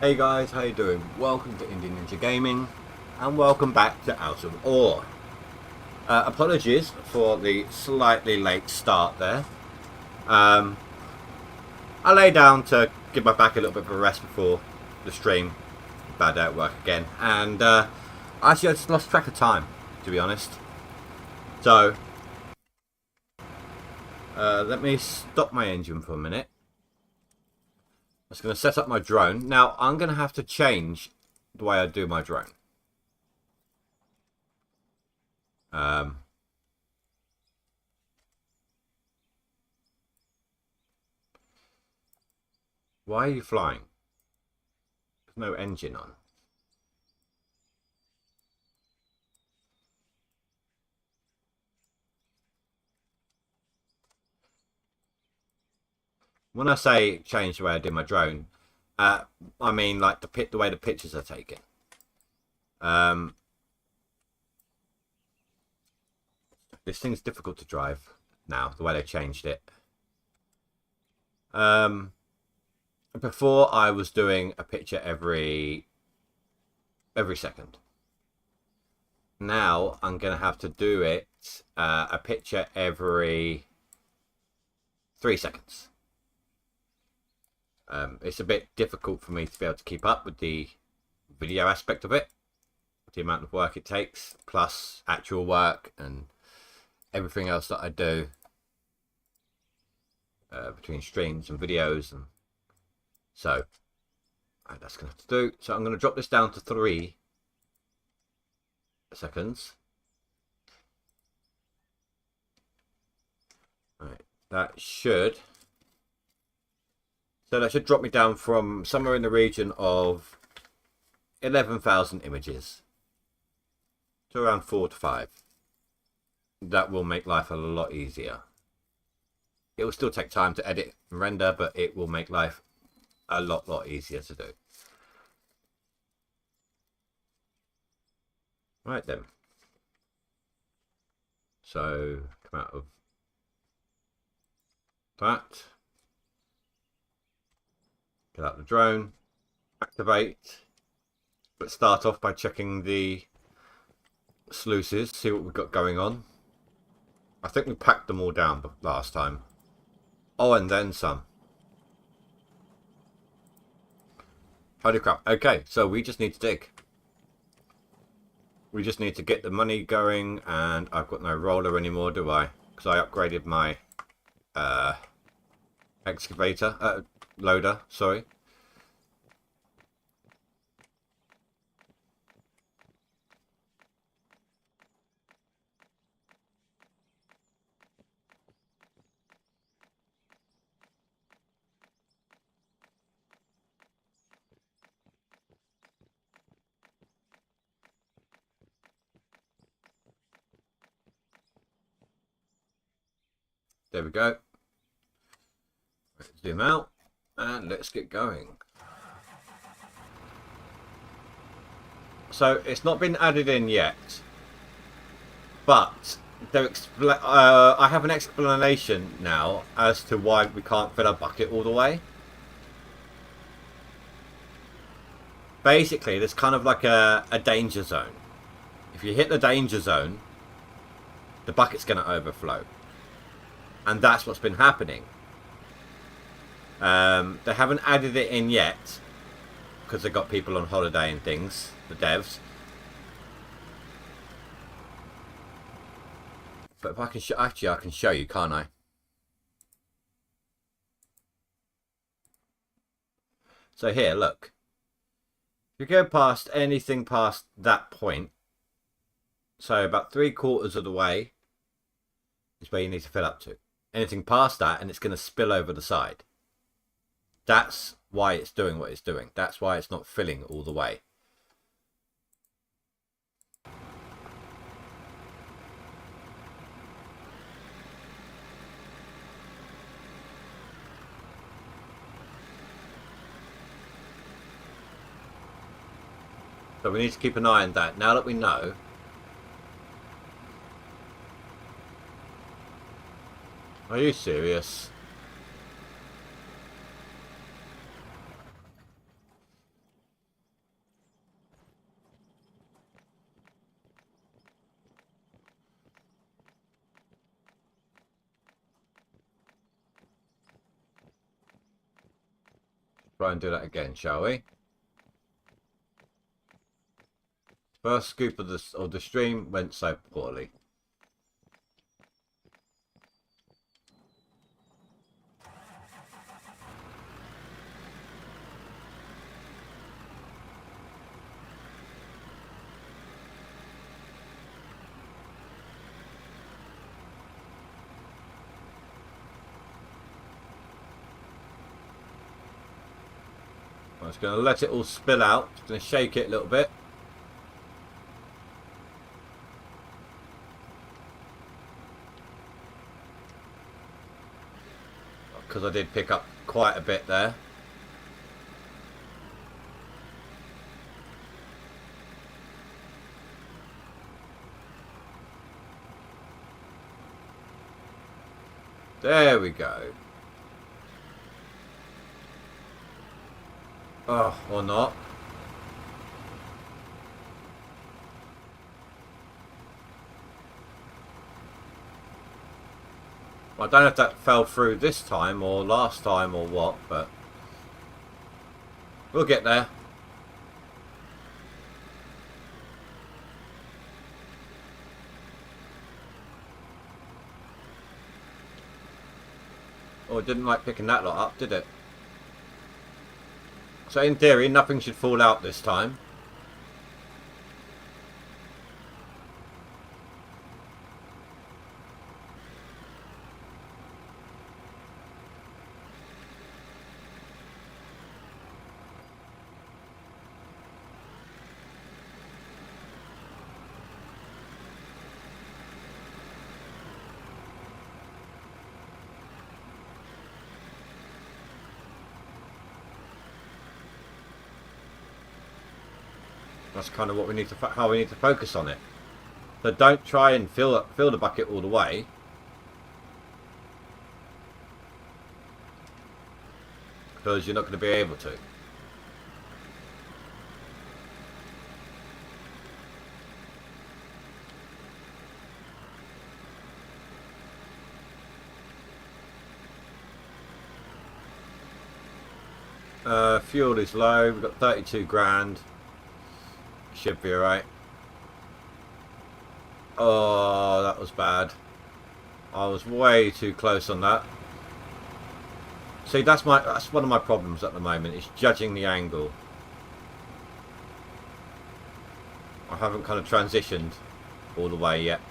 Hey guys, how you doing? Welcome to Indian Ninja Gaming, and welcome back to Out of Ore. Apologies for the slightly late start there. Um, I lay down to give my back a little bit of a rest before the stream. Bad day at work again, and actually I just lost track of time, to be honest. So let me stop my engine for a minute. I'm just going to set up my drone. Now I'm going to have to change the way I do my drone. Um, why are you flying? There's no engine on. When I say change the way I do my drone, I mean like the way the pictures are taken. Um, this thing's difficult to drive now, the way they changed it. Um, before I was doing a picture every second. Now I'm gonna have to do it a picture every 3 seconds. It's a bit difficult for me to be able to keep up with the video aspect of it, the amount of work it takes, plus actual work and everything else that I do between streams and videos, and so that's gonna have to do. So I'm gonna drop this down to 3 seconds. Right, that should drop me down from somewhere in the region of 11,000 images to around 4 to 5. That will make life a lot easier. It will still take time to edit and render, but it will make life a lot easier to do. Right then. So come out of that. Get out the drone. Activate. Let's start off by checking the sluices, see what we've got going on. I think we packed them all down last time. Oh, and then some. Holy crap. Okay, so we just need to dig. We just need to get the money going, and I've got no roller anymore, do I? Because I upgraded my excavator, loader, sorry. There we go. Let's zoom out and let's get going. So it's not been added in yet, but I have an explanation now as to why we can't fill our bucket all the way. Basically, there's kind of like a danger zone. If you hit the danger zone, the bucket's going to overflow. And that's what's been happening. They haven't added it in yet because they've got people on holiday and things, the devs. But if I can actually I can show you, can't I? So here, look. If you go past anything past that point, so about 3/4 of the way is where you need to fill up to. Anything past that and it's going to spill over the side. That's why it's doing what it's doing. That's why it's not filling all the way. So we need to keep an eye on that. Now that we know, are you serious? try and do that again, shall we? First scoop of the stream went so poorly. I'm just going to let it all spill out. Just going to shake it a little bit. Because I did pick up quite a bit there. There we go. Oh, or not. I don't know if that fell through this time or last time or what, but we'll get there. Oh, it didn't like picking that lot up, did it? So in theory, nothing should fall out this time. That's kind of what we need to, how we need to focus on it. So don't try and fill the bucket all the way. Because you're not going to be able to. Fuel is low. We've got 32 grand. Should be alright. Oh, that was bad. I was way too close on that. See, that's one of my problems at the moment, is judging the angle. I haven't kind of transitioned all the way yet.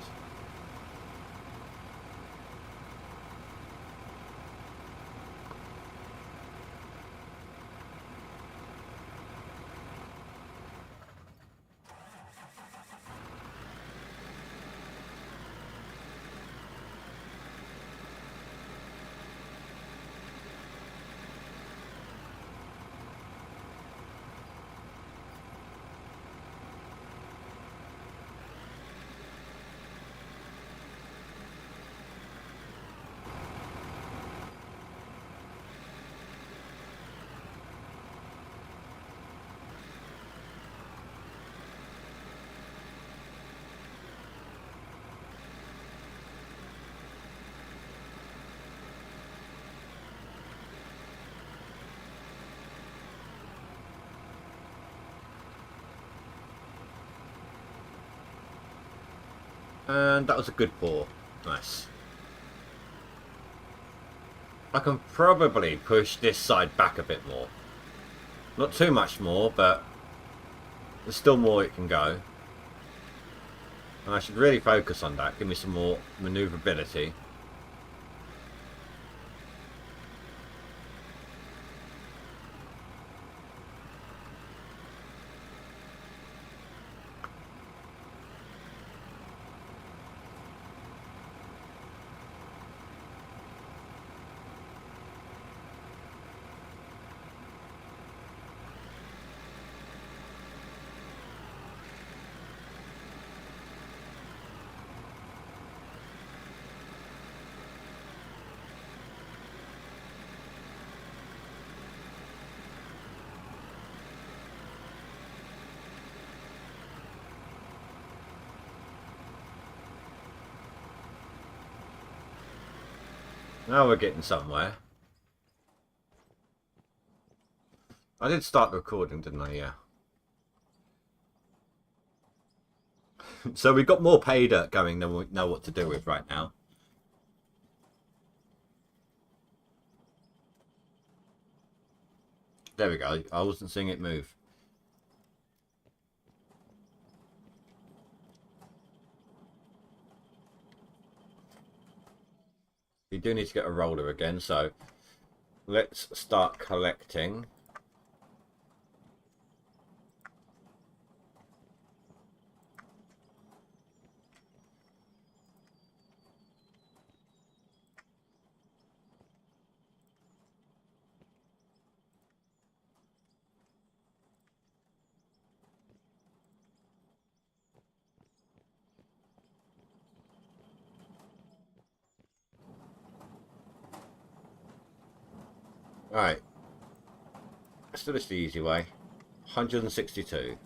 And that was a good pour. Nice. I can probably push this side back a bit more. Not too much more, but there's still more it can go. And I should really focus on that. Give me some more maneuverability. Now we're getting somewhere. I did start the recording, didn't I? Yeah. So we've got more pay dirt going than we know what to do with right now. There we go. I wasn't seeing it move. You do need to get a roller again, so let's start collecting. Right. Let's do this the easy way. 162.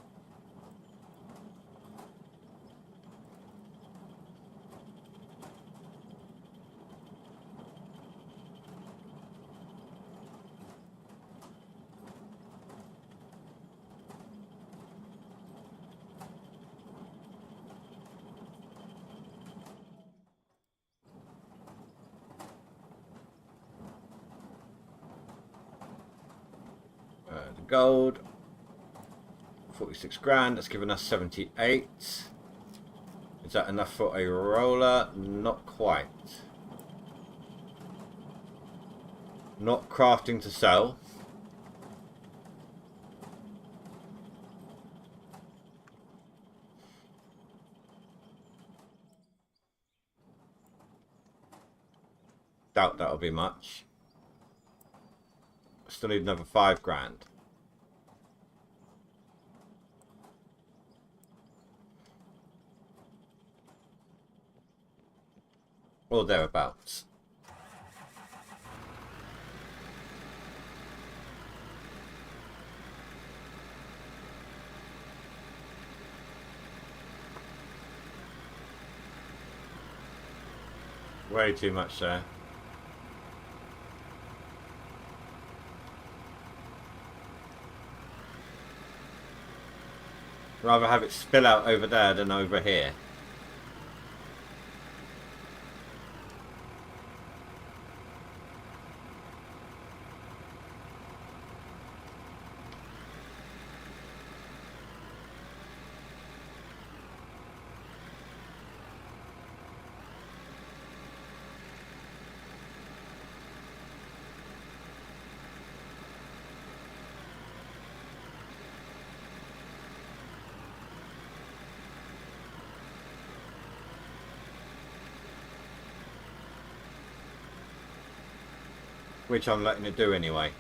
The gold. 46 grand. That's given us 78. Is that enough for a roller? Not quite. Not crafting to sell. Doubt that'll be much. Still need another 5 grand. Or thereabouts. Way too much there. Rather have it spill out over there than over here. Which I'm letting it do anyway.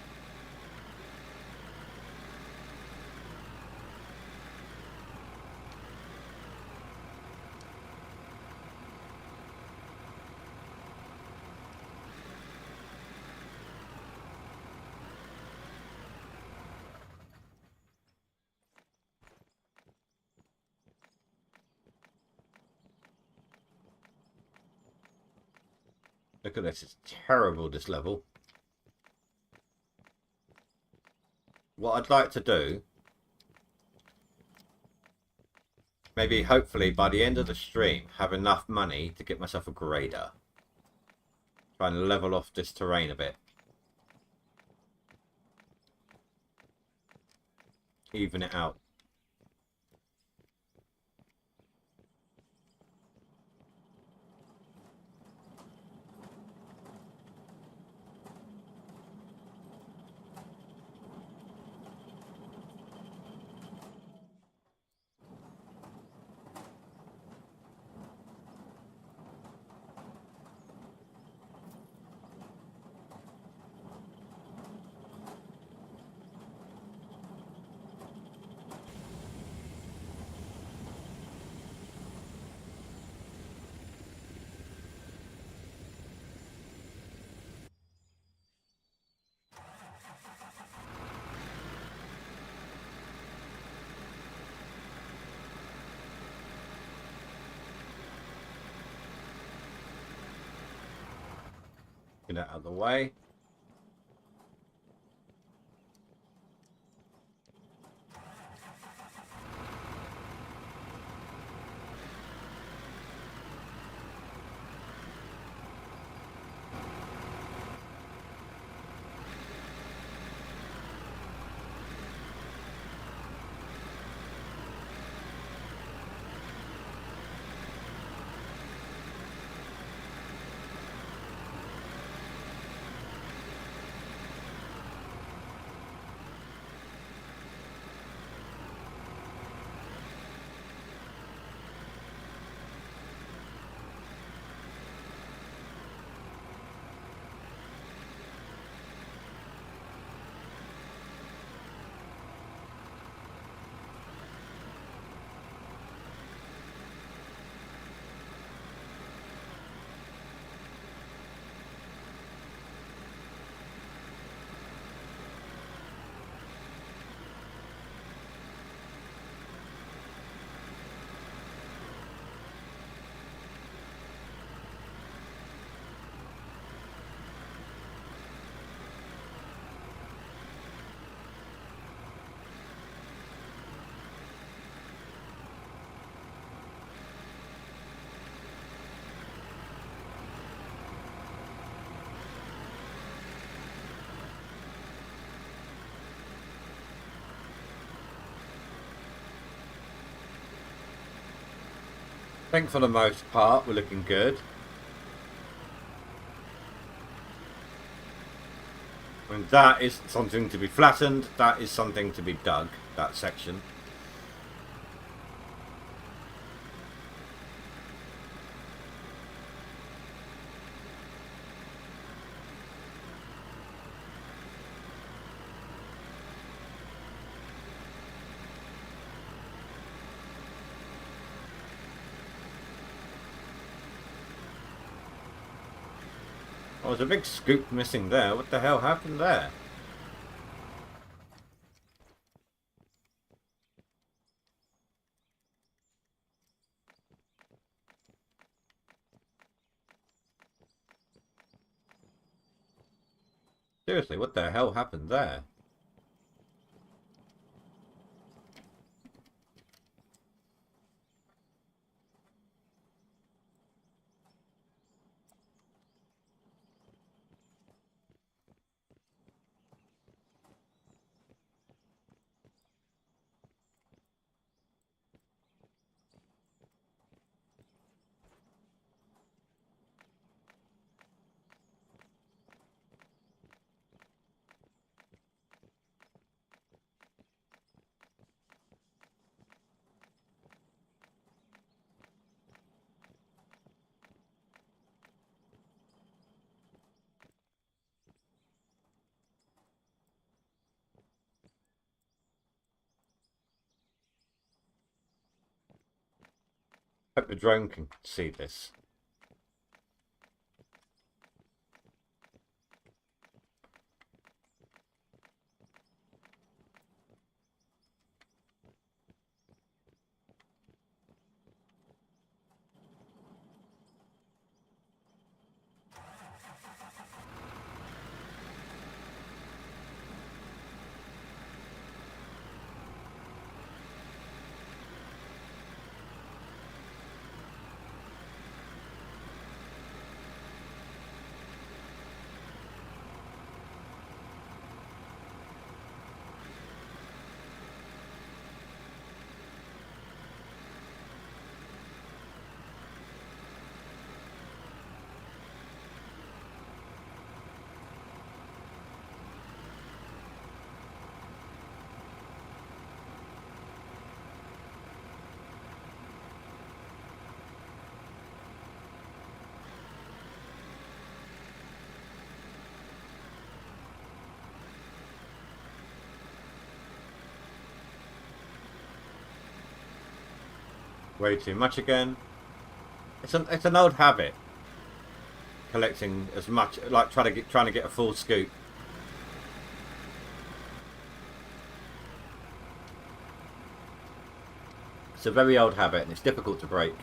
Look at this, it's terrible, this level. What I'd like to do, maybe hopefully by the end of the stream, have enough money to get myself a grader. Try and level off this terrain a bit. Even it out. Get that out of the way. I think for the most part we're looking good. And that is something to be flattened, that is something to be dug, that section. Oh, there's a big scoop missing there. What the hell happened there? Seriously, what the hell happened there? Hope the drone can see this. Way too much again. It's an old habit. Collecting as much, like trying to get a full scoop. It's a very old habit and it's difficult to break.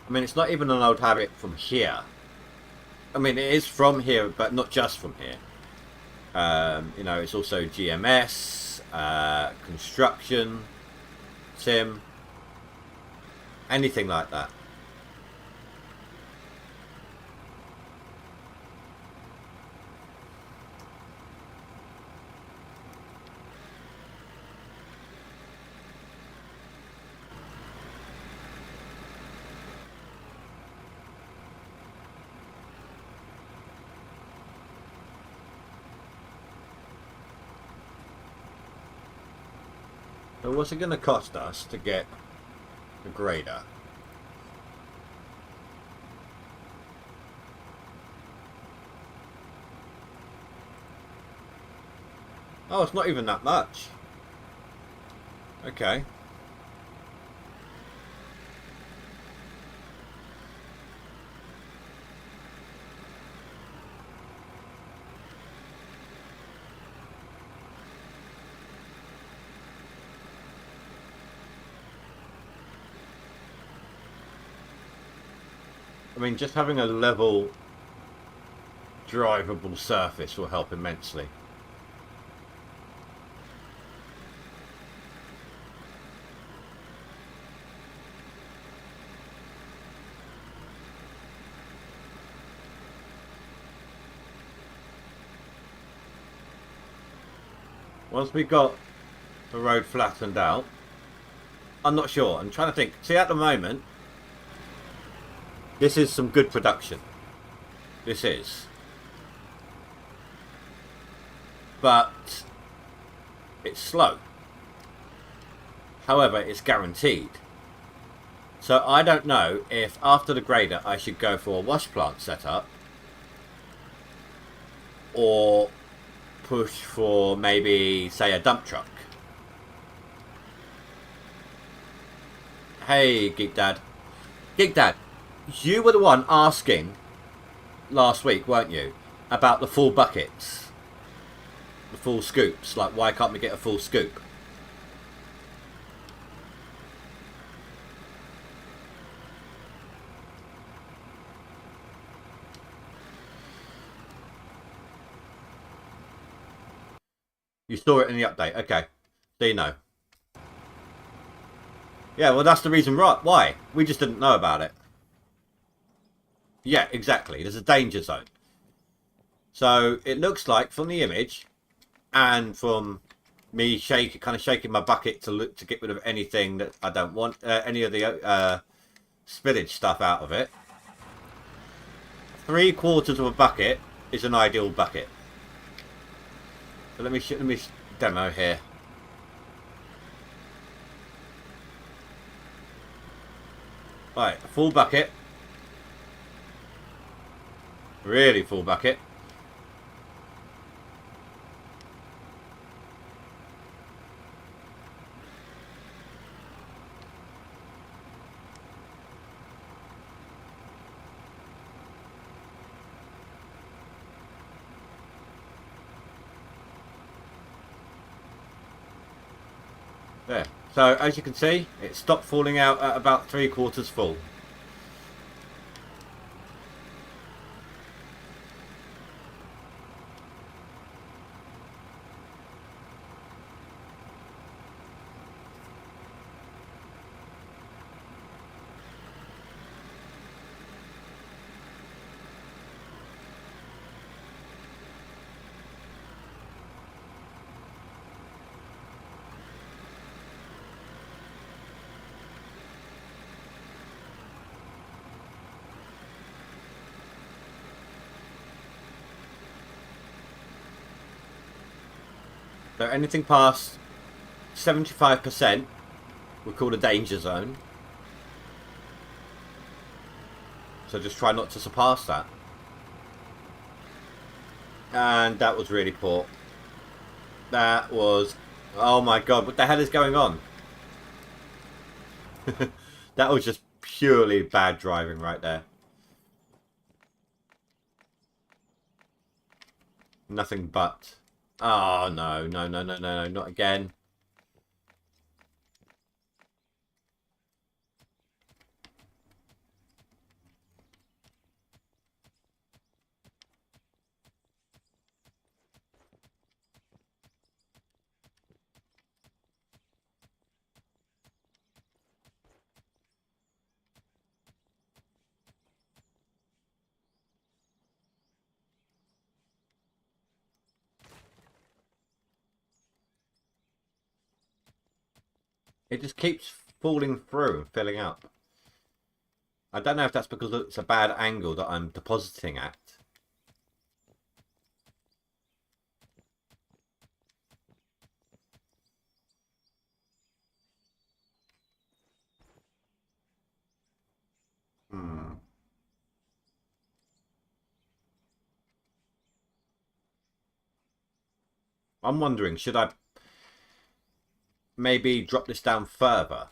I mean, it's not even an old habit from here. I mean, it is from here, but not just from here. You know, it's also GMS, construction, sim, anything like that. So what's it going to cost us to get a grader? Oh, it's not even that much. Okay. I mean, just having a level, drivable surface will help immensely. Once we got the road flattened out, I'm not sure. I'm trying to think. See, at the moment, this is some good production. This is. But it's slow. However, it's guaranteed. So I don't know if after the grader I should go for a wash plant setup or push for maybe, say, a dump truck. Hey, Geek Dad. Geek Dad, you were the one asking last week, weren't you, about the full buckets, the full scoops. Like, why can't we get a full scoop? You saw it in the update. Okay, so you know. Yeah, well, that's the reason why. We just didn't know about it. Yeah, exactly. There's a danger zone. So it looks like from the image and from me kind of shaking my bucket to get rid of anything that I don't want, any of the spillage stuff out of it. 3/4 of a bucket is an ideal bucket. So let me demo here. Right, a full bucket. Really full bucket. There. So as you can see, it stopped falling out at about 3/4 full. So anything past 75% we call a danger zone. So just try not to surpass that. And that was really poor. That was... Oh my god, what the hell is going on? That was just purely bad driving right there. Nothing but... Oh, no, no, no, no, no, no, not again. It just keeps falling through and filling up. I don't know if that's because it's a bad angle that I'm depositing at. Hmm. I'm wondering, should I maybe drop this down further?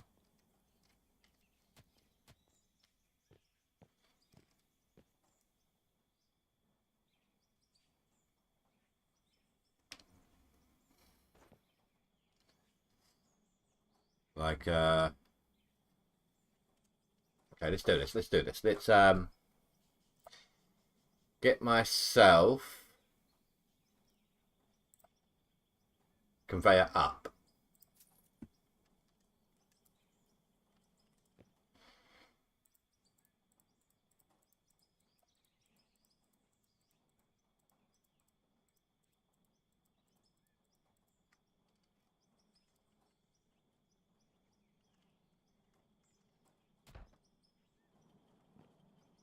Like, okay, let's do this. Let's do this. Let's get myself conveyor up.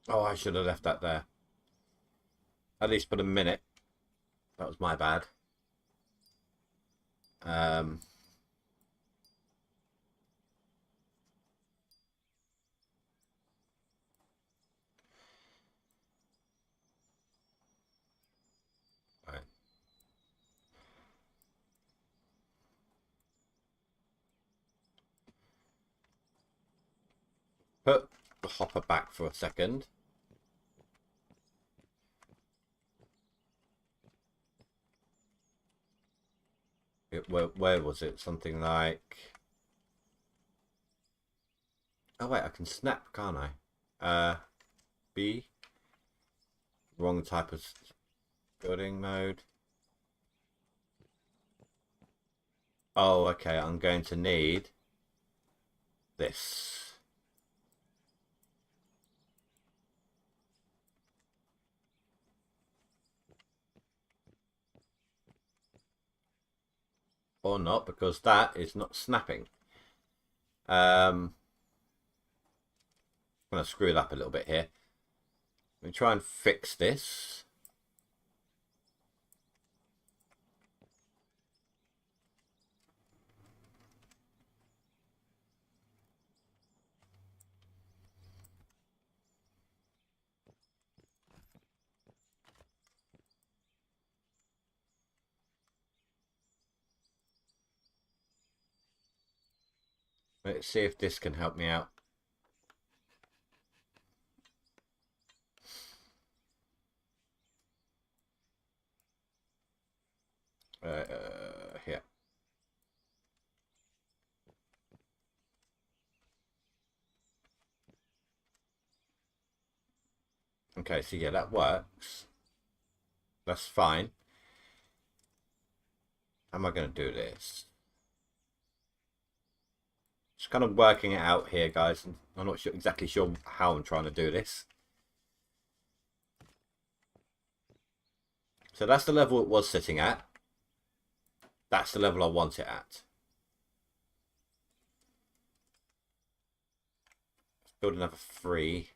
Oh, I should have left that there. At least for a minute. That was my bad. Um, right. Put the hopper back for a second. Where was it? Something like... Oh wait, I can snap, can't I? B. Wrong type of building mode. Oh, okay, I'm going to need this. Or not, because that is not snapping. I'm going to screw it up a little bit here. Let me try and fix this. Let's see if this can help me out. Here. Okay, so yeah, that works. That's fine. How am I going to do this? Just kind of working it out here, guys. I'm not exactly sure how I'm trying to do this. So that's the level it was sitting at. That's the level I want it at. Let's build another 3.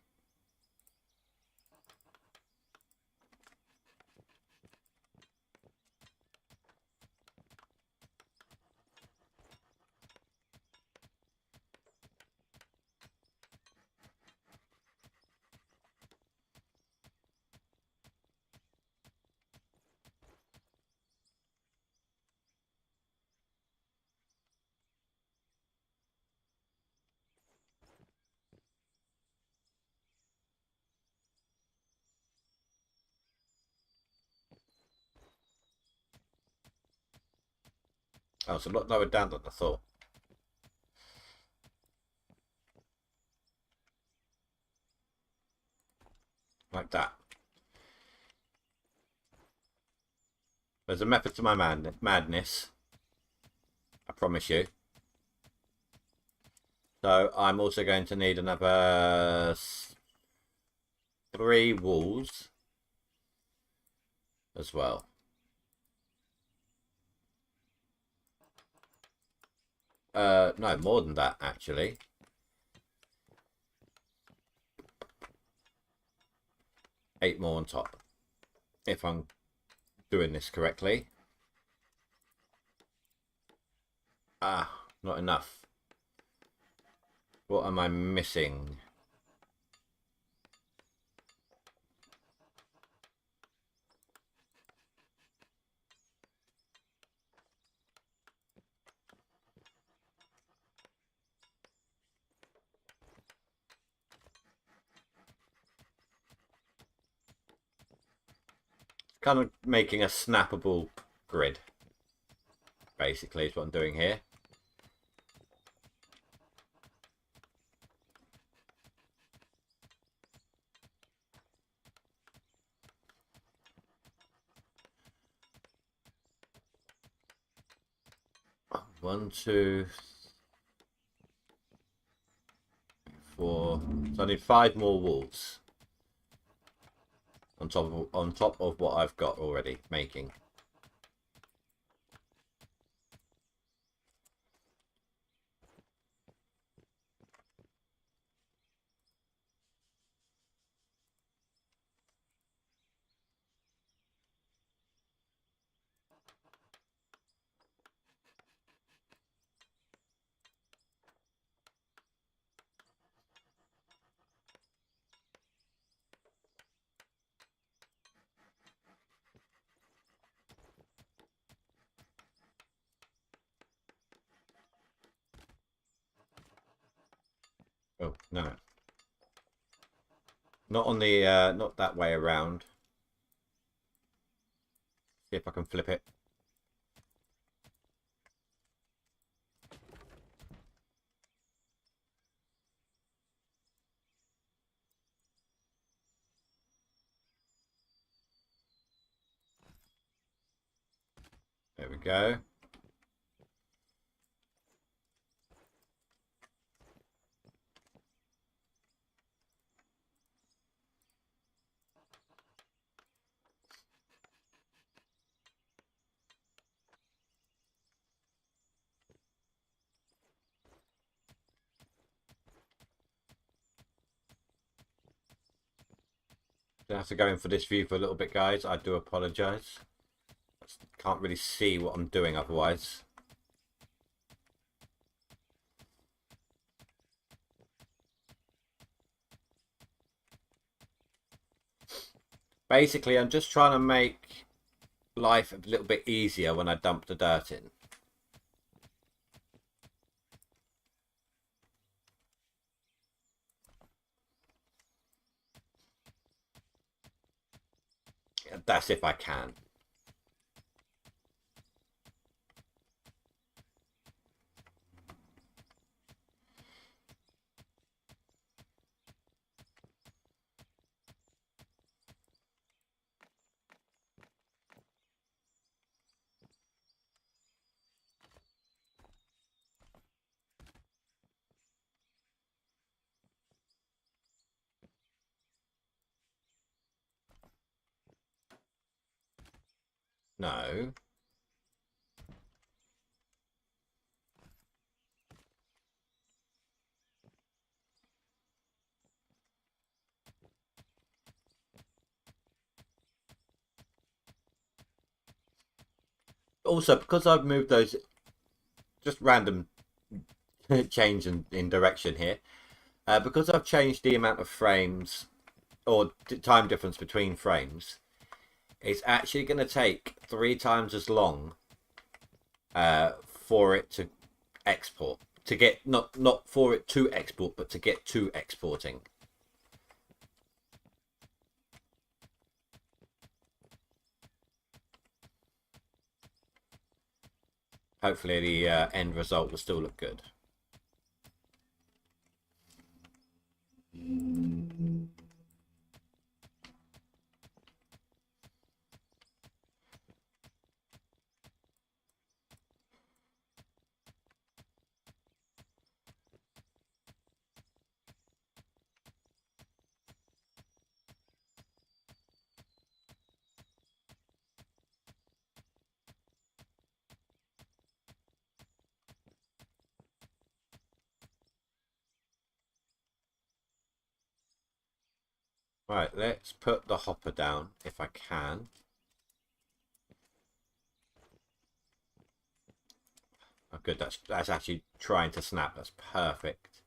Oh, it's a lot lower down than I thought. Like that. There's a method to my madness. I promise you. So I'm also going to need another 3 walls as well. No, more than that actually. 8 more on top, if I'm doing this correctly. Ah, not enough. What am I missing? Kind of making a snappable grid, basically, is what I'm doing here. One, 2, 4. So I need 5 more walls on top of what I've got already making. Oh, no. Not on the, not that way around. See if I can flip it. There we go. Gonna have to go in for this view for a little bit, guys. I do apologise. Can't really see what I'm doing otherwise. Basically, I'm just trying to make life a little bit easier when I dump the dirt in. That's if I can. No. Also, because I've moved those, just random change in direction here. Because I've changed the amount of frames or time difference between frames, it's actually going to take 3 times as long for it to export. To get, not for it to export, but to get to exporting. Hopefully the end result will still look good. Right, let's put the hopper down if I can. Oh, good. That's actually trying to snap. That's perfect.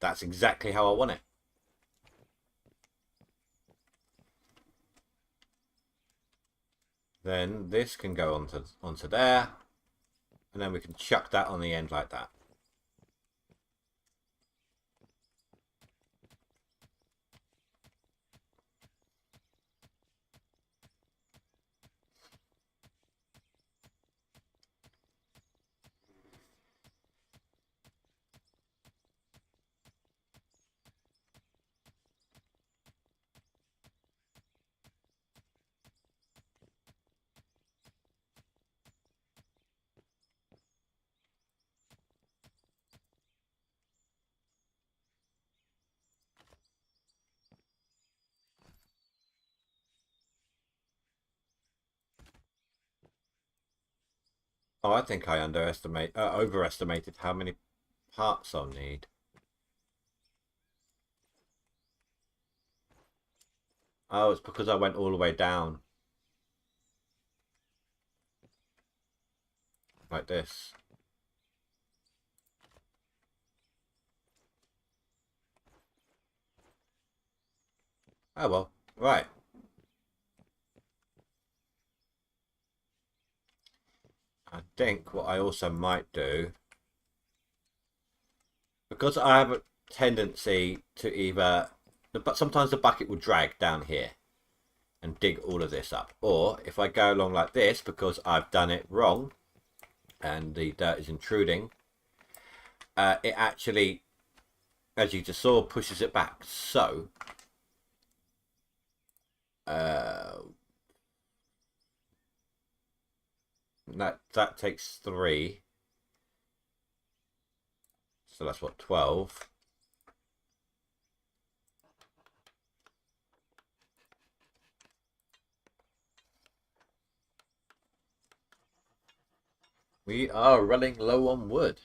That's exactly how I want it. Then this can go onto there, and then we can chuck that on the end like that. Oh, I think I overestimated how many parts I'll need. Oh, it's because I went all the way down. Like this. Oh well, right. I think what I also might do, because I have a tendency to either, but sometimes the bucket will drag down here and dig all of this up, or if I go along like this because I've done it wrong and the dirt is intruding, it actually, as you just saw, pushes it back. So that takes 3, so that's what, 12. We are running low on wood.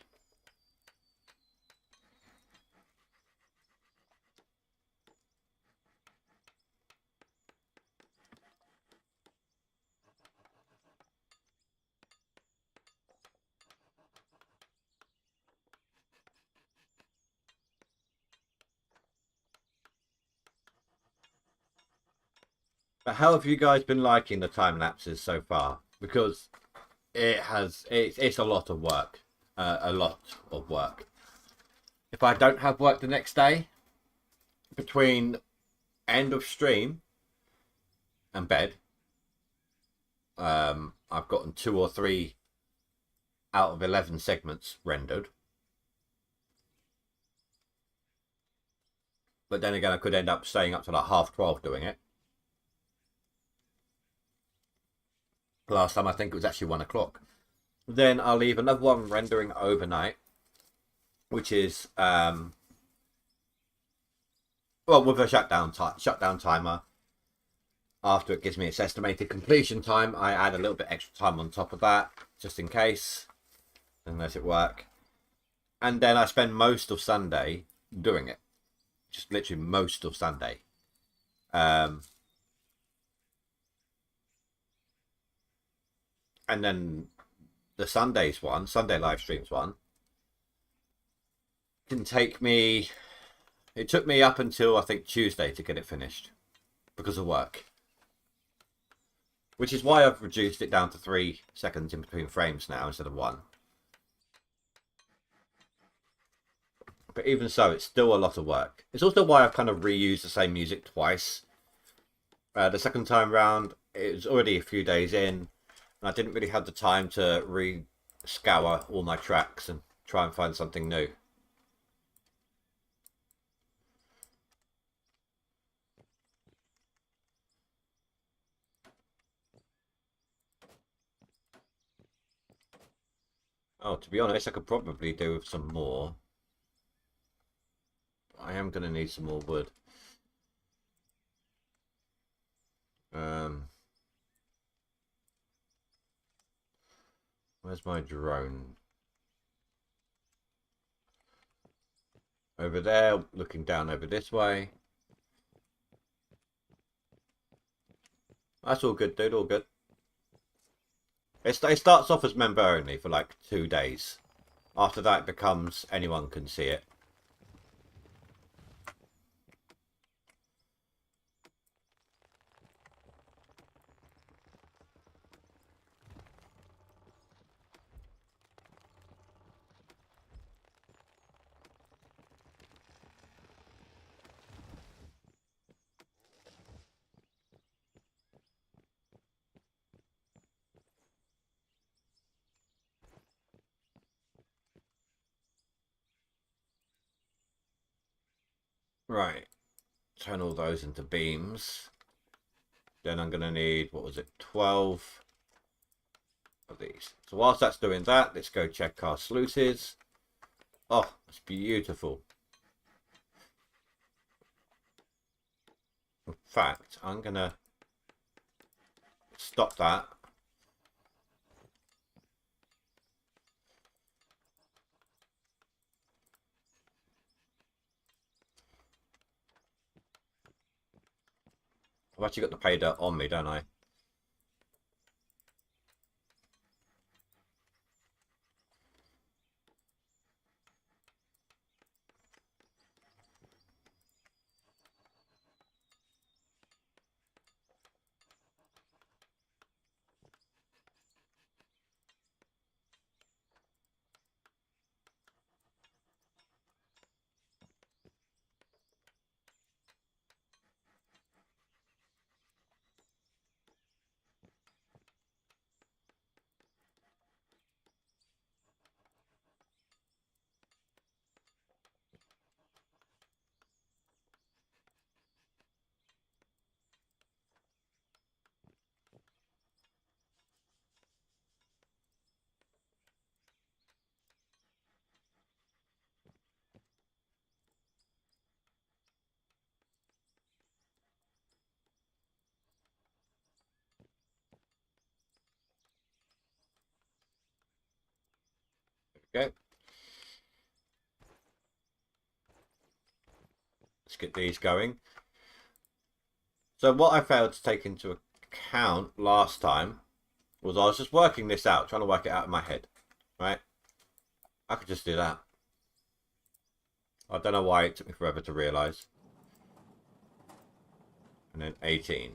But how have you guys been liking the time lapses so far? Because it's a lot of work. A lot of work. If I don't have work the next day, between end of stream and bed, I've gotten 2 or 3 out of 11 segments rendered. But then again, I could end up staying up to like 12:30 doing it. Last time I think it was actually 1 o'clock. Then I'll leave another one rendering overnight, which is well, with a shutdown timer. After it gives me its estimated completion time, I add a little bit extra time on top of that, just in case, and let it work. And then I spend most of Sunday doing it, just literally most of Sunday. And then the Sunday live streams one, can take me. It took me up until I think Tuesday to get it finished because of work. Which is why I've reduced it down to 3 seconds in between frames now instead of 1. But even so, it's still a lot of work. It's also why I've kind of reused the same music twice. The second time round, it was already a few days in, and I didn't really have the time to re-scour all my tracks and try and find something new. Oh, to be honest, I could probably do with some more. I am going to need some more wood. Where's my drone? Over there, looking down over this way. That's all good, dude, all good. It starts off as member only for like 2 days. After that, it becomes anyone can see it. Right, turn all those into beams. Then I'm going to need, what was it, 12 of these. So whilst that's doing that, let's go check our sluices. Oh, it's beautiful. In fact, I'm going to stop that. I've actually got the pay dirt on me, don't I? go. Let's get these going. So what I failed to take into account last time was I was just working this out, trying to work it out in my head, right? I could just do that. I don't know why it took me forever to realise. And then 18.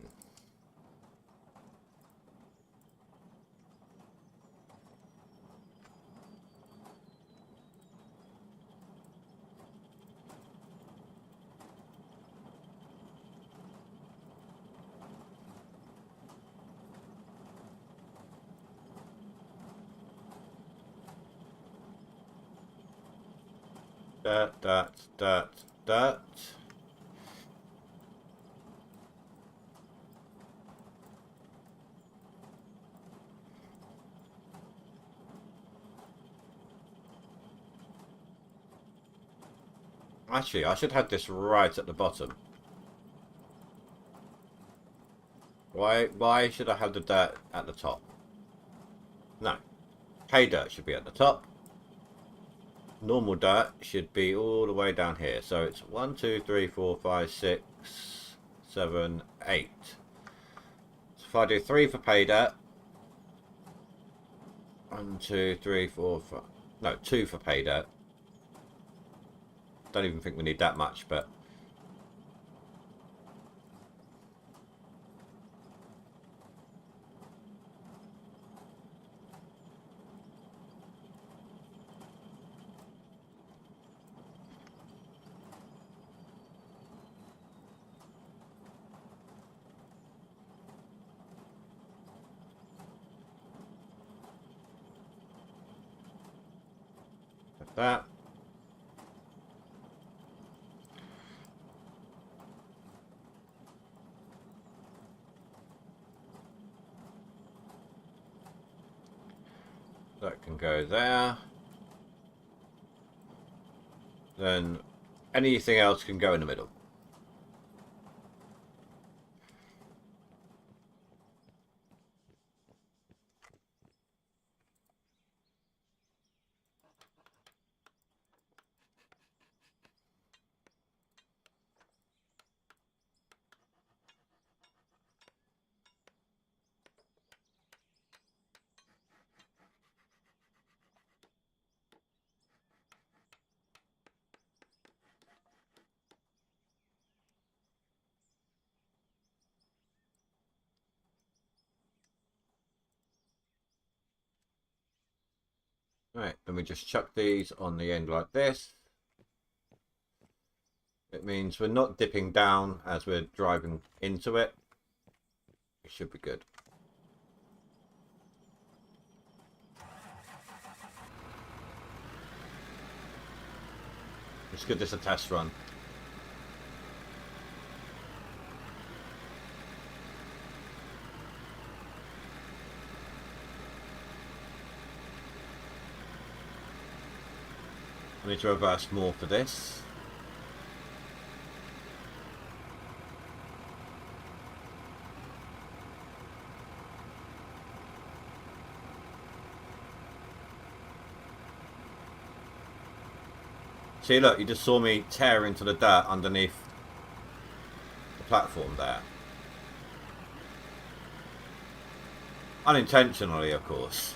That. Actually, I should have this right at the bottom. Why should I have the dirt at the top? No. Pay dirt should be at the top. Normal dirt should be all the way down here. So it's 1, 2, 3, 4, 5, 6, 7, 8. So if I do 3 for pay dirt. 1, 2, 3, 4, 5. No, 2 for pay dirt. Don't even think we need that much, but like that. That can go there. Then anything else can go in the middle. Right, then we just chuck these on the end like this. It means we're not dipping down as we're driving into it. It should be good. Let's give this a test run. I need to reverse more for this. See, look, you just saw me tear into the dirt underneath the platform there. Unintentionally, of course.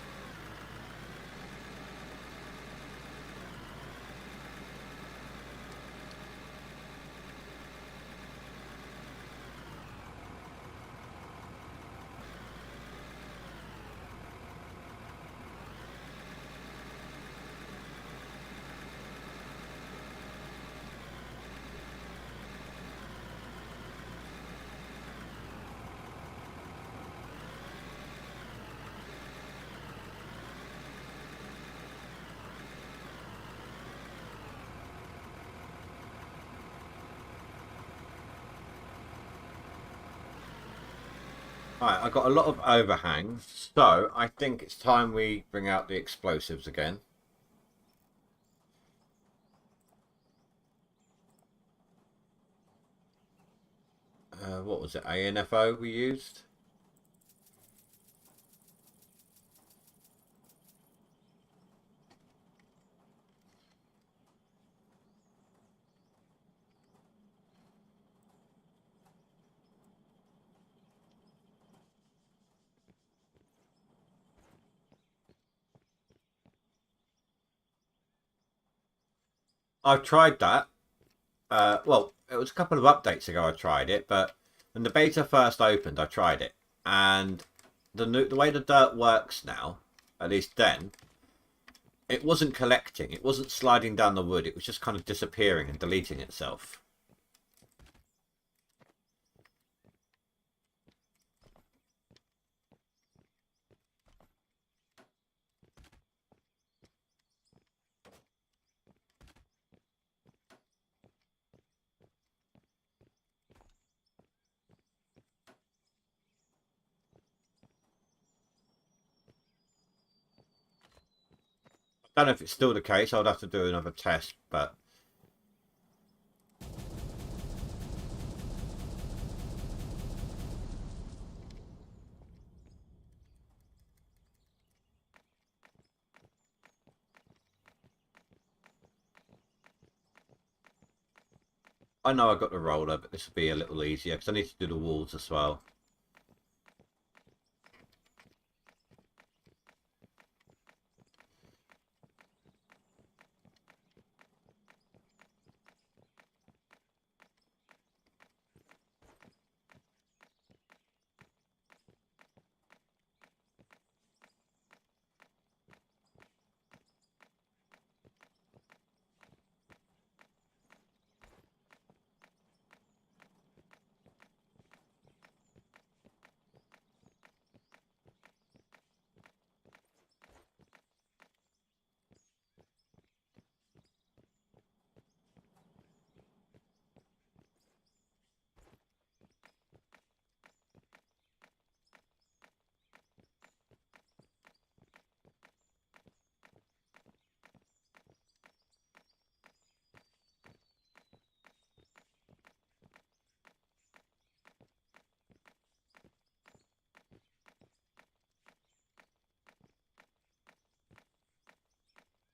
Right, I've got a lot of overhangs, so I think it's time we bring out the explosives again. What was it, ANFO we used? I've tried that. Well, it was a couple of updates ago I tried it, but when the beta first opened, I tried it, and the way the dirt works now, at least then, it wasn't collecting. It wasn't sliding down the wood. It was just kind of disappearing and deleting itself. I don't know if it's still the case. I would have to do another test, but I know I got the roller, but this will be a little easier because I need to do the walls as well.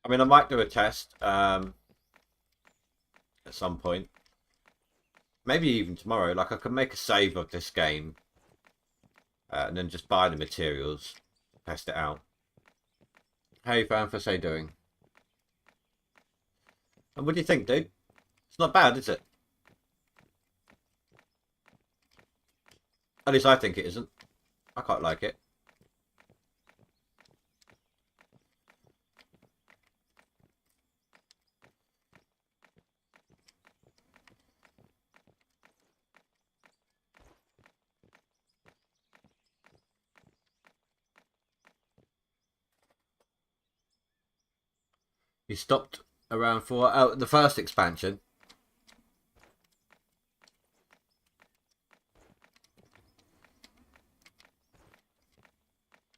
I mean, I might do a test at some point. Maybe even tomorrow. Like, I could make a save of this game and then just buy the materials, test it out. How you Fanfase doing? And what do you think, dude? It's not bad, is it? At least I think it isn't. I quite like it. You stopped around for the first expansion.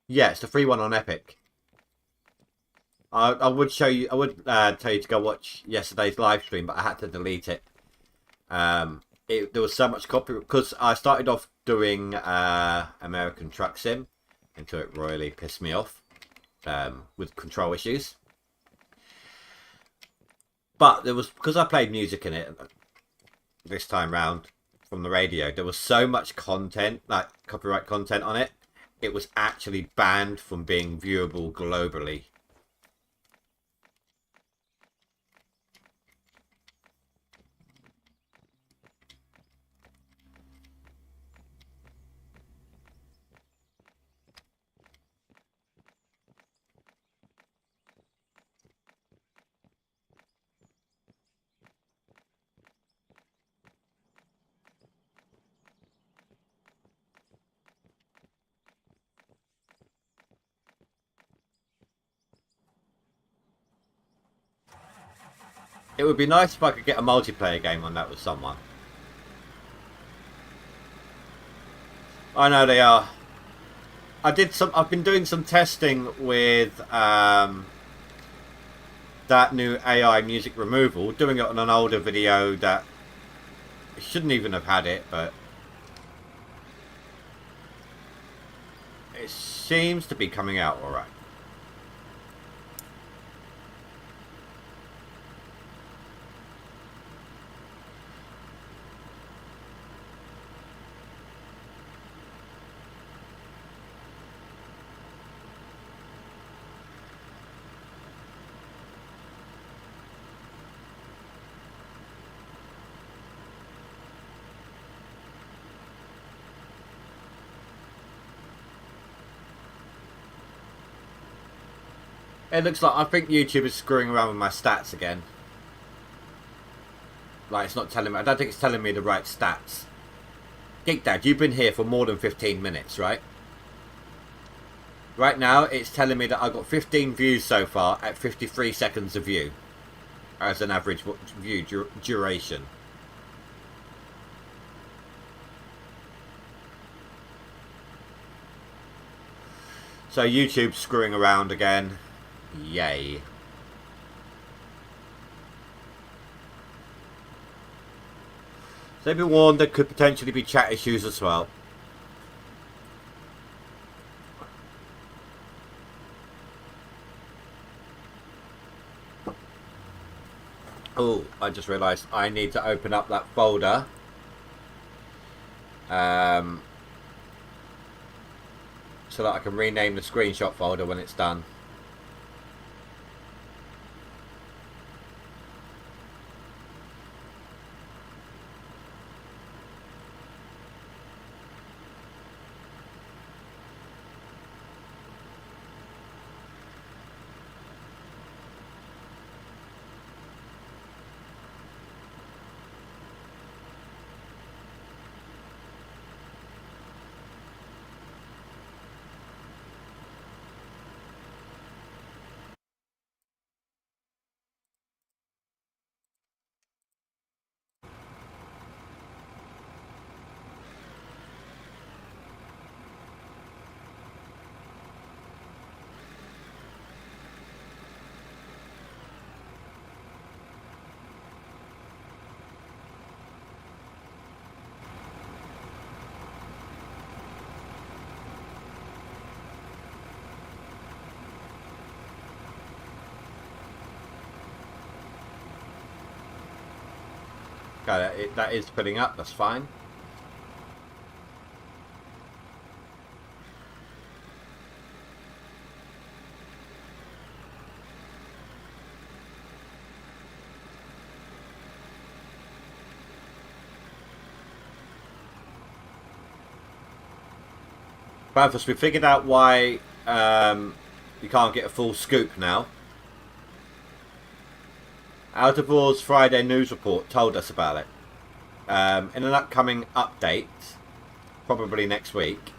Yeah, it's the free one on Epic. I would show you. I would tell you to go watch yesterday's live stream, but I had to delete it. There was so much copy because I started off doing American Truck Sim until it royally pissed me off with control issues. But there was, because I played music in it this time round from the radio, there was so much content, like copyright content on it, it was actually banned from being viewable globally. It would be nice if I could get a multiplayer game on that with someone. I know they are. I've been doing some testing with that new AI music removal, doing it on an older video that shouldn't even have had it, but it seems to be coming out alright. It looks like I think YouTube is screwing around with my stats again. Like, it's not telling me. I don't think it's telling me the right stats. Geek Dad, you've been here for more than 15 minutes, right? Right now, it's telling me that I've got 15 views so far at 53 seconds of view. As an average view duration. So YouTube's screwing around again. Yay. So be warned, there could potentially be chat issues as well. Oh, I just realised I need to open up that folder. So that I can rename the screenshot folder when it's done. Got it. That is putting up. That's fine. Banthus, we figured out why you can't get a full scoop now. Out of War's Friday news report told us about it. In an upcoming update, probably next week,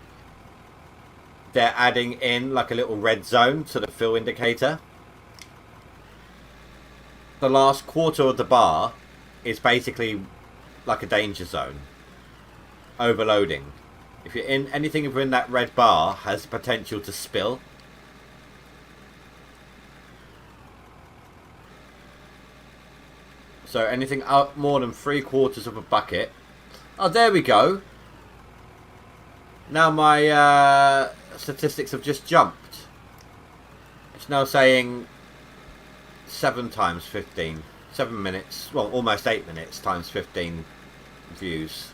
they're adding in like a little red zone to the fill indicator. The last quarter of the bar is basically like a danger zone. Overloading. If you're in anything within that red bar has the potential to spill. So anything up more than 3/4 of a bucket. Oh, there we go. Now my statistics have just jumped. It's now saying 7 times 15. 7 minutes. Well, almost 8 minutes times 15 views.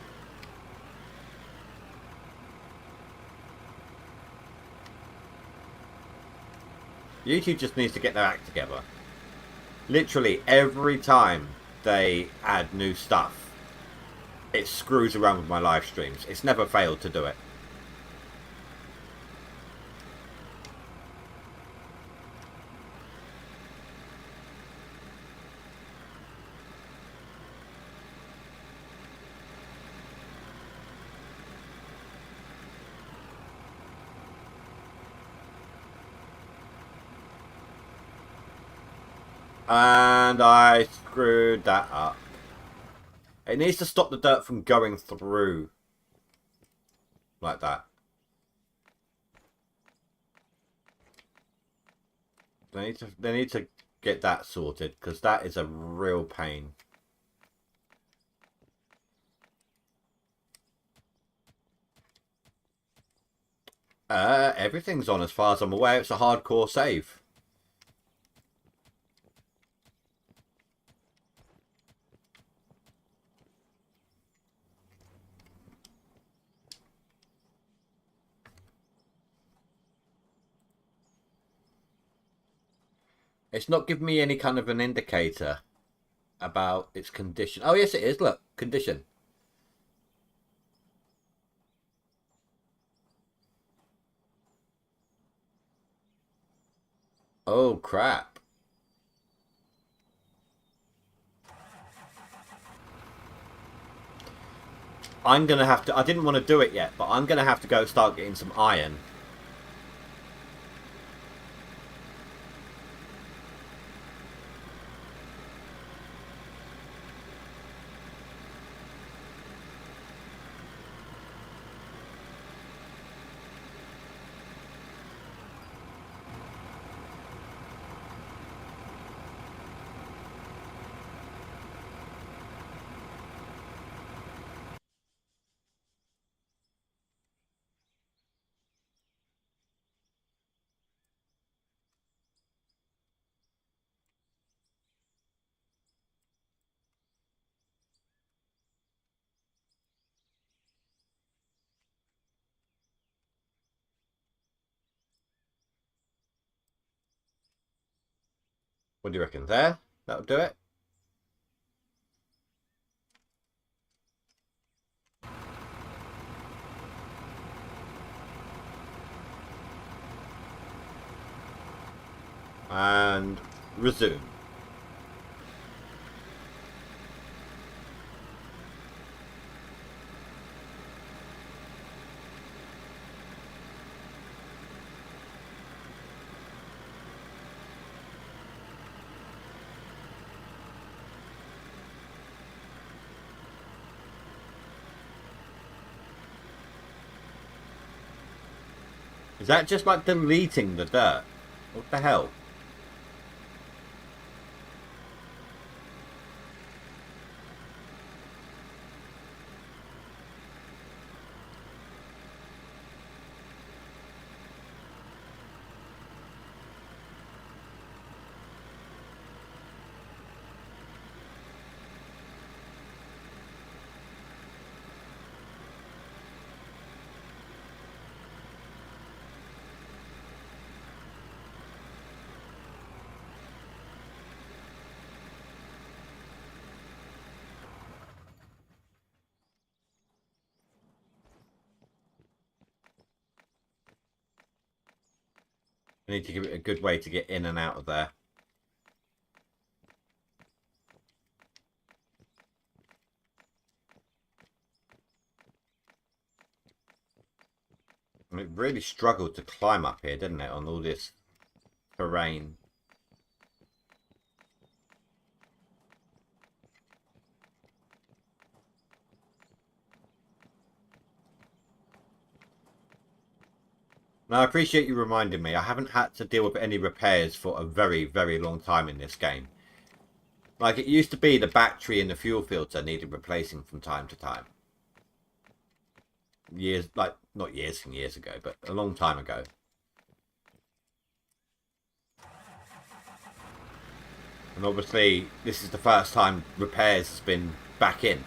YouTube just needs to get their act together. Literally every time they add new stuff, it screws around with my live streams. It's never failed to do it. And I screwed that up. It needs to stop the dirt from going through. Like that. They need to get that sorted, because that is a real pain. Everything's on as far as I'm aware. It's a hardcore save. It's not giving me any kind of an indicator about its condition. Oh, yes, it is. Look, condition. Oh, crap. I'm going to have to... I didn't want to do it yet, but I'm going to have to go start getting some iron. What do you reckon? There? That'll do it? And resume. Is that just like deleting the dirt? What the hell? I need to give it a good way to get in and out of there. And it really struggled to climb up here, didn't it, on all this terrain. Now, I appreciate you reminding me. I haven't had to deal with any repairs for a very, very long time in this game. Like, it used to be the battery and the fuel filter needed replacing from time to time. Years, like, not years and years ago, but a long time ago. And obviously, this is the first time repairs has been back in.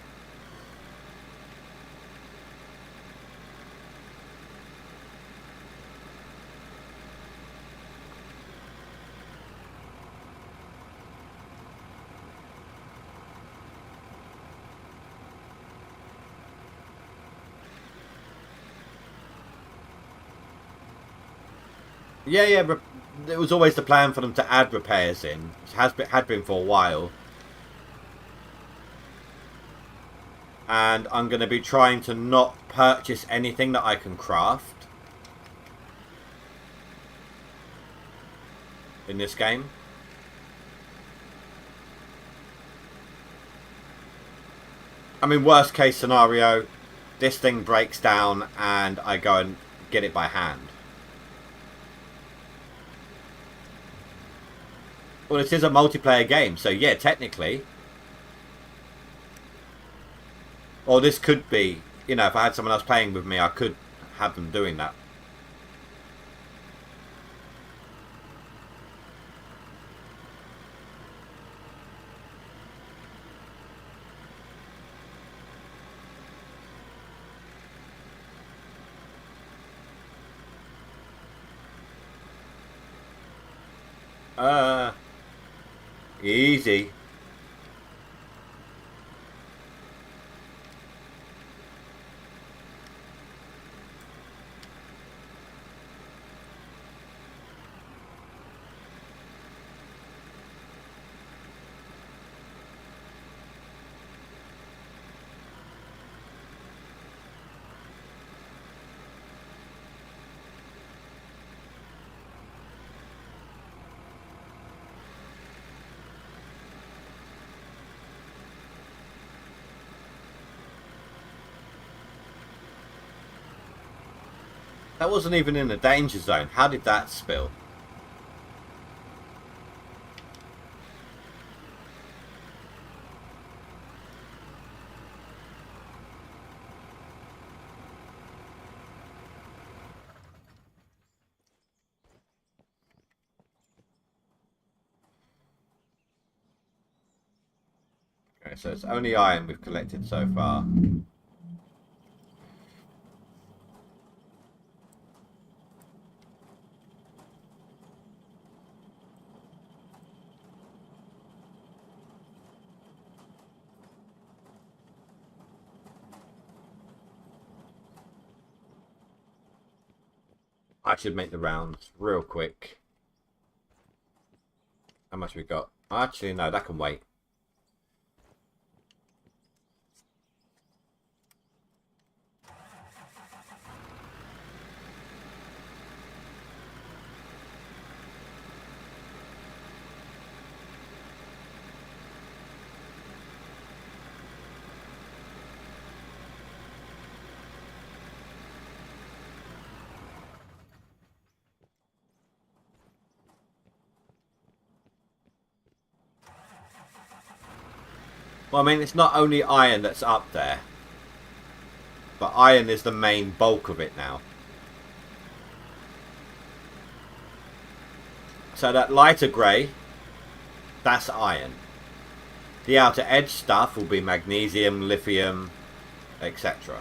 Yeah, yeah. It was always the plan for them to add repairs in. It had been for a while. And I'm going to be trying to not purchase anything that I can craft in this game. I mean, worst case scenario, this thing breaks down and I go and get it by hand. Well, it is a multiplayer game, so yeah, technically. Or this could be, you know, if I had someone else playing with me, I could have them doing that. Easy. That wasn't even in the danger zone. How did that spill? Okay, so it's only iron we've collected so far. I should make the rounds real quick. How much we got? Actually, no, that can wait. Well, I mean, it's not only iron that's up there, but iron is the main bulk of it now. So that lighter grey, that's iron. The outer edge stuff will be magnesium, lithium, etc.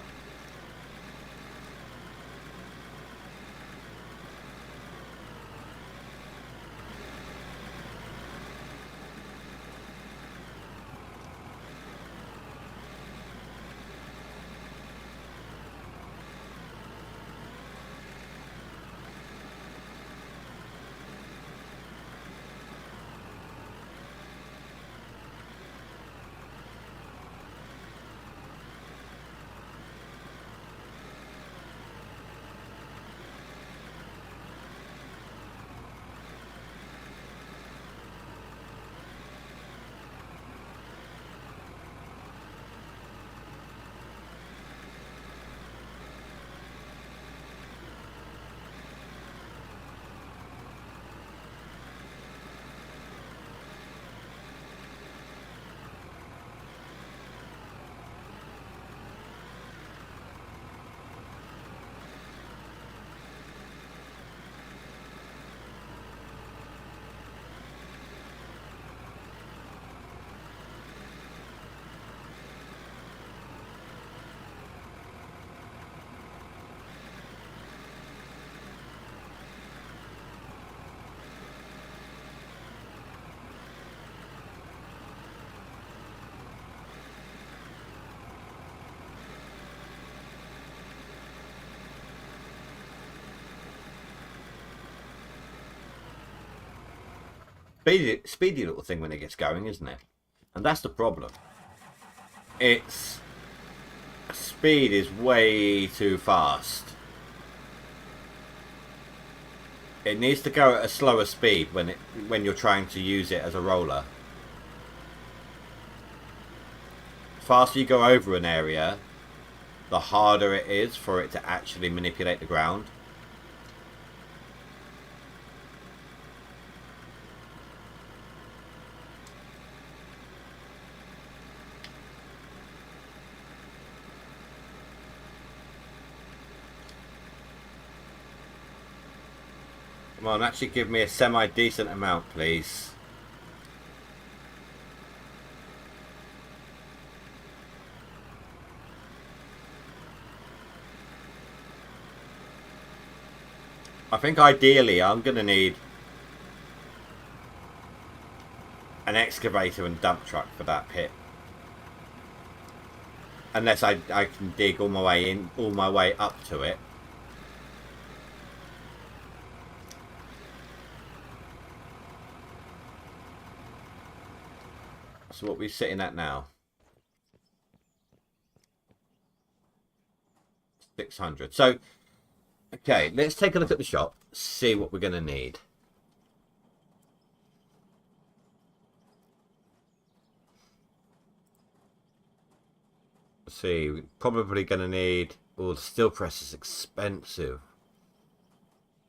Speedy little thing when it gets going, isn't it? And that's the problem. Its speed is way too fast. It needs to go at a slower speed when you're trying to use it as a roller. The faster you go over an area, the harder it is for it to actually manipulate the ground. Come on, actually give me a semi-decent amount, please. I think ideally I'm going to need an excavator and dump truck for that pit. Unless I can dig all my way up to it. So what are we sitting at now? 600. So, okay, let's take a look at the shop, see what we're going to need. Let's see, we're probably going to need... Oh, the steel press is expensive.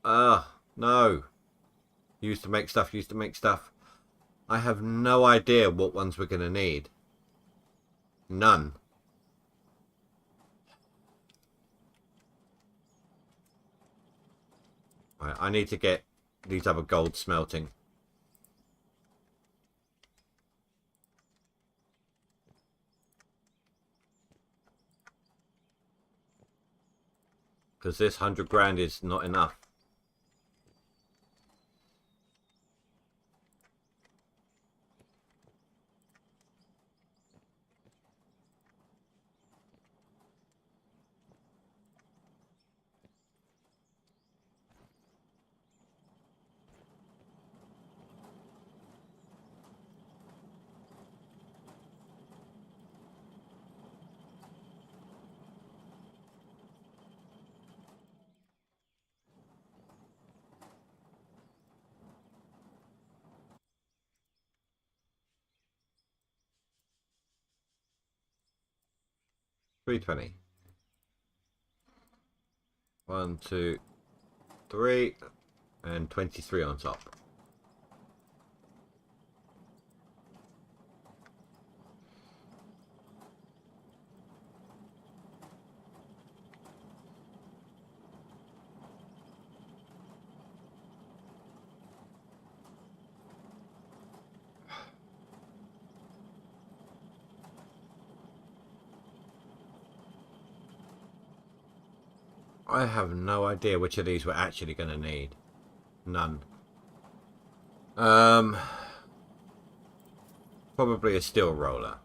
No. Used to make stuff, used to make stuff. I have no idea what ones we're going to need. None. Right, I need to get these other gold smelting. Because this 100 grand is not enough. $320. 1, 2, 3, and 23 on top. I have no idea which of these we're actually going to need. None. Probably a steel roller.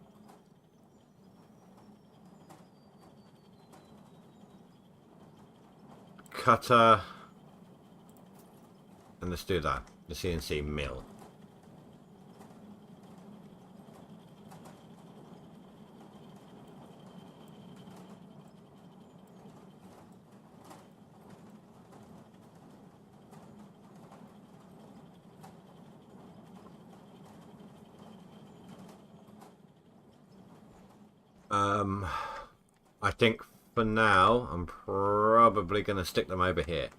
Cutter. And let's do that. The CNC mill. I think for now, I'm probably going to stick them over here.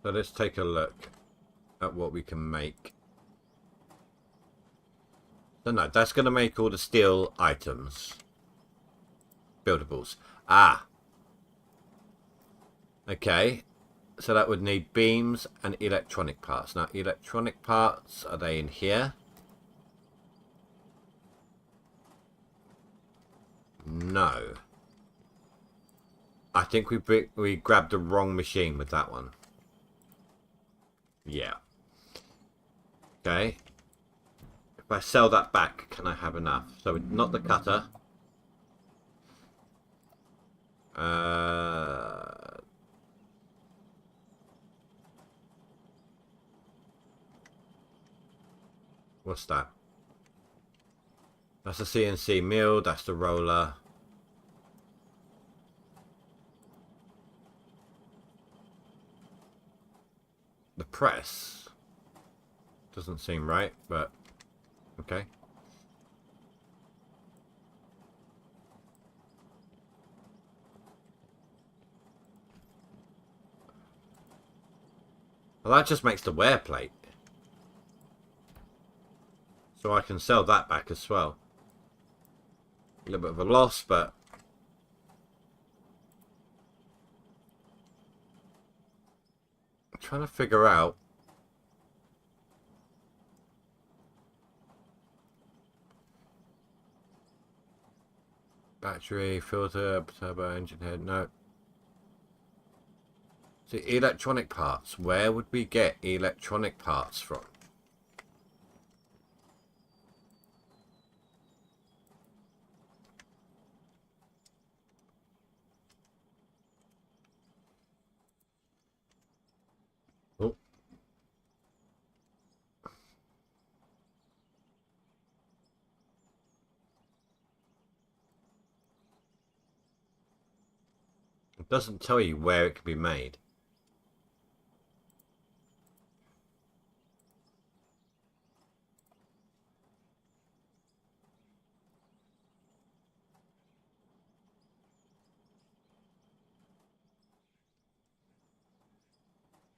So let's take a look at what we can make. So no, that's going to make all the steel items. Buildables. Ah. Okay. So that would need beams and electronic parts. Now, electronic parts, are they in here? No. I think we grabbed the wrong machine with that one. Yeah. Okay. If I sell that back, can I have enough? So not the cutter. What's that? That's the CNC mill. That's the roller. The press doesn't seem right, but okay. Well, that just makes the wear plate. So I can sell that back as well. A little bit of a loss, but I'm trying to figure out battery, filter, turbo engine head. No. See, electronic parts. Where would we get electronic parts from? Oh. It doesn't tell you where it can be made.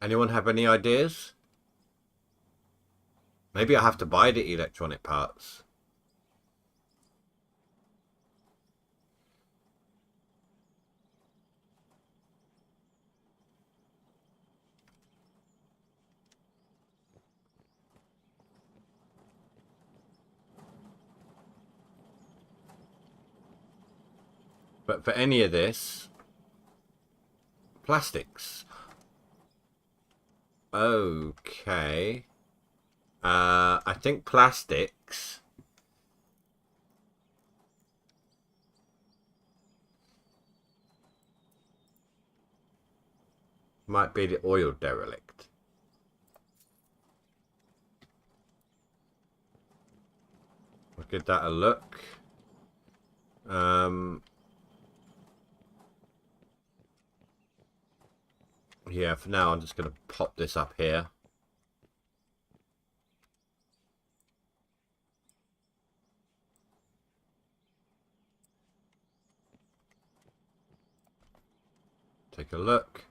Anyone have any ideas? Maybe I have to buy the electronic parts. But for any of this, plastics. Okay. I think plastics might be the oil derelict. I'll give that a look. Yeah, for now I'm just going to pop this up here. Take a look.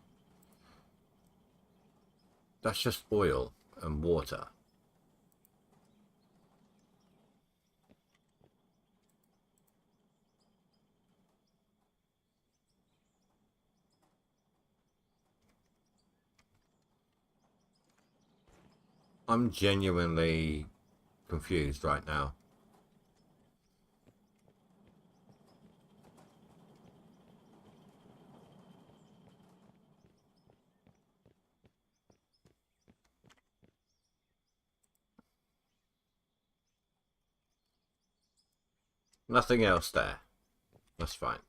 That's just oil and water. I'm genuinely confused right now. Nothing else there. That's fine.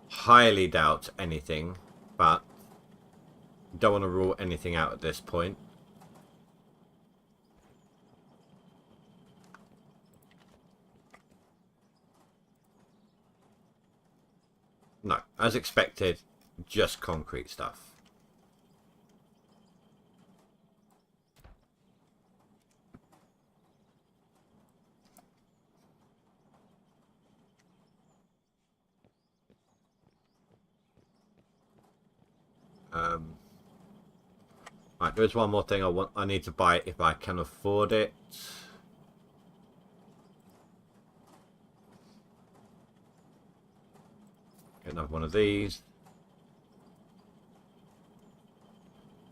Highly doubt anything, but don't want to rule anything out at this point. No, as expected, just concrete stuff. Right, there's one more thing I need to buy if I can afford it. Get another one of these.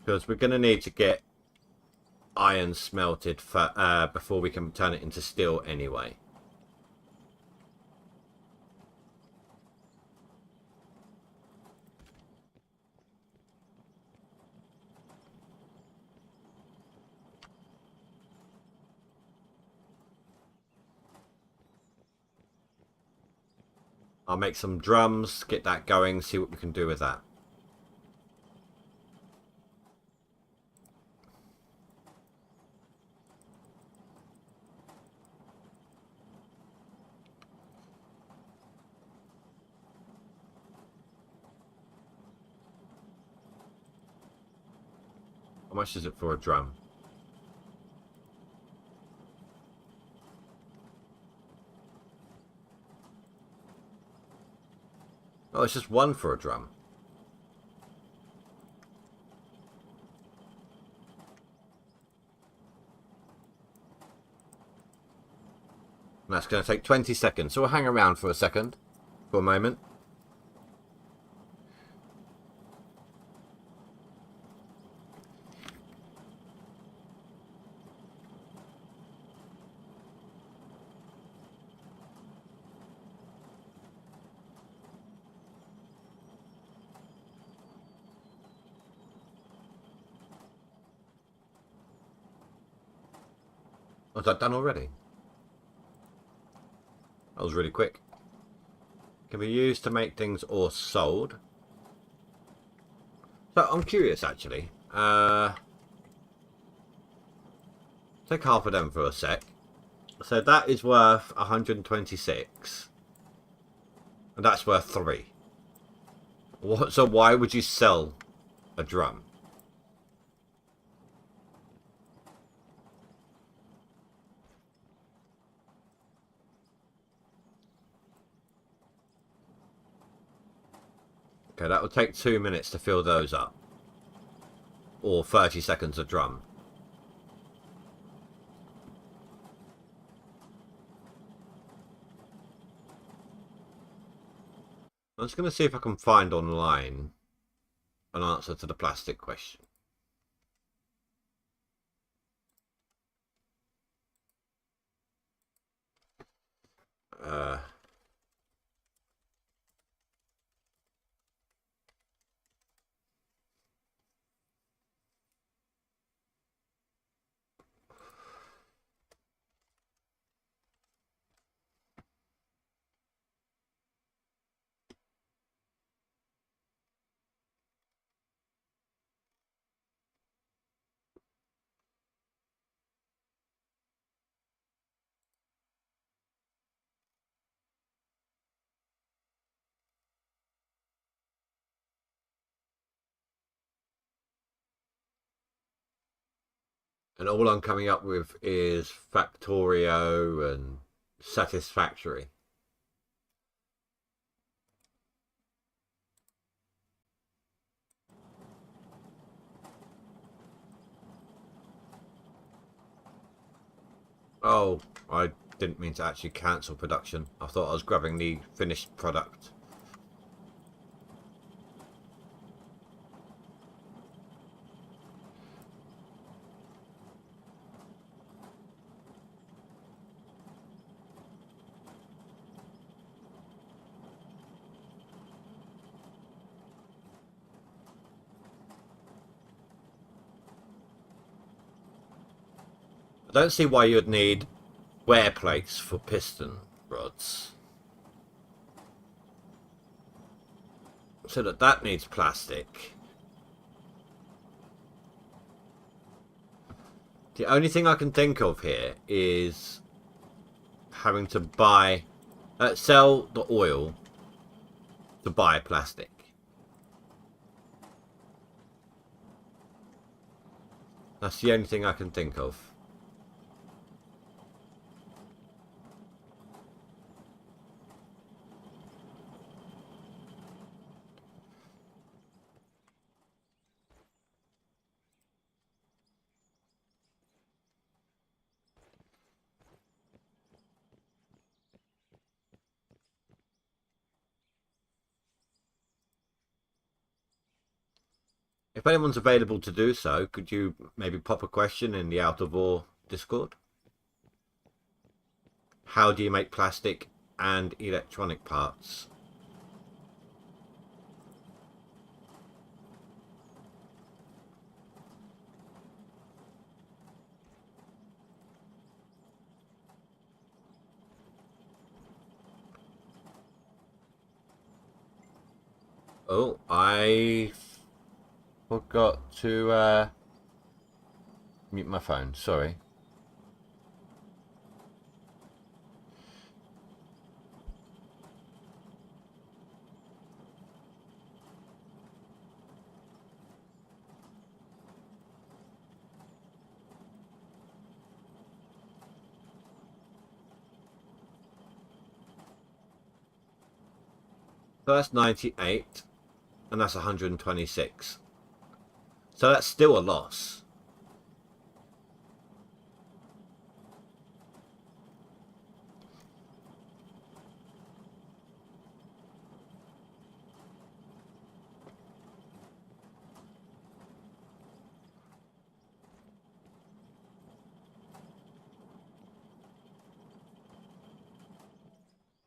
Because we're going to need to get iron smelted for, before we can turn it into steel anyway. I'll make some drums, get that going, see what we can do with that. How much is it for a drum? Oh, it's just one for a drum. And that's going to take 20 seconds. So we'll hang around for a moment. Was that done already? That was really quick. Can be used to make things or sold. So I'm curious actually. Take half of them for a sec. So that is worth 126. And that's worth 3. What, so why would you sell a drum? Okay, that will take 2 minutes to fill those up. Or 30 seconds a drum. I'm just going to see if I can find online an answer to the plastic question. And all I'm coming up with is Factorio and Satisfactory. Oh, I didn't mean to actually cancel production. I thought I was grabbing the finished product. I don't see why you'd need wear plates for piston rods. So that needs plastic. The only thing I can think of here is having to buy, sell the oil to buy plastic. That's the only thing I can think of. If anyone's available to do so, could you maybe pop a question in the Out of Ore Discord? How do you make plastic and electronic parts? Oh, I forgot to mute my phone. Sorry. So that's 98, and that's 126. So that's still a loss.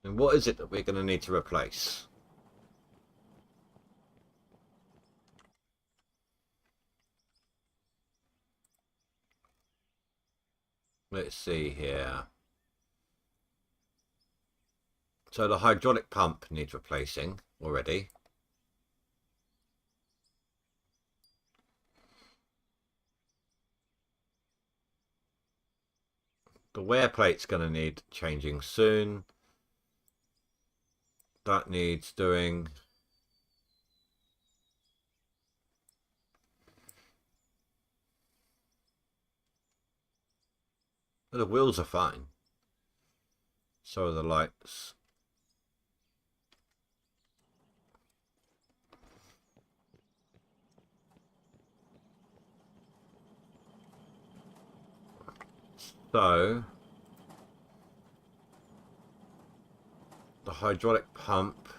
And what is it that we're going to need to replace? Let's see here. So the hydraulic pump needs replacing already. The wear plate's going to need changing soon. That needs doing. The wheels are fine. So are the lights. So the hydraulic pump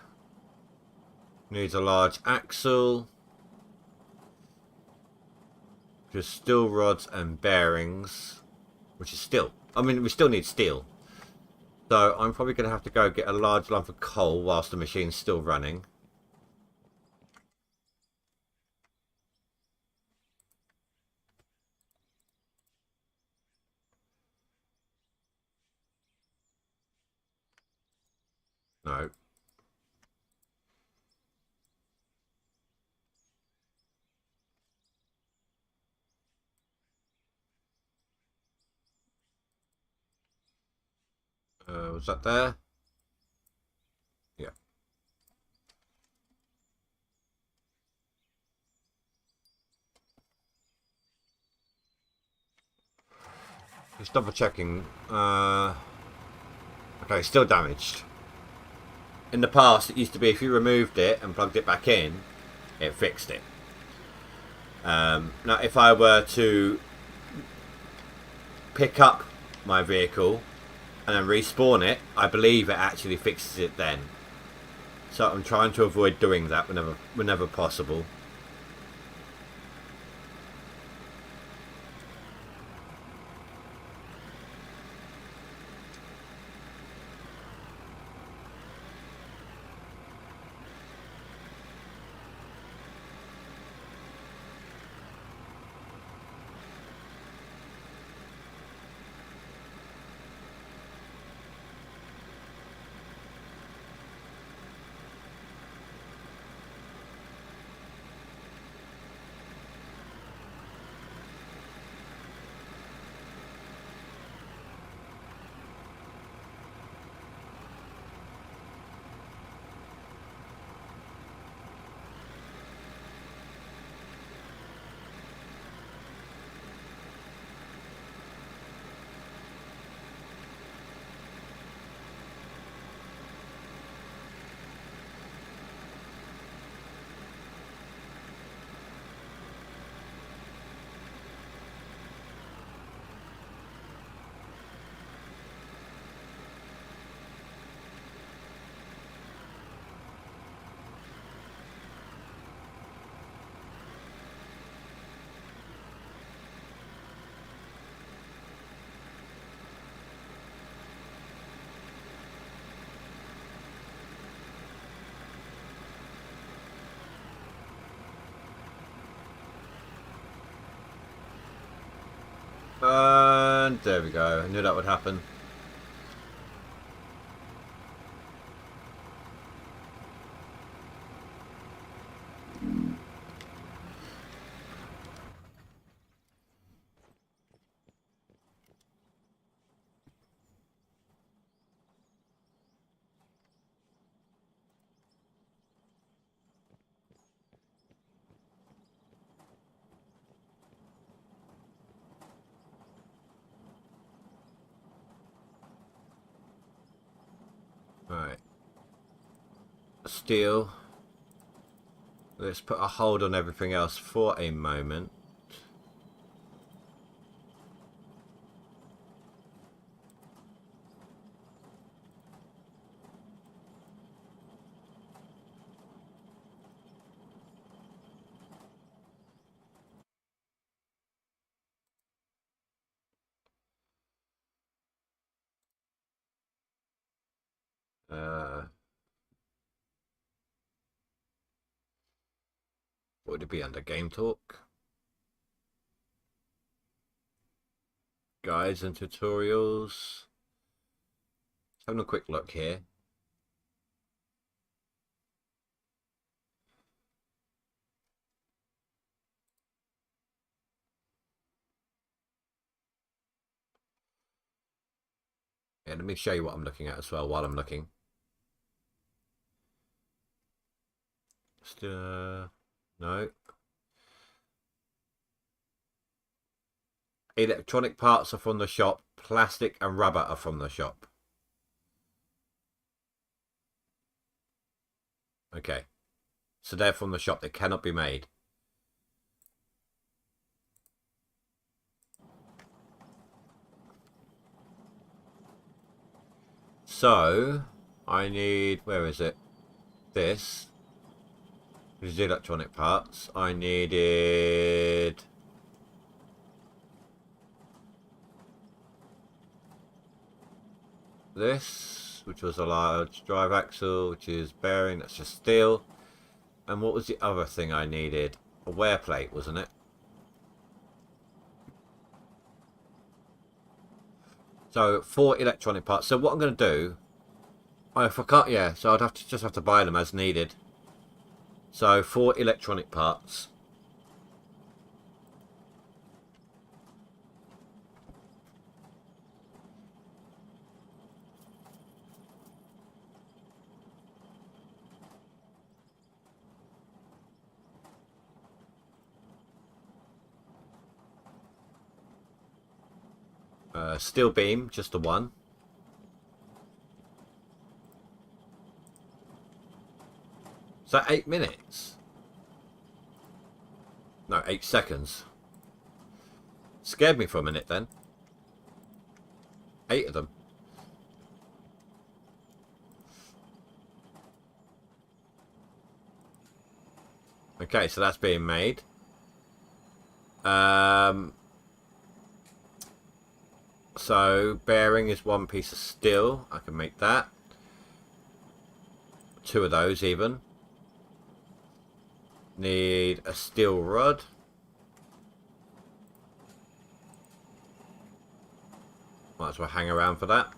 needs a large axle, just steel rods and bearings, which is steel. I mean, we still need steel. So I'm probably going to have to go get a large lump of coal whilst the machine's still running. No. Was that there? Yeah. Just double checking. Okay, still damaged. In the past, it used to be if you removed it and plugged it back in, it fixed it. Now, if I were to pick up my vehicle and then respawn it, I believe it actually fixes it then. So I'm trying to avoid doing that whenever possible. And there we go. I knew that would happen. Right. Steel. Let's put a hold on everything else for a moment. What would it be under game talk? guides and tutorials. Having a quick look here. Yeah, let me show you what I'm looking at as well while I'm looking. No. Electronic parts are from the shop. Plastic and rubber are from the shop. Okay. So they're from the shop. They cannot be made. So, I need... Where is it? This. This is the electronic parts. I needed... this, which was a large drive axle, which is bearing, that's just steel. And what was the other thing I needed? A wear plate, wasn't it? So 4 electronic parts. So what I'm going to do, if I can't, yeah, so I'd just have to buy them as needed. So 4 electronic parts. Steel beam, just the one. Is that 8 minutes? No, 8 seconds. Scared me for a minute then. 8 of them. Okay, so that's being made. So bearing is 1 piece of steel. I can make that. 2 of those even. Need a steel rod. Might as well hang around for that.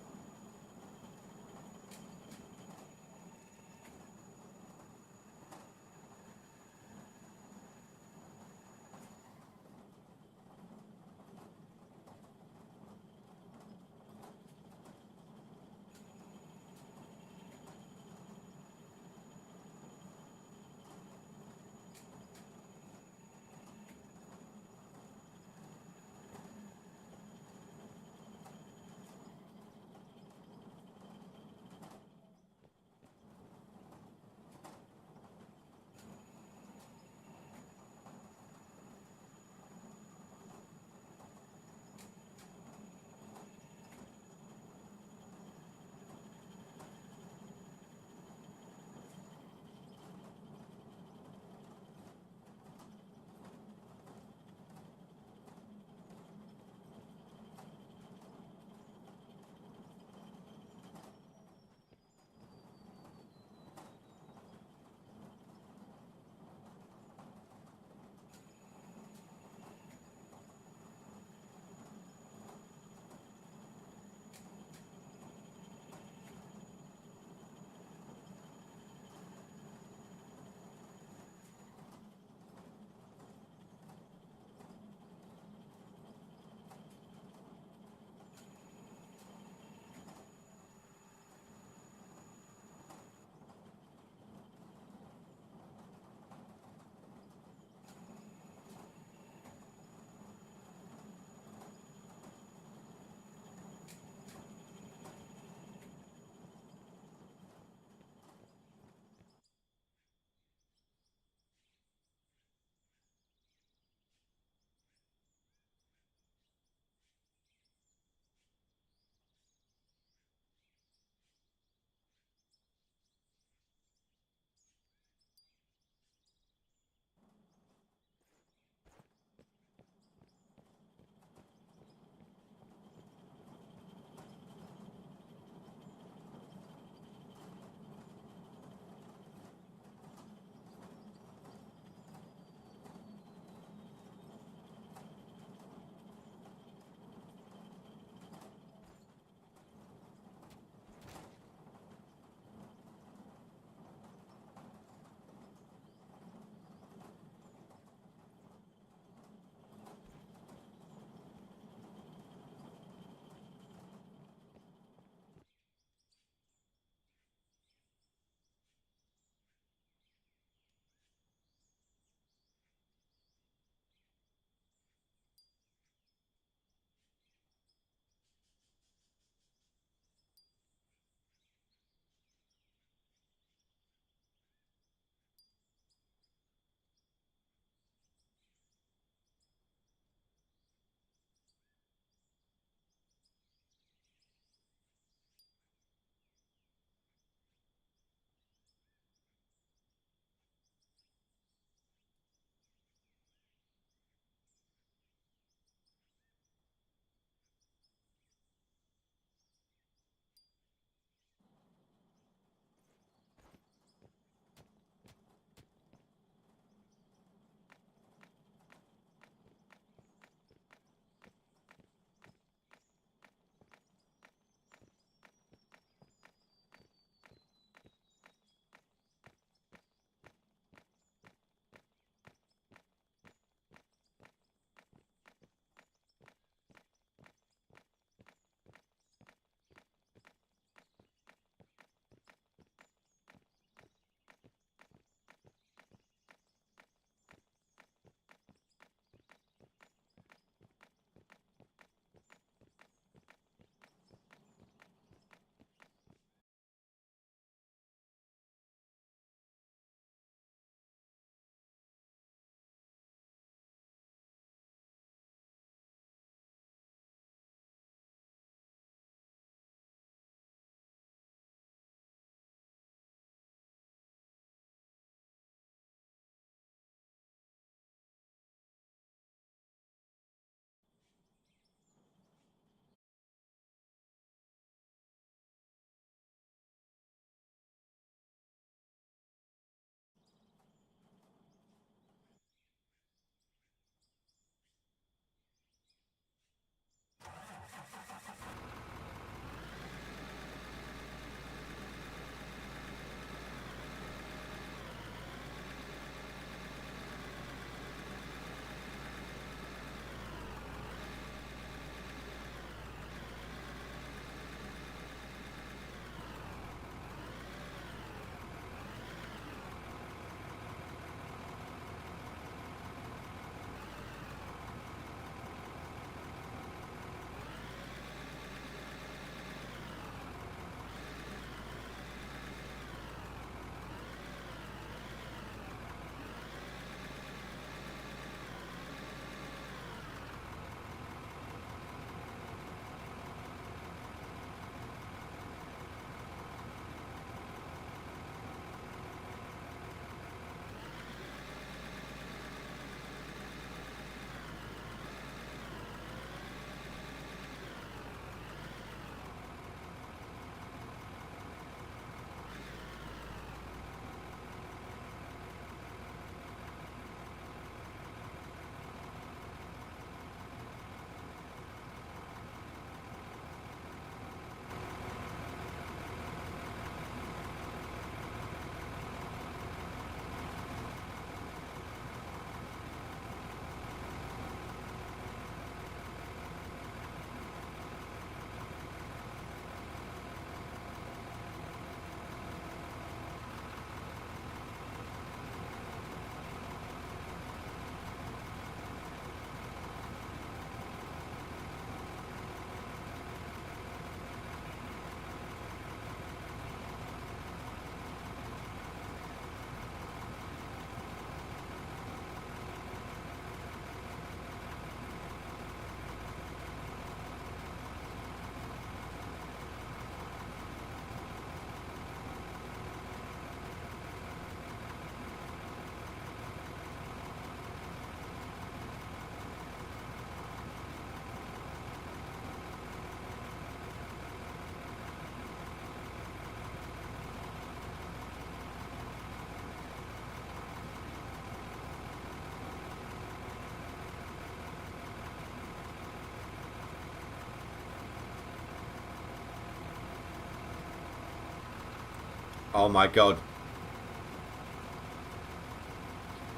Oh my god.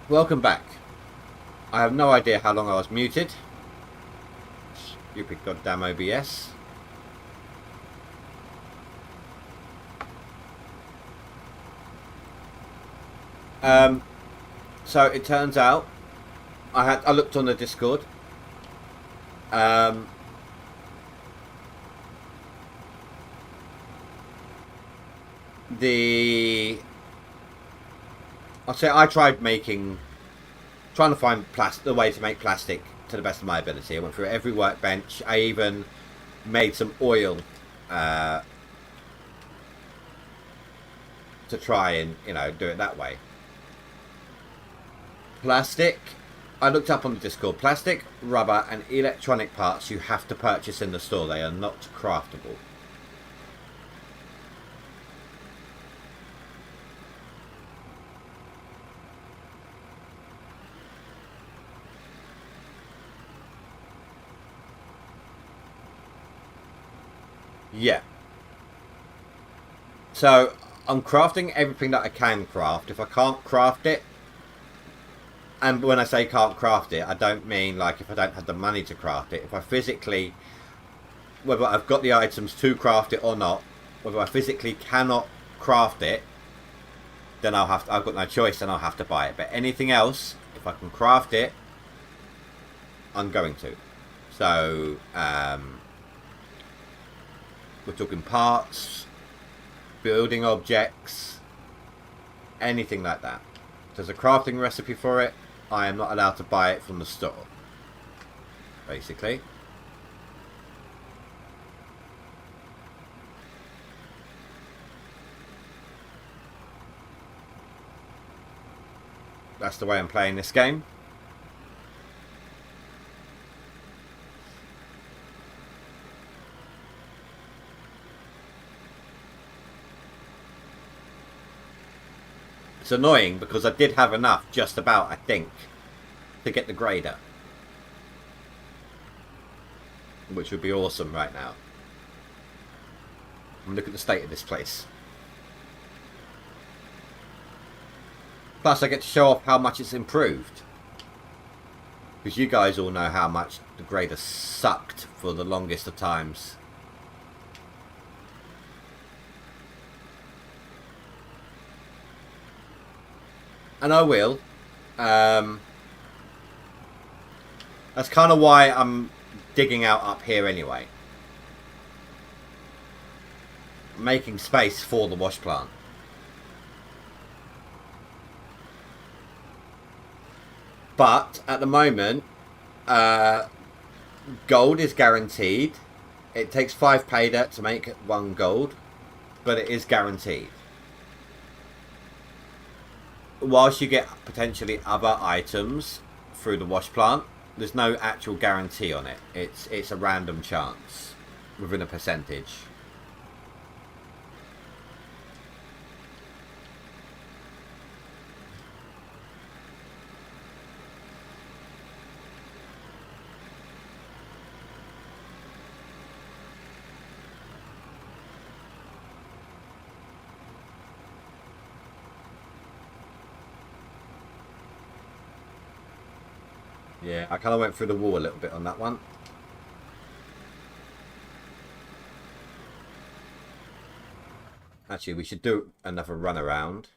Welcome back. I have no idea how long I was muted. Stupid goddamn OBS. So it turns out I looked on the Discord. I'll say I tried trying to find the way to make plastic to the best of my ability. I went through every workbench. I even made some oil to try and, do it that way. Plastic, I looked up on the Discord. Plastic, rubber and electronic parts you have to purchase in the store. They are not craftable. Yeah. So I'm crafting everything that I can craft. If I can't craft it, and when I say can't craft it, I don't mean like if I don't have the money to craft it. If I physically, whether I've got the items to craft it or not, whether I physically cannot craft it, then I've got no choice and I'll have to buy it. But anything else, if I can craft it, I'm going to. So, we're talking parts, building objects, anything like that. There's a crafting recipe for it. I am not allowed to buy it from the store, basically. That's the way I'm playing this game. It's annoying because I did have enough, just about, I think, to get the grader. Which would be awesome right now. And look at the state of this place. Plus I get to show off how much it's improved. Because you guys all know how much the grader sucked for the longest of times. And I will. That's kind of why I'm digging out up here anyway. Making space for the wash plant. But at the moment, gold is guaranteed. It takes 5 pay dirt to make 1 gold, but it is guaranteed. Whilst you get potentially other items through the wash plant, there's no actual guarantee on it. It's a random chance within a percentage. Yeah, I kind of went through the wall a little bit on that one. Actually, we should do another run around.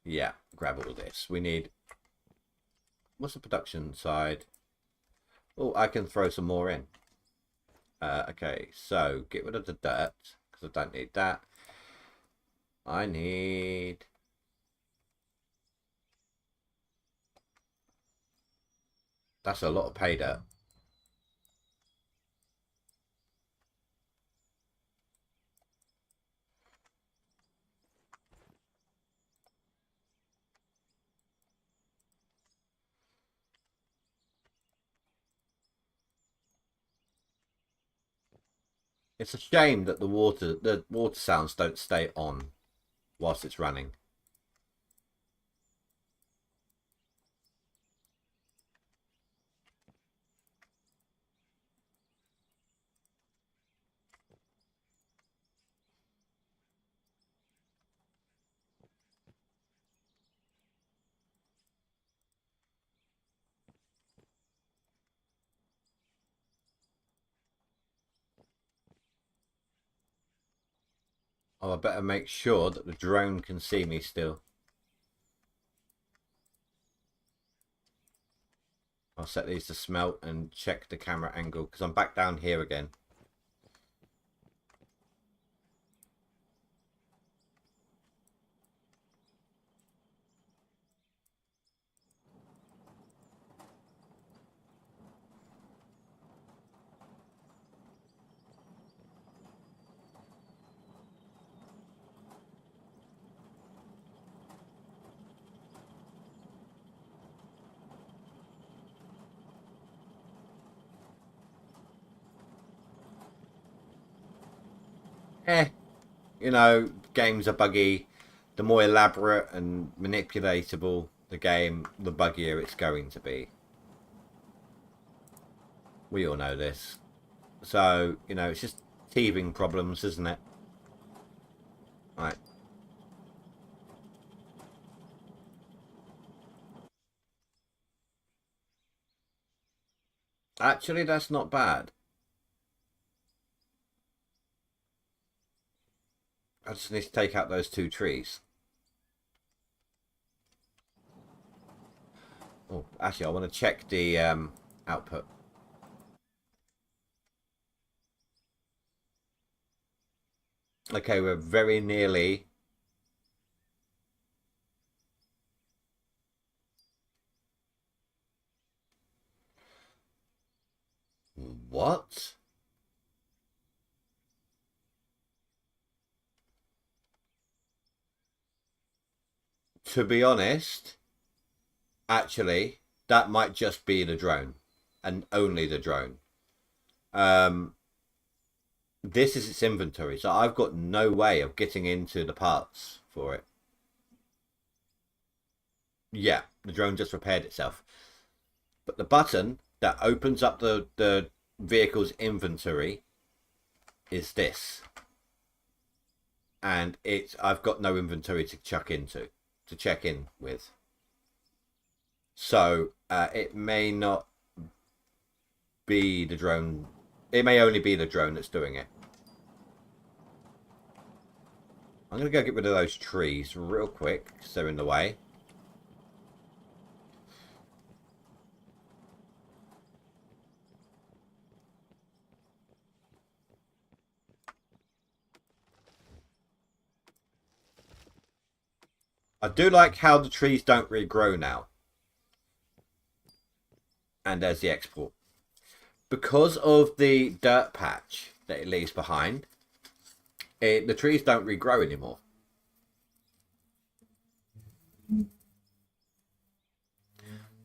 Yeah, grab all this. We need... What's the production side? Oh, I can throw some more in. Okay, so get rid of the dirt, because I don't need that. I need... That's a lot of pay dirt. It's a shame that the water sounds don't stay on whilst it's running. Oh, I better make sure that the drone can see me still. I'll set these to smelt and check the camera angle because I'm back down here again. You know, games are buggy. The more elaborate and manipulatable the game, the buggier it's going to be. We all know this. So, you know, it's just teething problems, isn't it? Right. Actually, that's not bad. I just need to take out those 2 trees. Oh, actually, I want to check the output. Okay, we're very nearly. What? To be honest, actually, that might just be the drone, and only the drone. Um, this is its inventory, so I've got no way of getting into the parts for it. Yeah, the drone just repaired itself. But the button that opens up the vehicle's inventory is this. And I've got no inventory to check in with. So it may not be the drone. It may only be the drone that's doing it. I'm going to go get rid of those trees real quick because they're in the way. I do like how the trees don't regrow now. And there's the export. Because of the dirt patch that it leaves behind, the trees don't regrow anymore.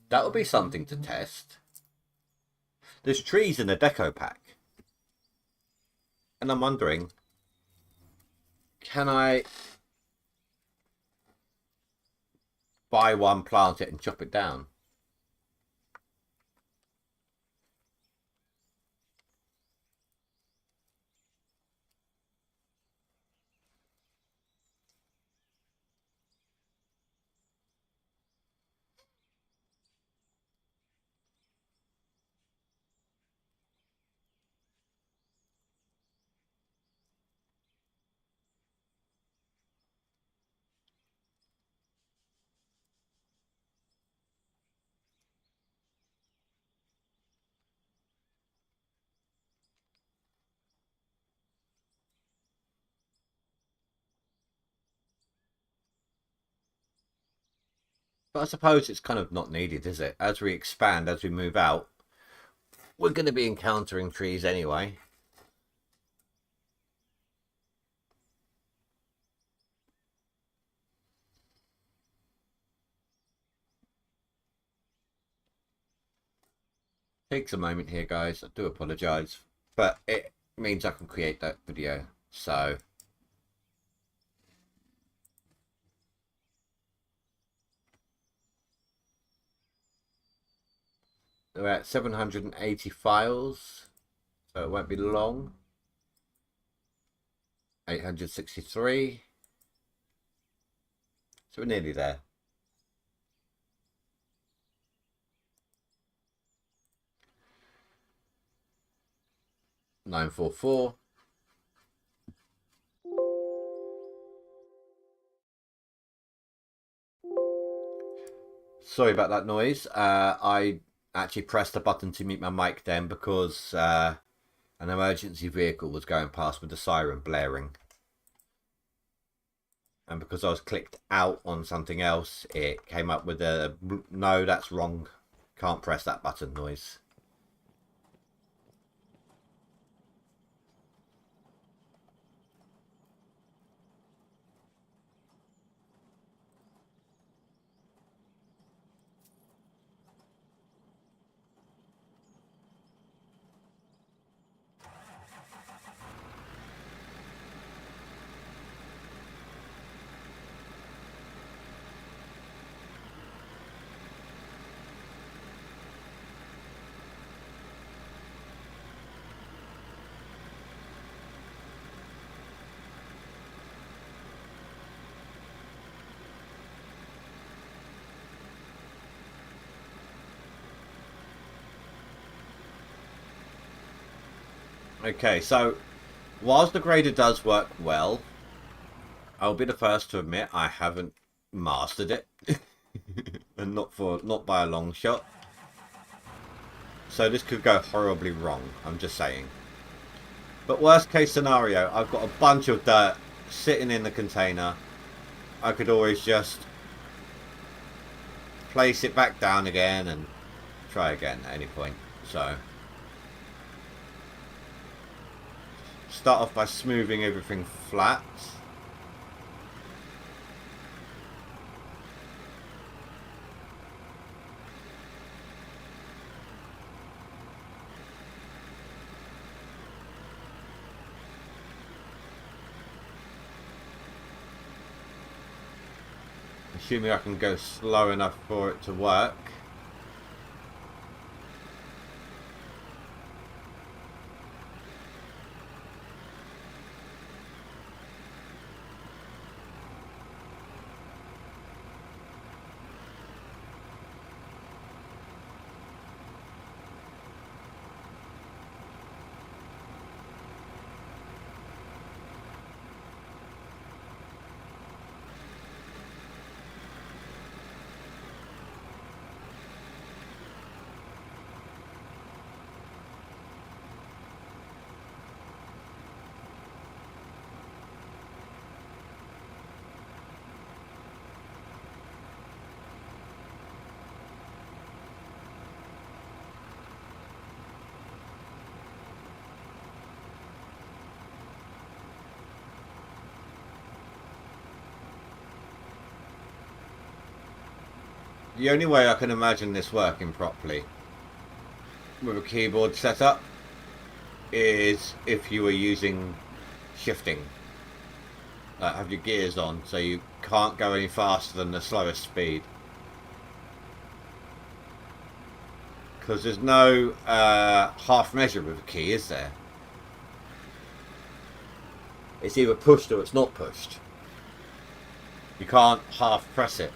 That would be something to test. There's trees in the deco pack. And I'm wondering, can I buy one, plant it, and chop it down? But I suppose it's kind of not needed, is it? As we expand, as we move out, we're going to be encountering trees anyway. Takes a moment here, guys. I do apologise. But it means I can create that video. So we're at 780 files. So it won't be long. 863. So we're nearly there. Nine four four. Sorry about that noise. I actually pressed the button to mute my mic then because an emergency vehicle was going past with the siren blaring. And because I was clicked out on something else, it came up with a no, that's wrong. Can't press that button noise. Okay, so whilst the grader does work well, I'll be the first to admit I haven't mastered it. And not by a long shot. So this could go horribly wrong, I'm just saying. But worst case scenario, I've got a bunch of dirt sitting in the container. I could always just place it back down again and try again at any point. So start off by smoothing everything flat. Assuming I can go slow enough for it to work. The only way I can imagine this working properly with a keyboard setup is if you were using shifting. Have your gears on so you can't go any faster than the slowest speed. Because there's no half measure with a key, is there? It's either pushed or it's not pushed. You can't half press it.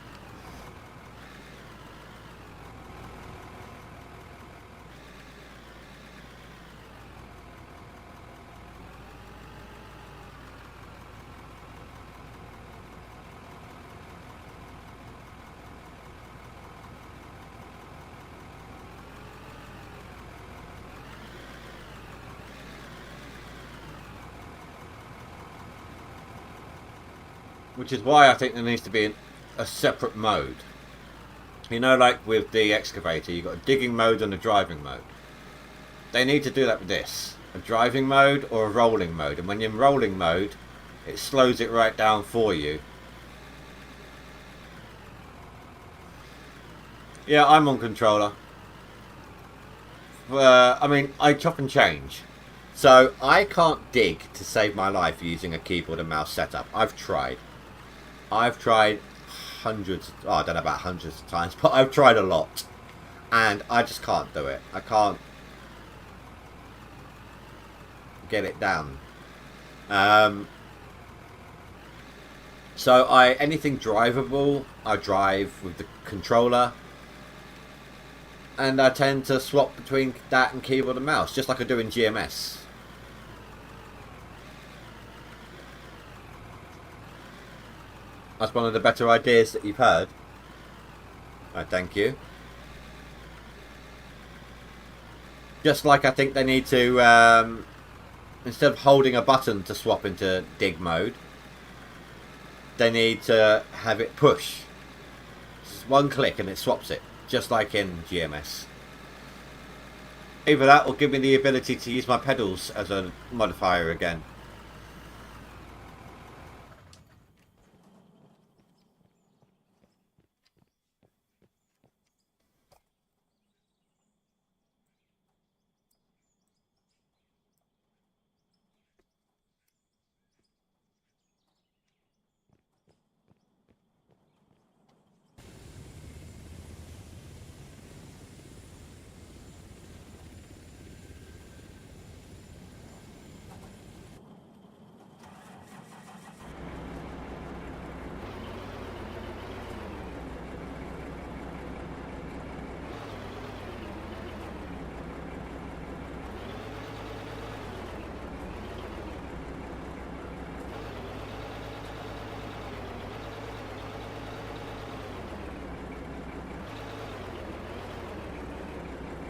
Which is why I think there needs to be a separate mode. You know, like with the excavator, you've got a digging mode and a driving mode. They need to do that with this. A driving mode or a rolling mode. And when you're in rolling mode, it slows it right down for you. Yeah, I'm on controller. I mean, I chop and change. So I can't dig to save my life using a keyboard and mouse setup. I've tried hundreds, oh, I don't know about hundreds of times, but I've tried a lot. And I just can't do it. I can't get it down. So anything drivable, I drive with the controller. And I tend to swap between that and keyboard and mouse, just like I do in GMS. That's one of the better ideas that you've heard. Thank you. Just like I think they need to, instead of holding a button to swap into dig mode, they need to have it push. Just one click and it swaps it, just like in GMS. Either that or give me the ability to use my pedals as a modifier again.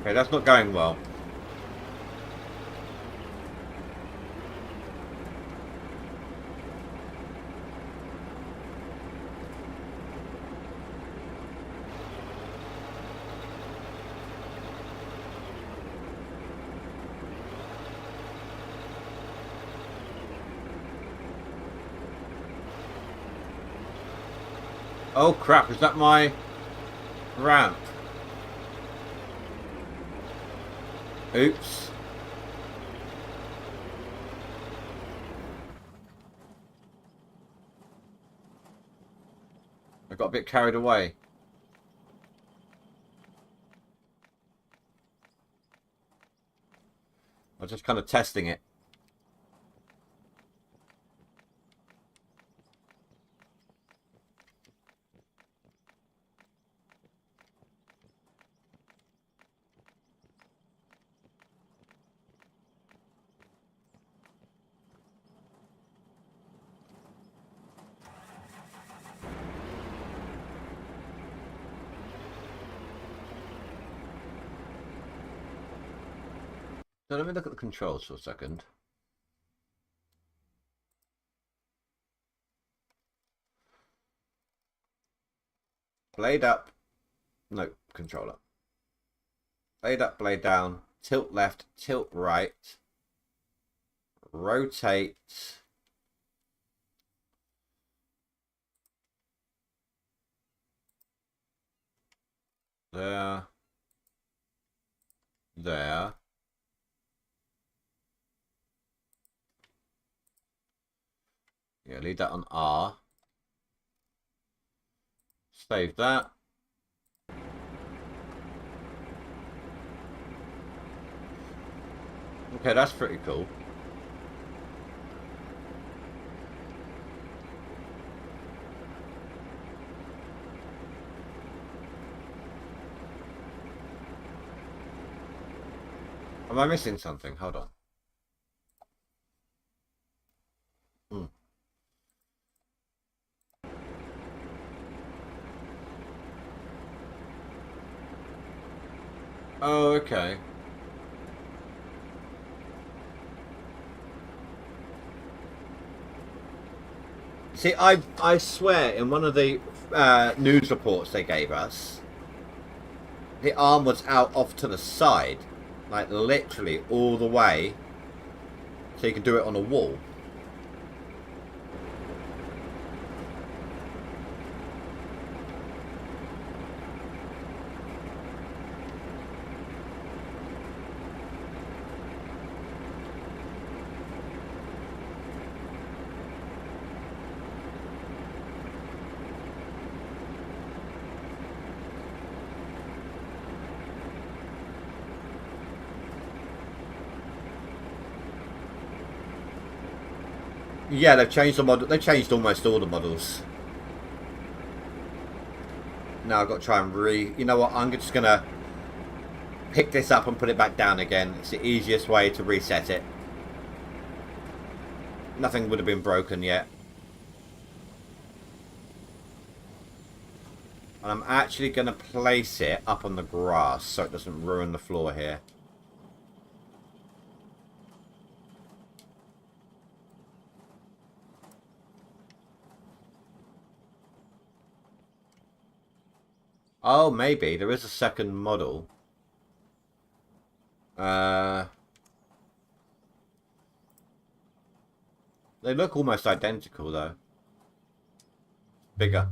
Okay, that's not going well. Oh crap, is that my ramp? Oops. I got a bit carried away. I was just kind of testing it. So let me look at the controls for a second. Blade up. No, controller. Blade up, blade down. Tilt left, tilt right. Rotate. There. There. Yeah, leave that on R. Save that. Okay, that's pretty cool. Am I missing something? Hold on. Oh, okay. See, I swear in one of the news reports they gave us, the arm was out off to the side, like literally all the way, so you can do it on a wall. Yeah, they've changed the model. They've changed almost all the models. Now I've got to try and you know what? I'm just gonna pick this up and put it back down again. It's the easiest way to reset it. Nothing would have been broken yet. And I'm actually going to place it up on the grass so it doesn't ruin the floor here. Oh, maybe. There is a second model. They look almost identical, though. Bigger.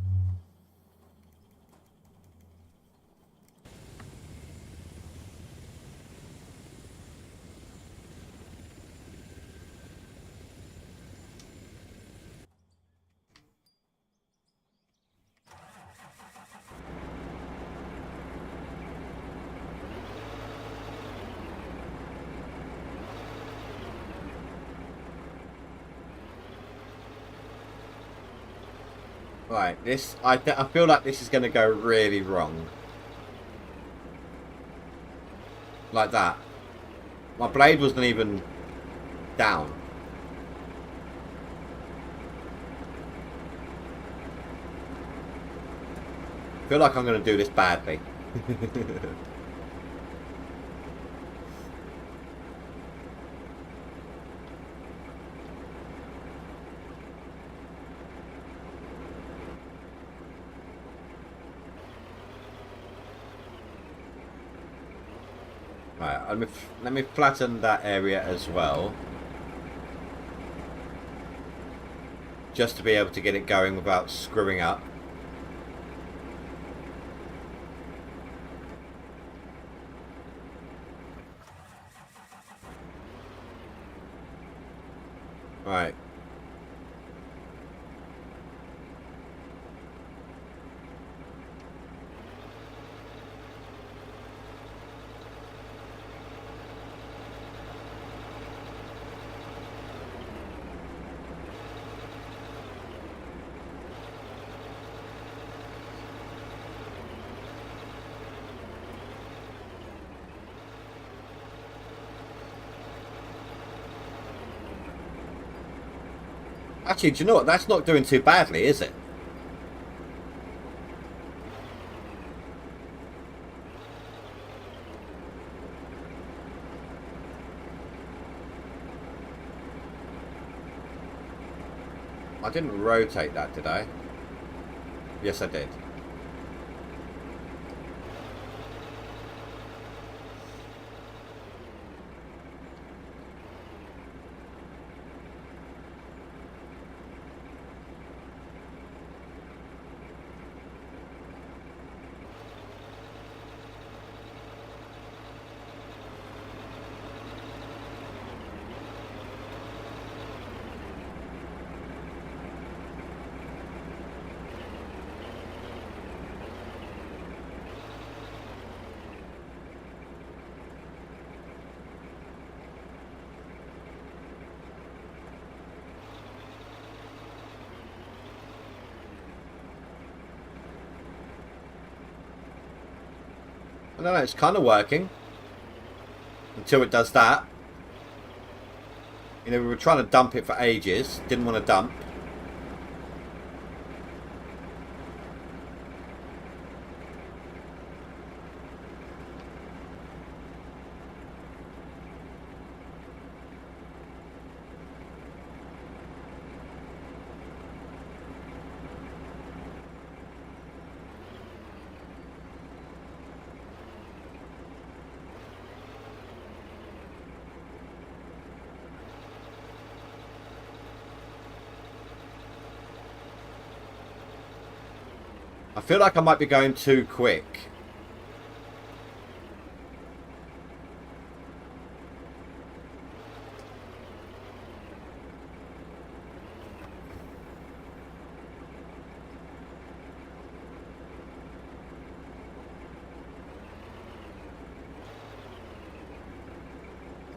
Right, this I feel like this is going to go really wrong. Like that. My blade wasn't even down. I feel like I'm going to do this badly. Right, let me flatten that area as well. Just to be able to get it going without screwing up. Right. Actually, do you know what? That's not doing too badly, is it? I didn't rotate that, did I? Yes, I did. I don't know, it's kind of working. Until it does that. You know, we were trying to dump it for ages. Didn't want to dump. I feel like I might be going too quick.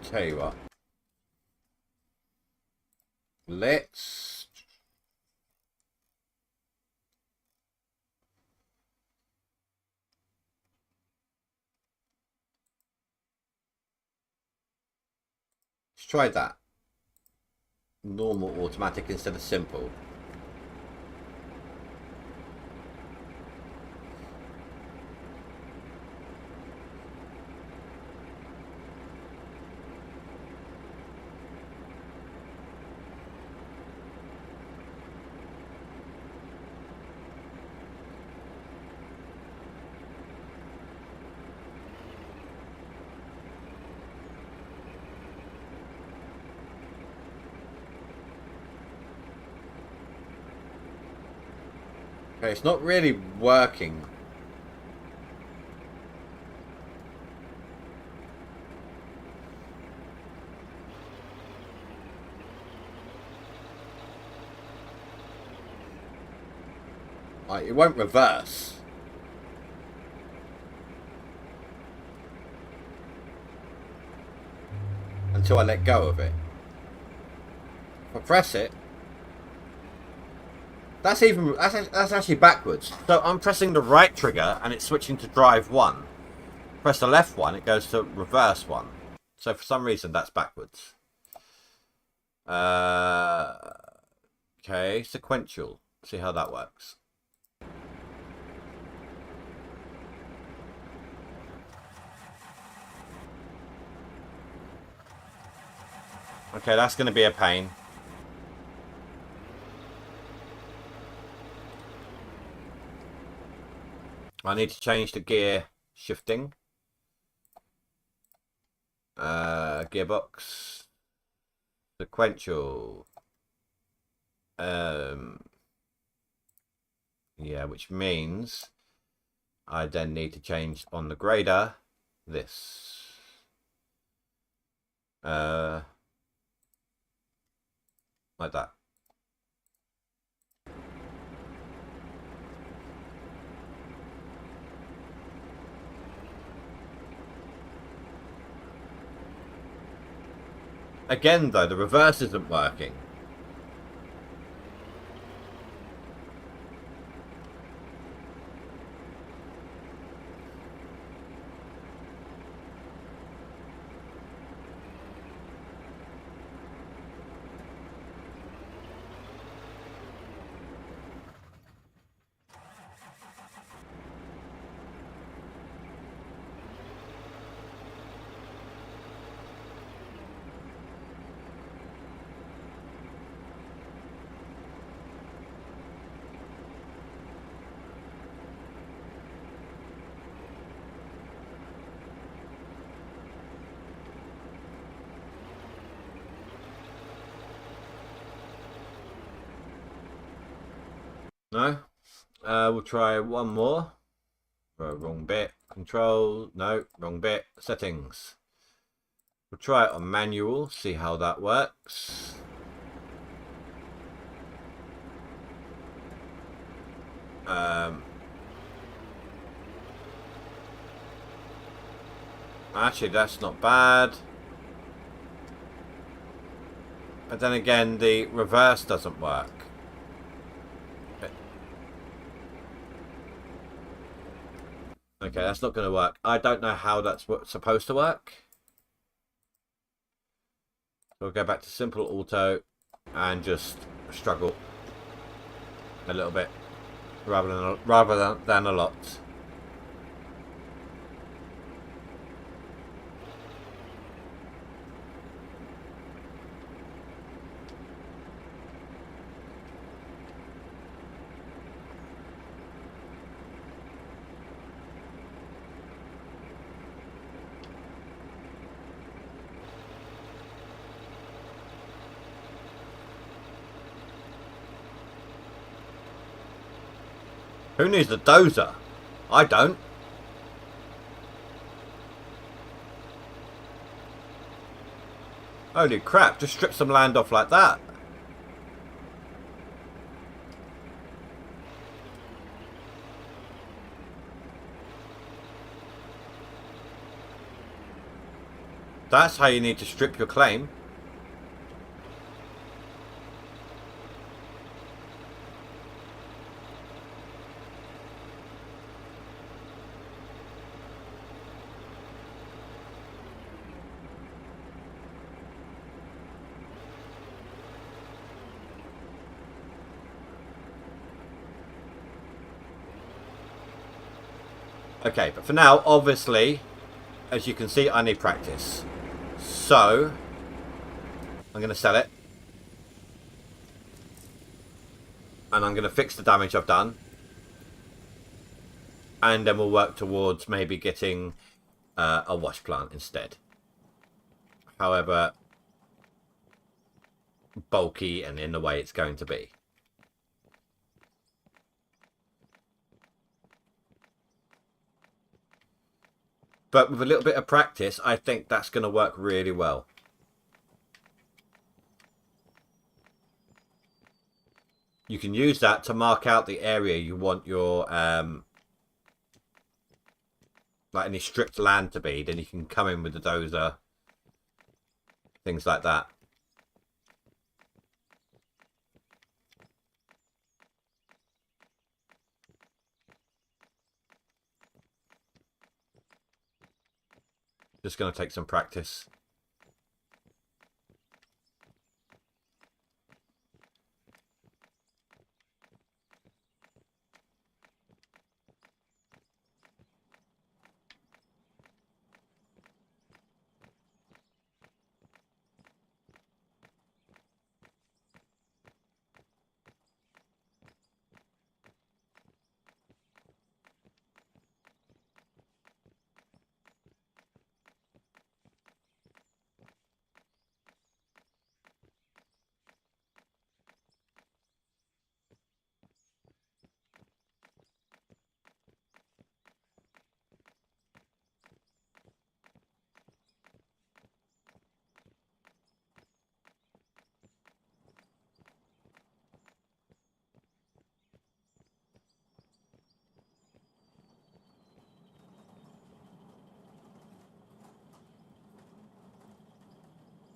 Tell you what. Let's try that. Normal automatic instead of simple. Okay, it's not really working. Like, it won't reverse. Until I let go of it. If I press it, that's actually backwards. So I'm pressing the right trigger and it's switching to drive 1. Press the left one, it goes to reverse 1. So for some reason that's backwards. Okay, sequential. See how that works. Okay, that's going to be a pain. I need to change the gear shifting. Gearbox. Sequential. Yeah, which means I then need to change on the grader this. Like that. Again, though, the reverse isn't working. No? We'll try one more. Oh, wrong bit. Control. No, wrong bit. Settings. We'll try it on manual, see how that works. Actually, that's not bad. But then again, the reverse doesn't work. Okay, that's not going to work. I don't know how that's supposed to work. So we'll go back to simple auto and just struggle a little bit rather than a lot. Who needs a dozer? I don't. Holy crap, just strip some land off like that. That's how you need to strip your claim. Okay, but for now, obviously, as you can see, I need practice. So, I'm going to sell it. And I'm going to fix the damage I've done. And then we'll work towards maybe getting a wash plant instead. However bulky and in the way it's going to be. But with a little bit of practice, I think that's going to work really well. You can use that to mark out the area you want your like any stripped land to be. Then you can come in with the dozer, things like that. Just going to take some practice.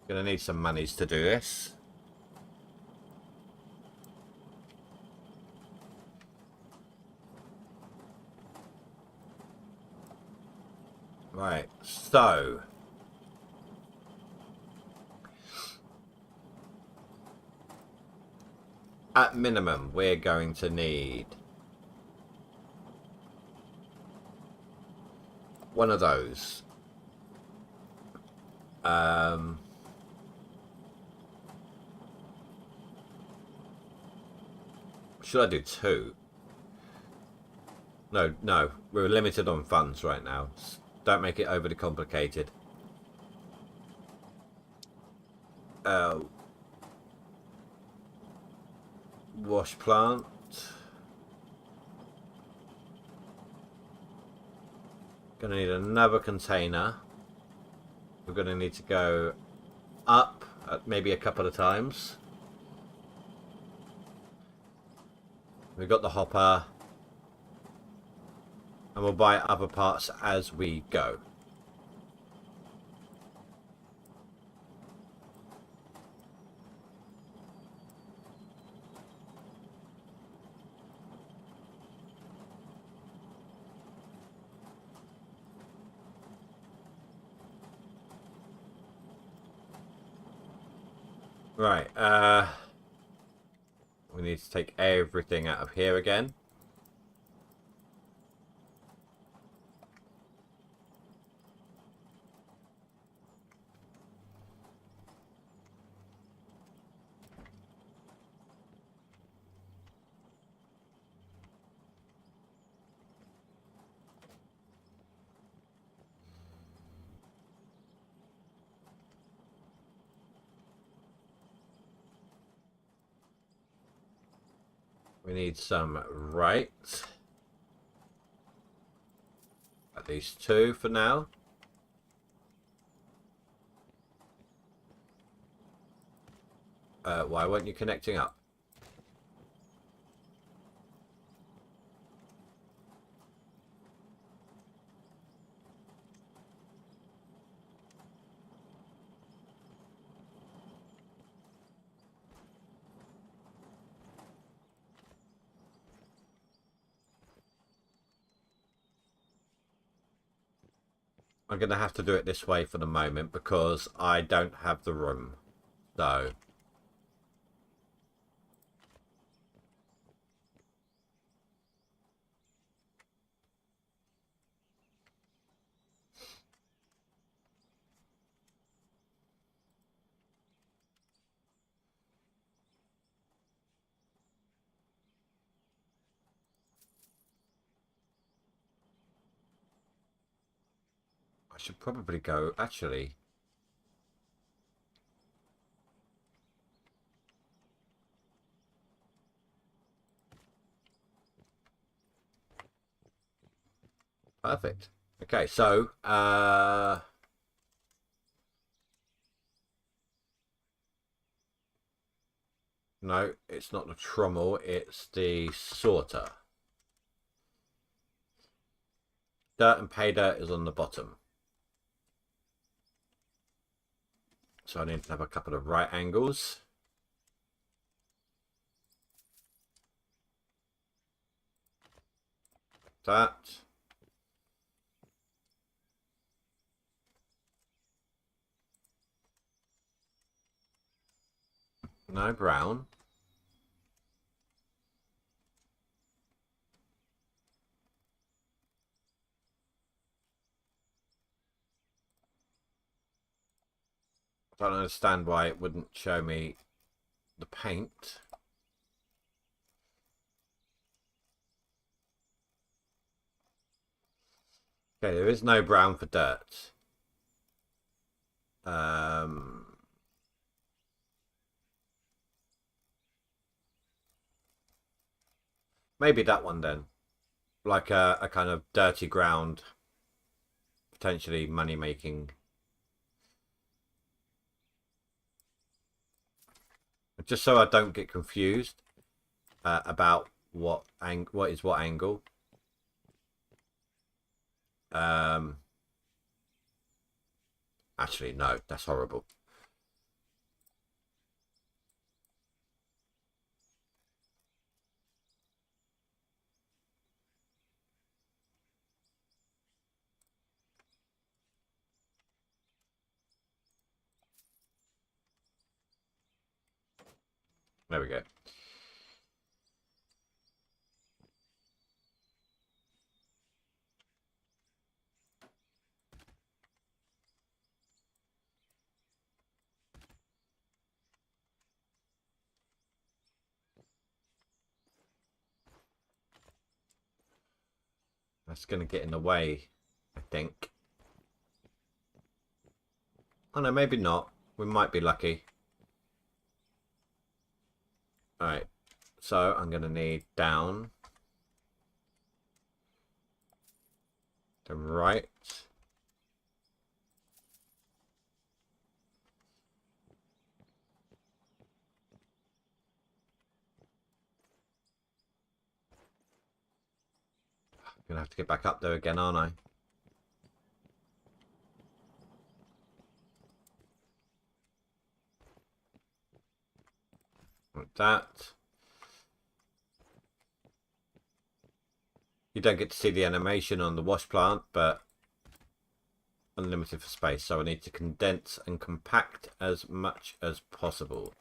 Gonna need some monies to do this. Right, so at minimum we're going to need one of those. Should I do two? No, we're limited on funds right now. Don't make it overly complicated. Wash plant. Gonna need another container. We're gonna need to go up maybe a couple of times. We've got the hopper. And we'll buy other parts as we go. Right, we need to take everything out of here again. We need some right. At least two for now. Why weren't you connecting up? I'm going to have to do it this way for the moment because I don't have the room. So I should probably go, actually. Perfect. Okay, so no, it's not the trommel, it's the sorter. Dirt and pay dirt is on the bottom. So I need to have a couple of right angles. That. No brown. I don't understand why it wouldn't show me the paint. Okay, there is no brown for dirt. Maybe that one then. Like a kind of dirty ground, potentially money making. Just so I don't get confused about what is what angle. Actually, no, that's horrible. There we go. That's going to get in the way, I think. Oh no, maybe not. We might be lucky. Alright, so I'm going to need down, then right, I'm going to have to get back up there again, aren't I? Like that. You don't get to see the animation on the wash plant, but unlimited for space, so I need to condense and compact as much as possible.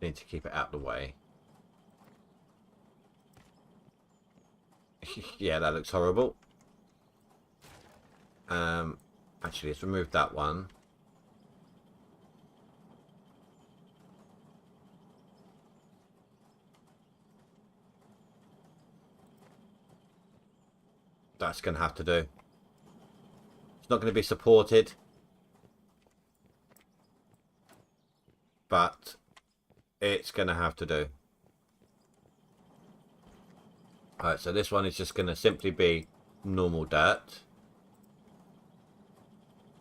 Need to keep it out of the way. Yeah, that looks horrible. Actually, let's remove that one. That's going to have to do. It's not going to be supported, but it's going to have to do. Alright, so this one is just going to simply be normal dirt.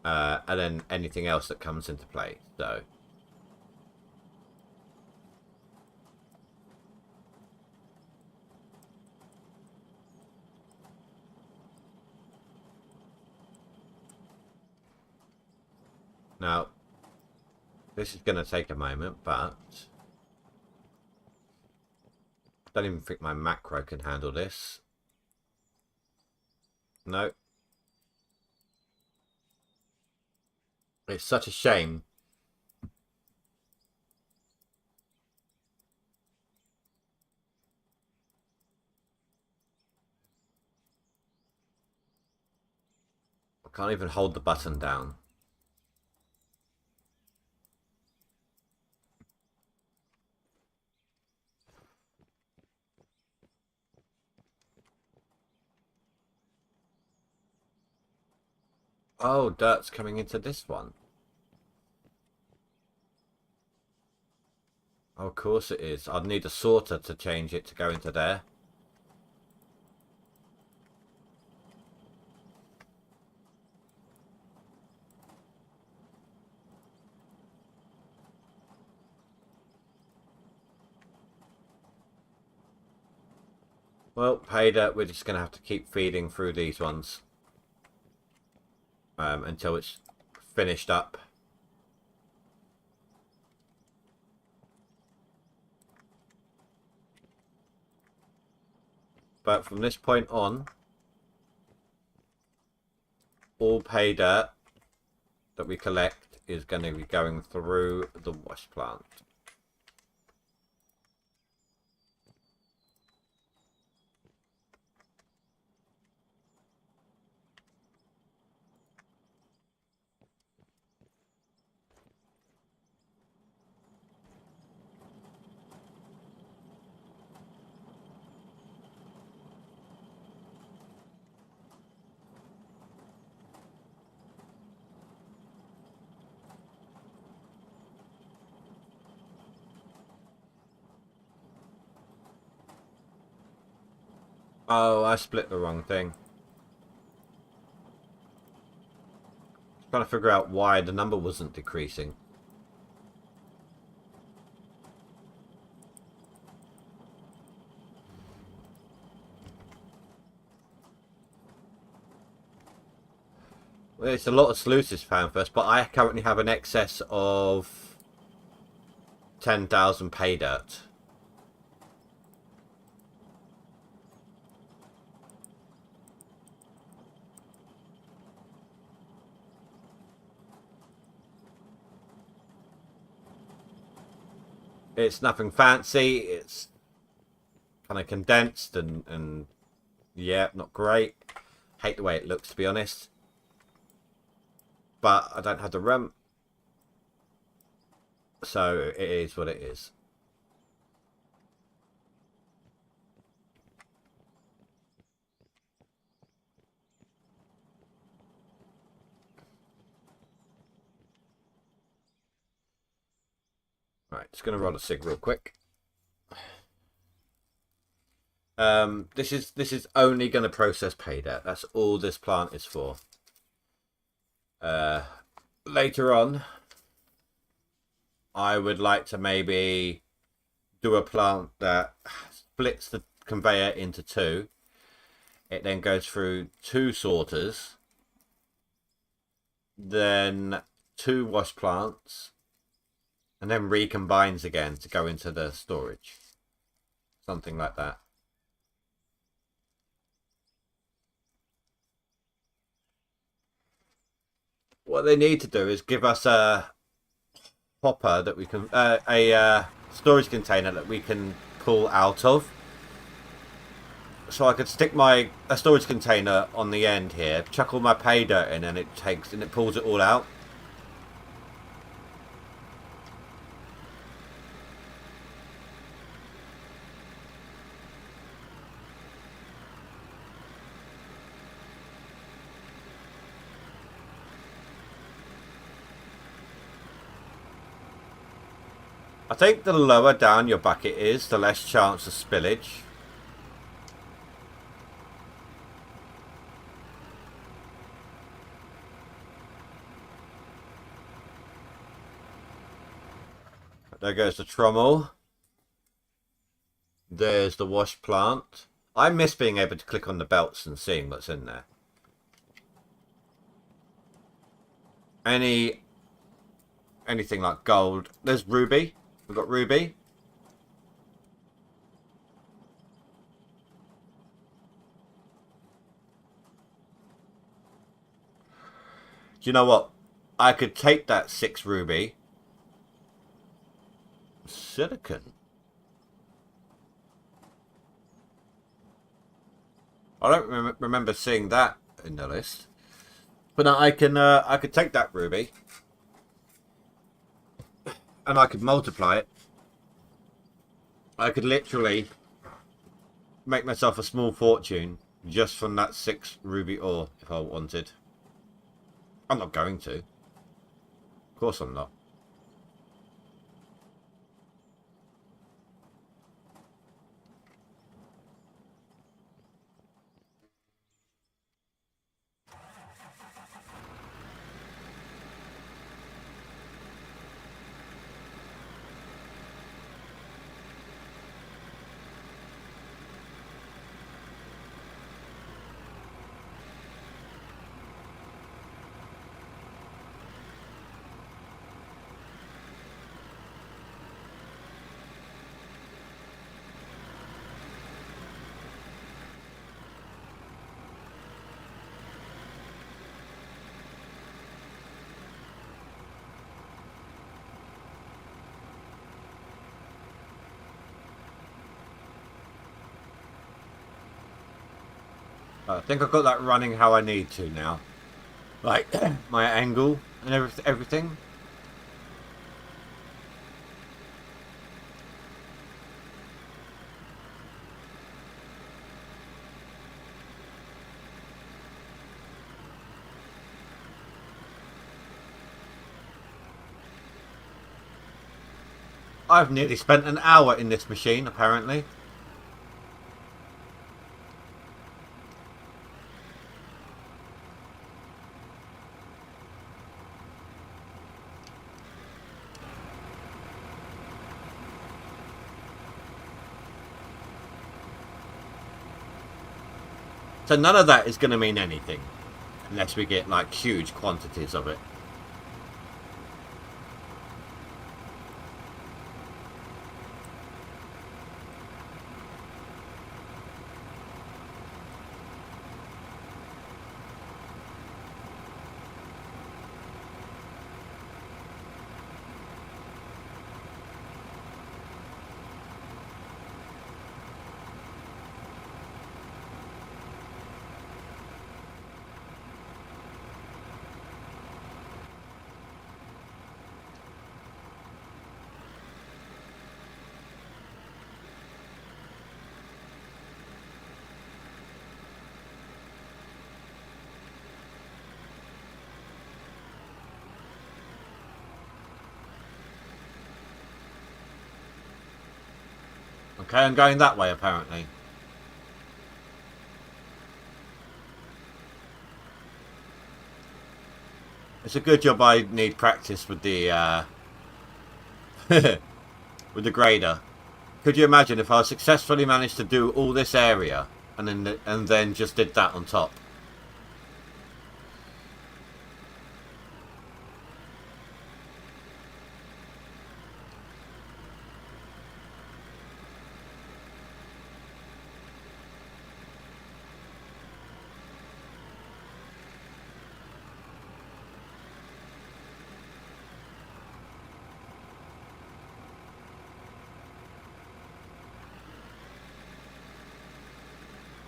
And then anything else that comes into play. So now this is going to take a moment, but I don't even think my macro can handle this. No. It's such a shame. I can't even hold the button down. Oh, dirt's coming into this one. Oh, of course it is. I'd need a sorter to change it to go into there. Well, pay dirt, we're just going to have to keep feeding through these ones. Until it's finished up. But from this point on, all pay dirt that we collect is going to be going through the wash plant. Oh, I split the wrong thing. Trying to figure out why the number wasn't decreasing. Well, it's a lot of sluices found first, but I currently have an excess of 10,000 pay dirt. It's nothing fancy. It's kind of condensed and yeah, not great. Hate the way it looks, to be honest. But I don't have the room, so it is what it is. Right, just going to roll a cig real quick. This is only going to process pay dirt. That's all this plant is for. Later on, I would like to maybe do a plant that splits the conveyor into two. It then goes through two sorters, then two wash plants, and then recombines again to go into the storage. Something like that. What they need to do is give us a hopper that we can, a storage container that we can pull out of. So I could stick a storage container on the end here, chuck all my pay dirt in, and it pulls it all out. I think the lower down your bucket is, the less chance of spillage. There goes the trommel. There's the wash plant. I miss being able to click on the belts and seeing what's in there. Anything like gold. There's ruby. We've got ruby. Do you know what? I could take that 6 ruby. Silicon. I don't remember seeing that in the list. But I could take that ruby. And I could multiply it. I could literally make myself a small fortune just from that 6 ruby ore if I wanted. I'm not going to. Of course I'm not. I think I've got that running how I need to now. Like, my angle and everything. I've nearly spent an hour in this machine, apparently. So none of that is going to mean anything. Unless we get, like, huge quantities of it. Okay, I'm going that way, apparently. It's a good job I need practice with the, with the grader. Could you imagine if I successfully managed to do all this area and then just did that on top?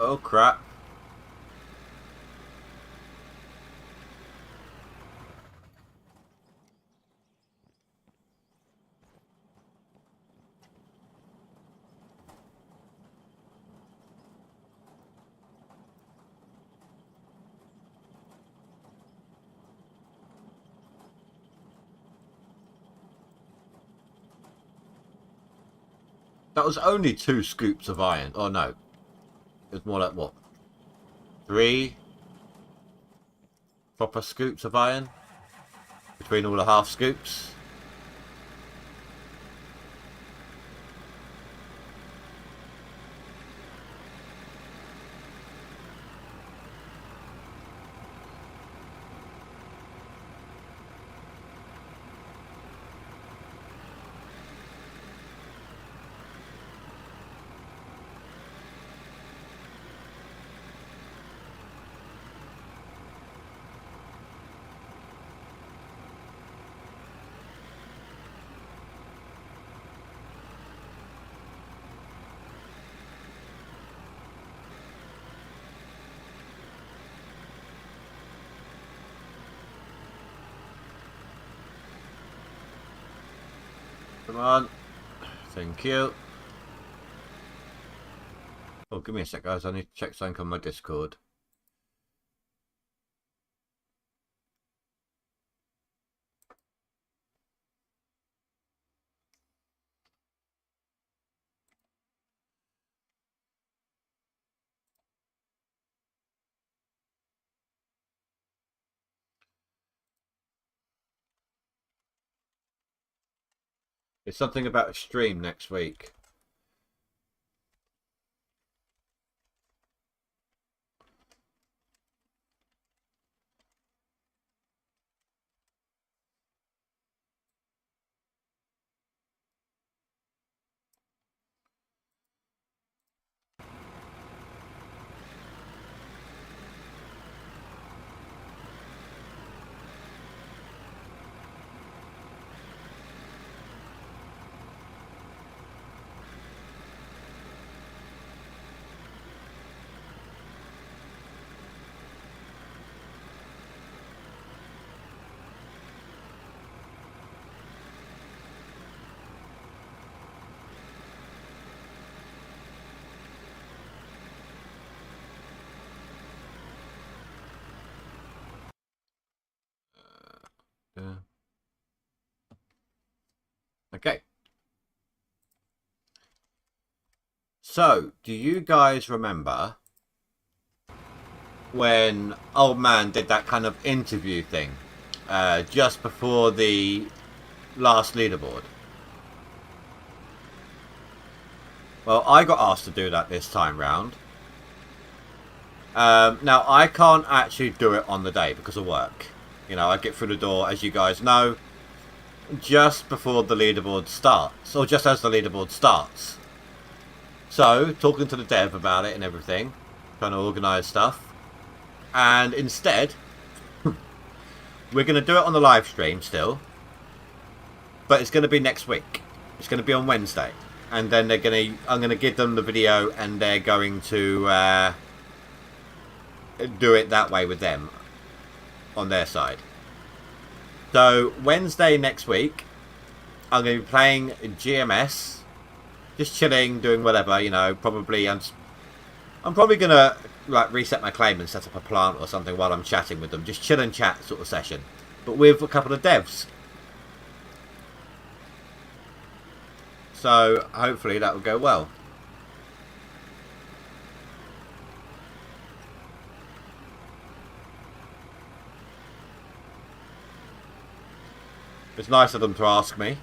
Oh crap. That was only 2 scoops of iron. Oh no. It was more like what? 3 proper scoops of iron? Between all the half scoops? Come on. Thank you. Oh, give me a sec, guys. I need to check something on my Discord. It's something about a stream next week. Okay. So, do you guys remember when Old Man did that kind of interview thing just before the last leaderboard? Well, I got asked to do that this time round. Now, I can't actually do it on the day because of work. You know, I get through the door, as you guys know, just before the leaderboard starts, or just as the leaderboard starts. So, talking to the dev about it and everything, trying to organise stuff. And instead, we're going to do it on the live stream still. But it's going to be next week. It's going to be on Wednesday. And then I'm going to give them the video and they're going to do it that way with them on their side. So, Wednesday next week, I'm going to be playing GMS. Just chilling, doing whatever, you know, probably I'm probably going to like reset my claim and set up a plant or something while I'm chatting with them. Just chill and chat sort of session. But with a couple of devs. So, hopefully that will go well. It's nice of them to ask me.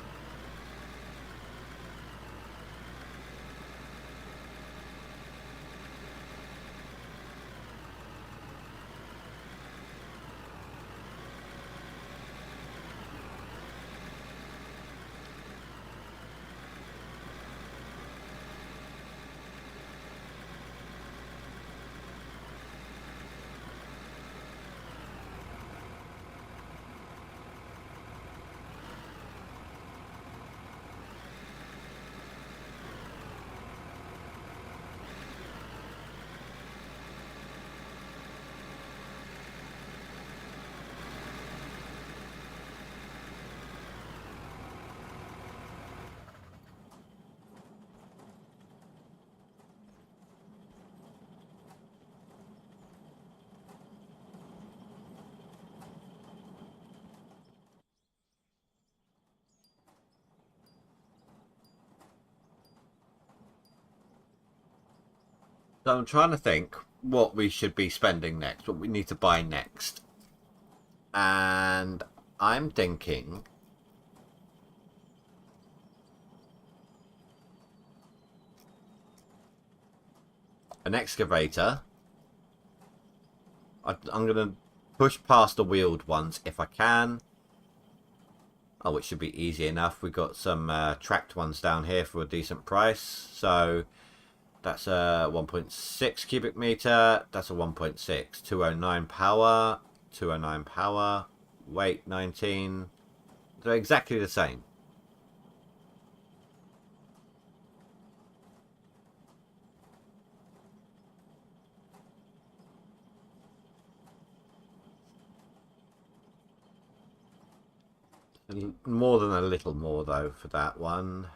So I'm trying to think what we should be spending next, what we need to buy next. And I'm thinking an excavator. I'm going to push past the wheeled ones if I can. Oh, which should be easy enough. We've got some tracked ones down here for a decent price. So that's a 1.6 cubic meter. That's a 1.6. 209 power. 209 power. Weight 19. They're exactly the same. More than a little more though for that one.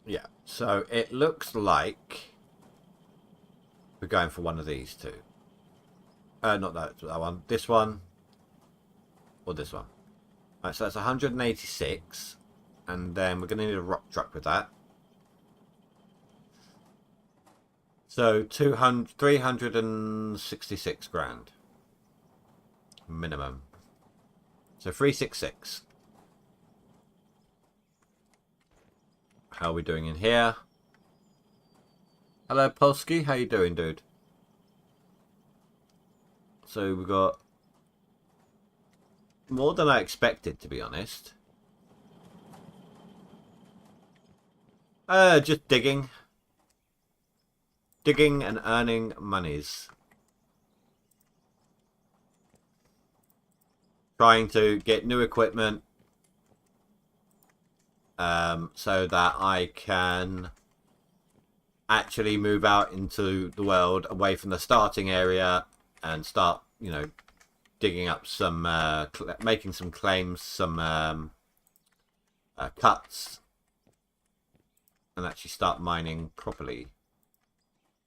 Yeah, so it looks like we're going for one of these two. Not that one. This one or this one. Right, so that's 186, and then we're going to need a rock truck with that. So 366 grand minimum. So 366. How are we doing in here? Hello Polsky, how you doing, dude? So we got more than I expected, to be honest. Just digging. Digging and earning monies. Trying to get new equipment so that I can actually move out into the world away from the starting area and start, you know, digging up some, making some claims, some cuts, and actually start mining properly.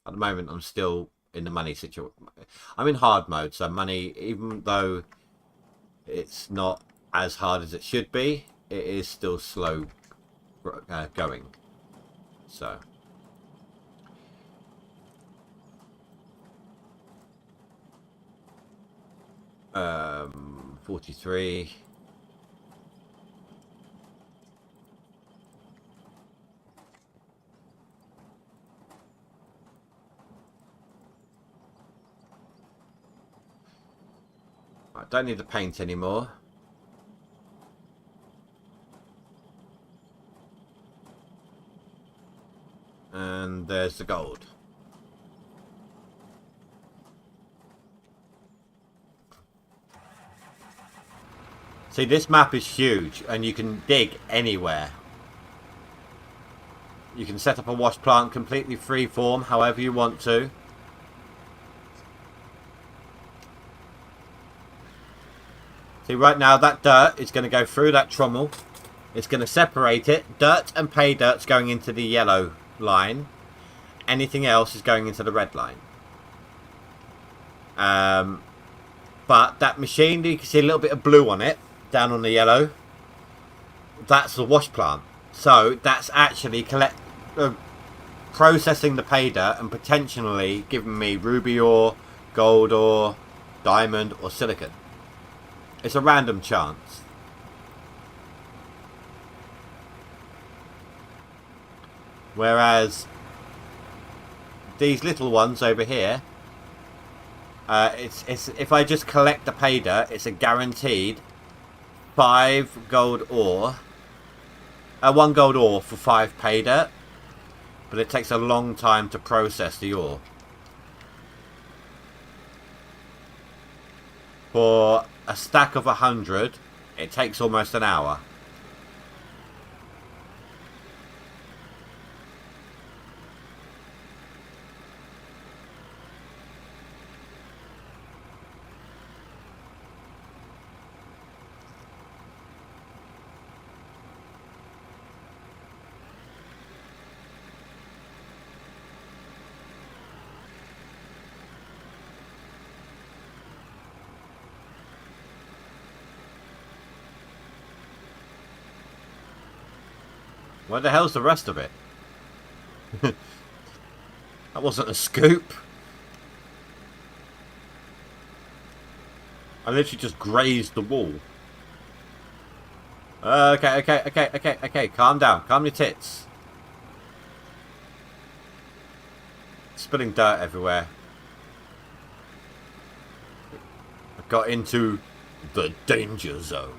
At the moment, I'm still in the money situation. I'm in hard mode, so money, even though it's not as hard as it should be, it is still slow going. So 43. I don't need to paint anymore. And there's the gold. See, this map is huge and you can dig anywhere. You can set up a wash plant completely free form, however you want to. See, right now that dirt is going to go through that trommel. It's going to separate it. Dirt and pay dirt's going into the yellow line. Anything else is going into the red line. But that machine, you can see a little bit of blue on it, down on the yellow. That's the wash plant. So that's actually processing the pay dirt and potentially giving me ruby ore, gold ore, diamond or silicon. It's a random chance. Whereas these little ones over here, it's if I just collect the pay dirt, it's a guaranteed 5 gold ore. 1 gold ore for 5 pay dirt. But it takes a long time to process the ore. For a stack of 100, it takes almost an hour. Where the hell's the rest of it? That wasn't a scoop. I literally just grazed the wall. Okay. Calm down. Calm your tits. Spilling dirt everywhere. I got into the danger zone.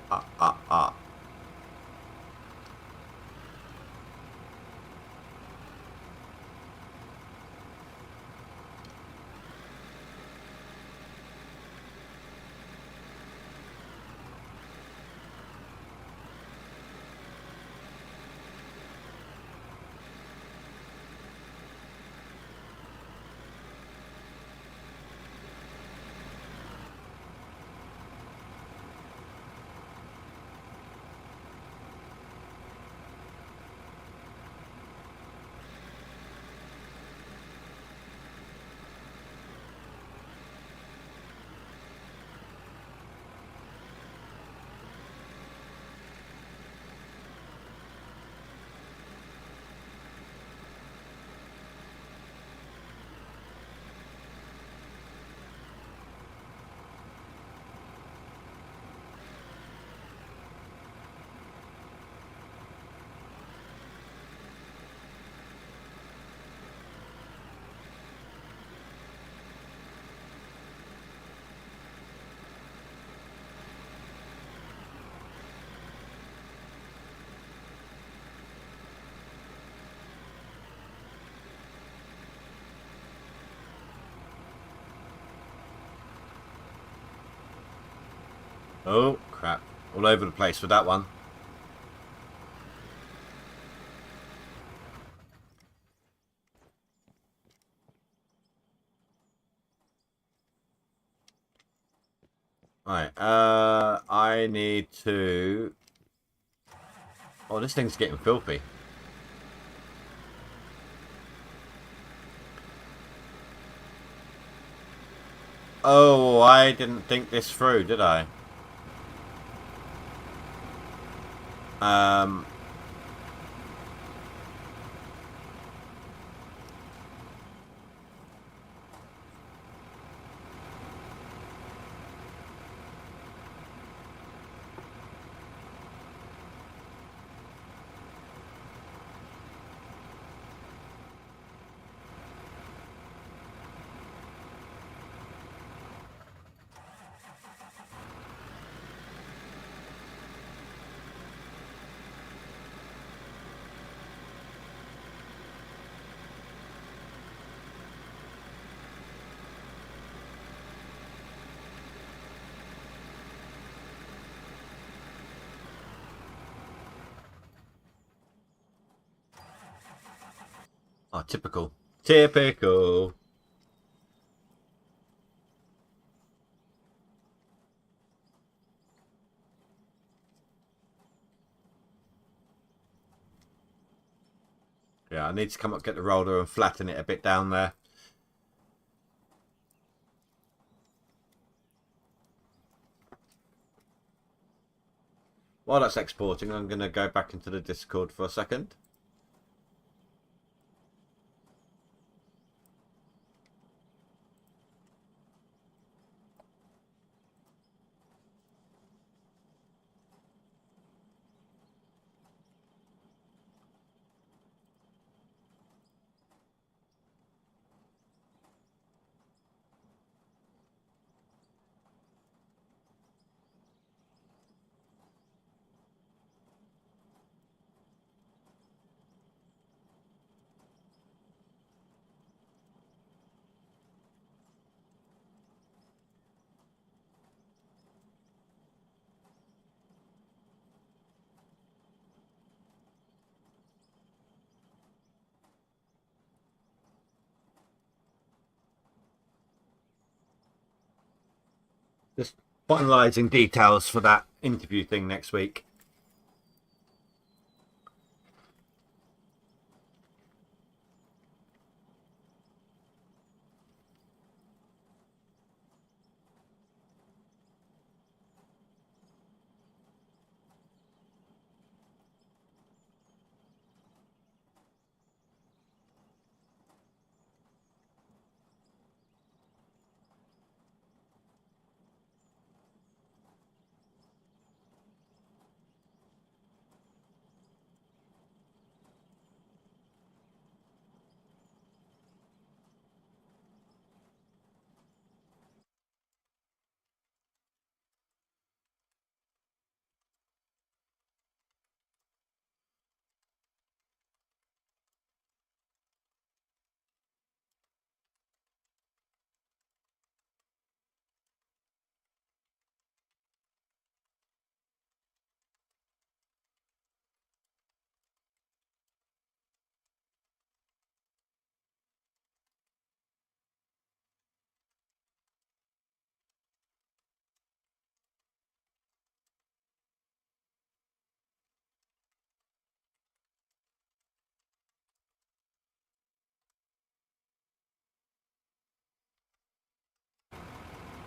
Ah. Oh, crap. All over the place with that one. Right, I need to... Oh, this thing's getting filthy. Oh, I didn't think this through, did I? Um... Oh, typical. Typical. Yeah, I need to come up, get the roller and flatten it a bit down there. While that's exporting, I'm going to go back into the Discord for a second. Just finalising details for that interview thing next week.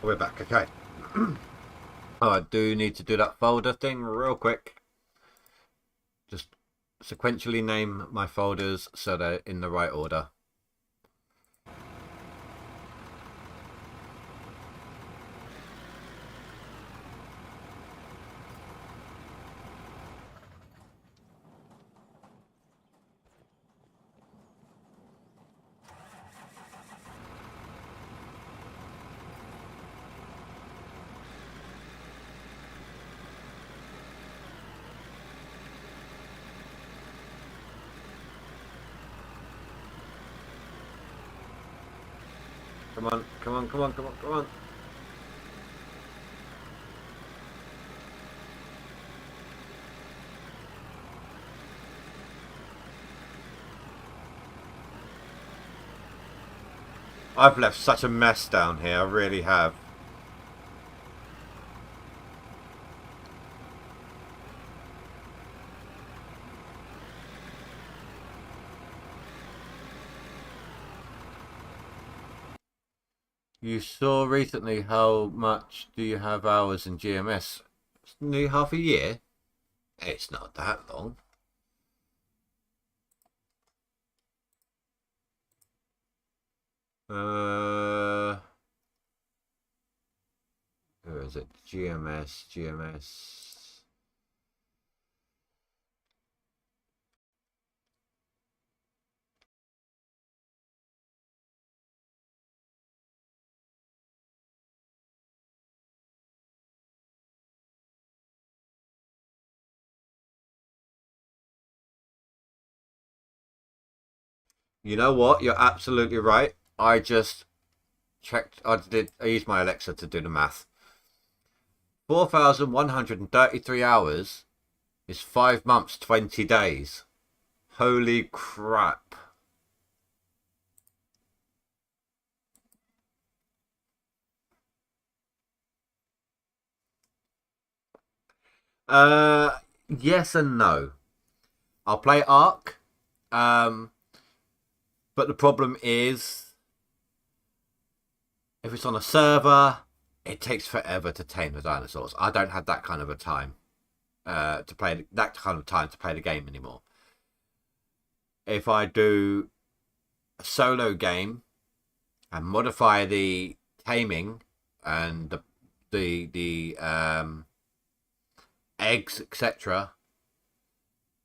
We're back, okay. Oh, I do need to do that folder thing real quick. Just sequentially name my folders so they're in the right order. Come on, come on, come on, come on, come on. I've left such a mess down here, I really have. You saw recently how much do you have hours in GMS? It's nearly half a year. It's not that long. Where is it? GMS, GMS. You know what? You're absolutely right. I just checked. I used my Alexa to do the math. 4,133 hours is 5 months, 20 days. Holy crap. Uh, yes and no. I'll play Ark. Um, but the problem is, if it's on a server, it takes forever to tame the dinosaurs. I don't have that kind of a time to play that kind of time to play the game anymore. If I do a solo game and modify the taming and the eggs, etc.,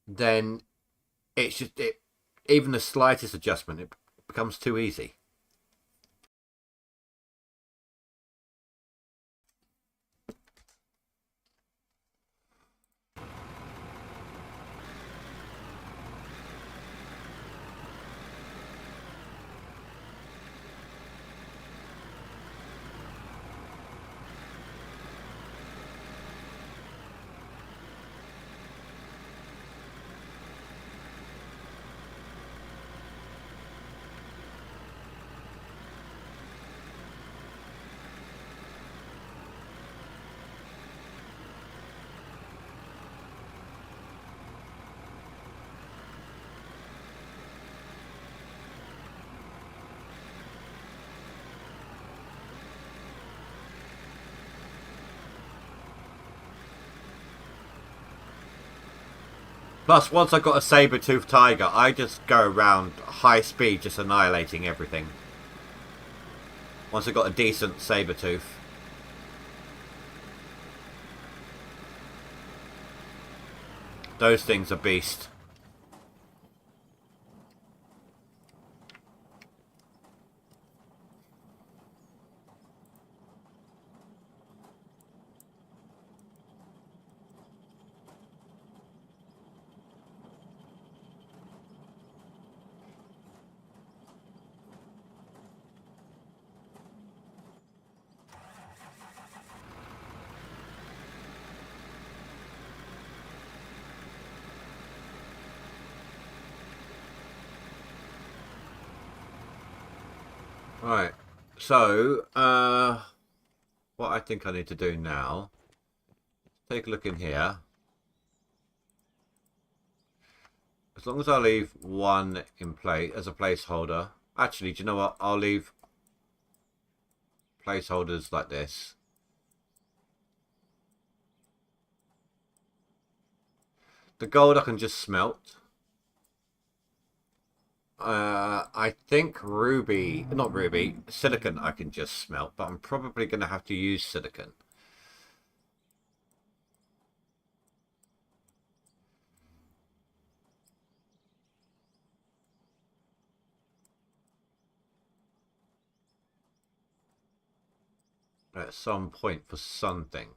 then it's just even the slightest adjustment, it becomes too easy. Plus, once I got a saber-toothed tiger, I just go around high speed, just annihilating everything. Once I got a decent saber-tooth. Those things are beast. Right. So, what I think I need to do now, take a look in here. As long as I leave one in place as a placeholder. Actually, do you know what? I'll leave placeholders like this. The gold I can just smelt. I think not ruby, silicon I can just smelt, but I'm probably going to have to use silicon. At some point for something.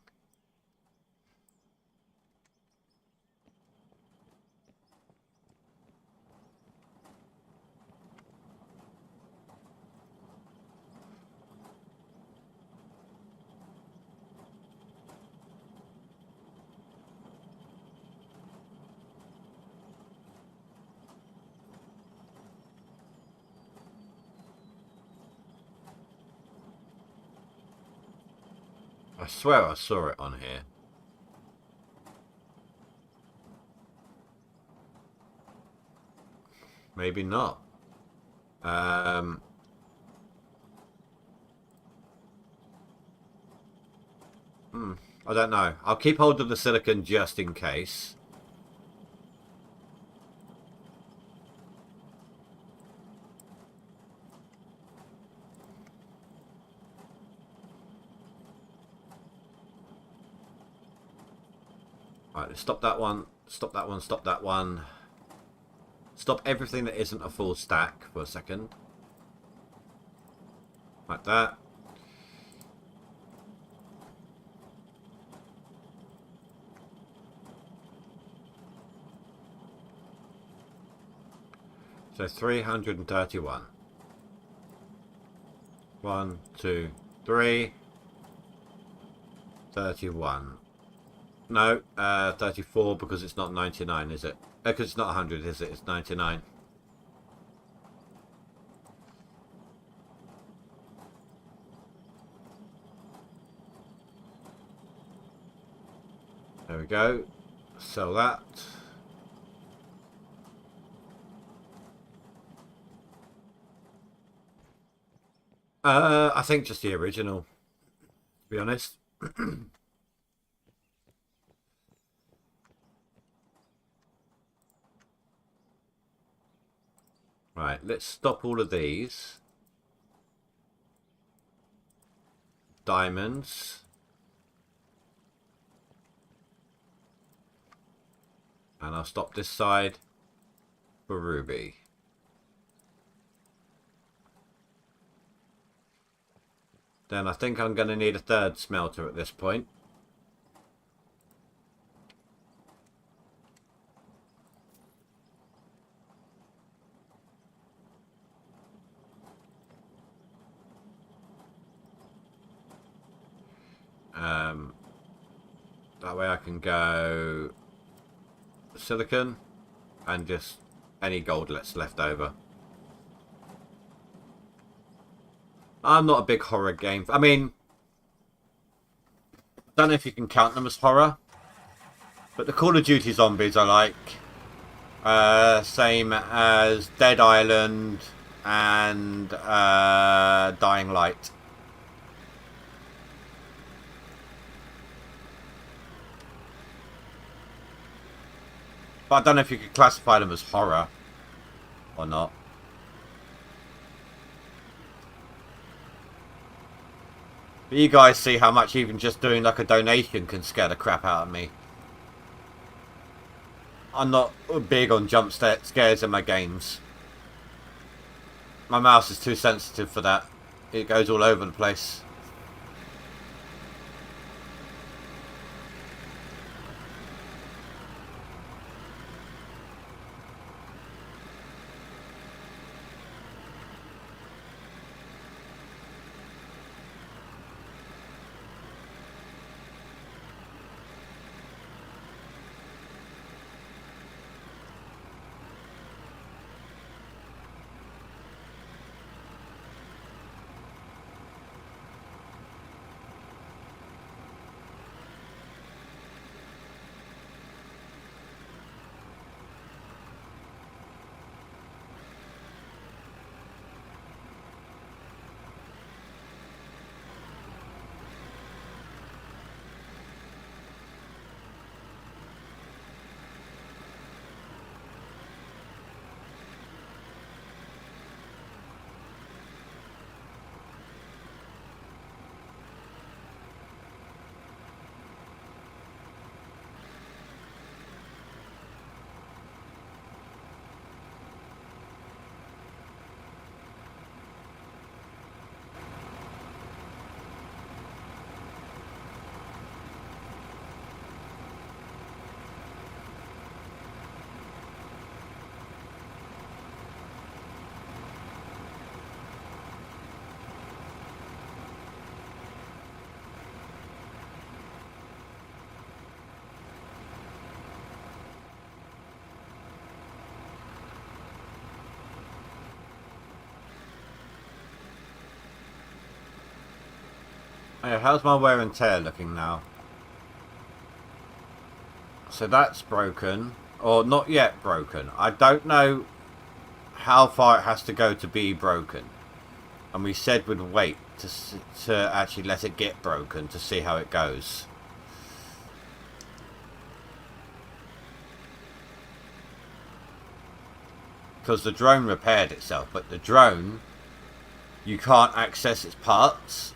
I swear I saw it on here. Maybe not. I don't know. I'll keep hold of the silicon just in case. Right, stop that one. Stop that one. Stop that one. Stop everything that isn't a full stack for a second. Like that. So 331. 1, 2, 3. 31. No, 34 because it's not 99, is it? Because it's not 100, is it? It's 99. There we go. Sell that. I think just the original, to be honest. Right, let's stop all of these. Diamonds. And I'll stop this side for ruby. Then I think I'm going to need a third smelter at this point. That way I can go silicon and just any gold that's left over. I'm not a big horror game. I mean, don't know if you can count them as horror, but the Call of Duty zombies I like. Same as Dead Island and Dying Light. But I don't know if you could classify them as horror or not. But you guys see how much even just doing like a donation can scare the crap out of me. I'm not big on jump scares in my games. My mouse is too sensitive for that. It goes all over the place. Yeah, how's my wear and tear looking now? So that's broken. Or not yet broken. I don't know how far it has to go to be broken. And we said we'd wait to actually let it get broken to see how it goes. Because the drone repaired itself, but the drone, you can't access its parts.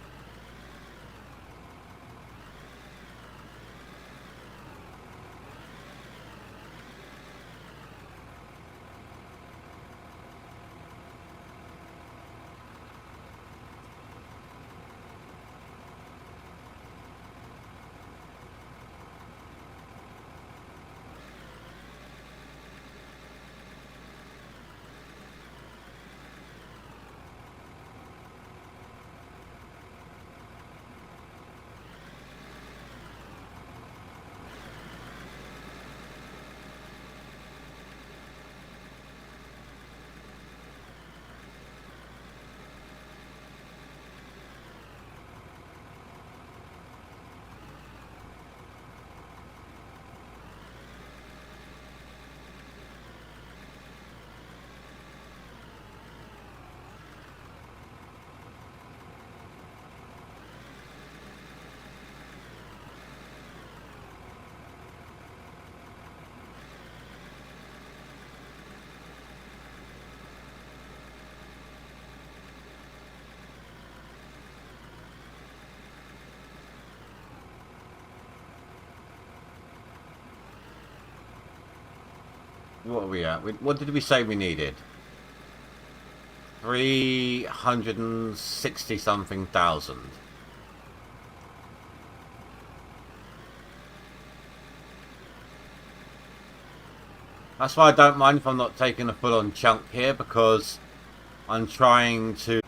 What are we at? What did we say we needed? 360 something thousand. That's why I don't mind if I'm not taking a full on chunk here, because I'm trying to...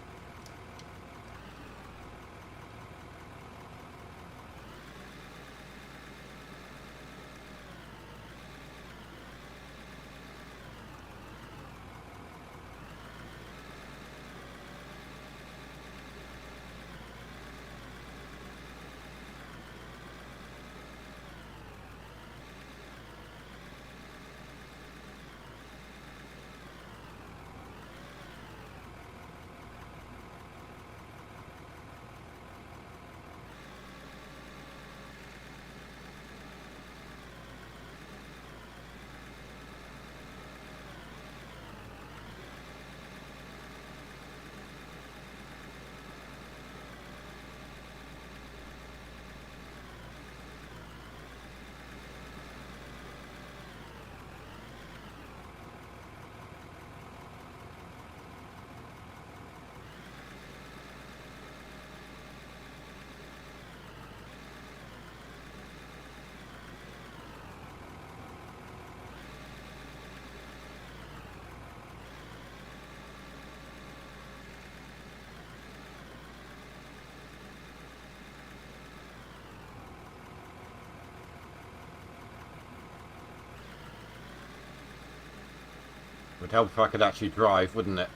Would help if I could actually drive, wouldn't it?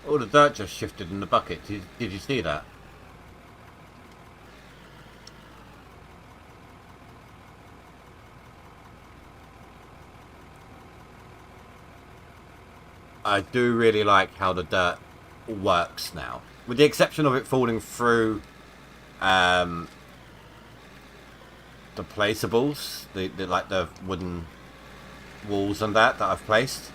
Oh, the dirt just shifted in the bucket. Did you see that? I do really like how the dirt works now. With the exception of it falling through the placeables, the like the wooden walls and that I've placed.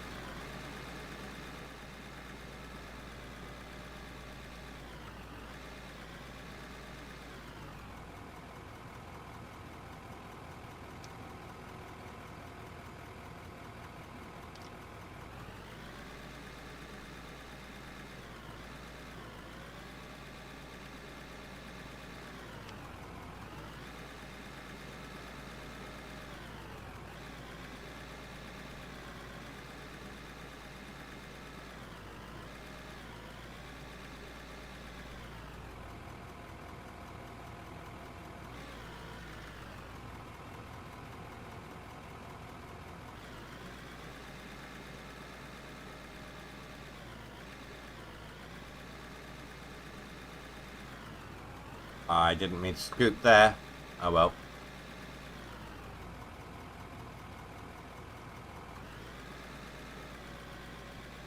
I didn't mean to scoot there. Oh well.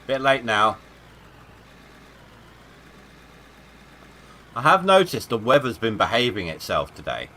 Bit late now. I have noticed the weather's been behaving itself today.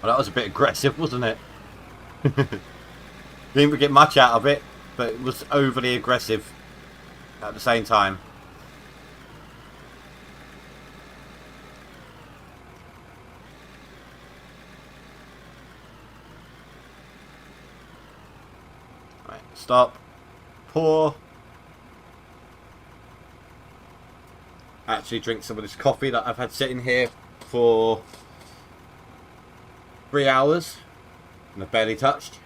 Well, that was a bit aggressive, wasn't it? Didn't get much out of it, but it was overly aggressive at the same time. Right, stop. Pour. Actually drink some of this coffee that I've had sitting here for 3 hours and I've barely touched.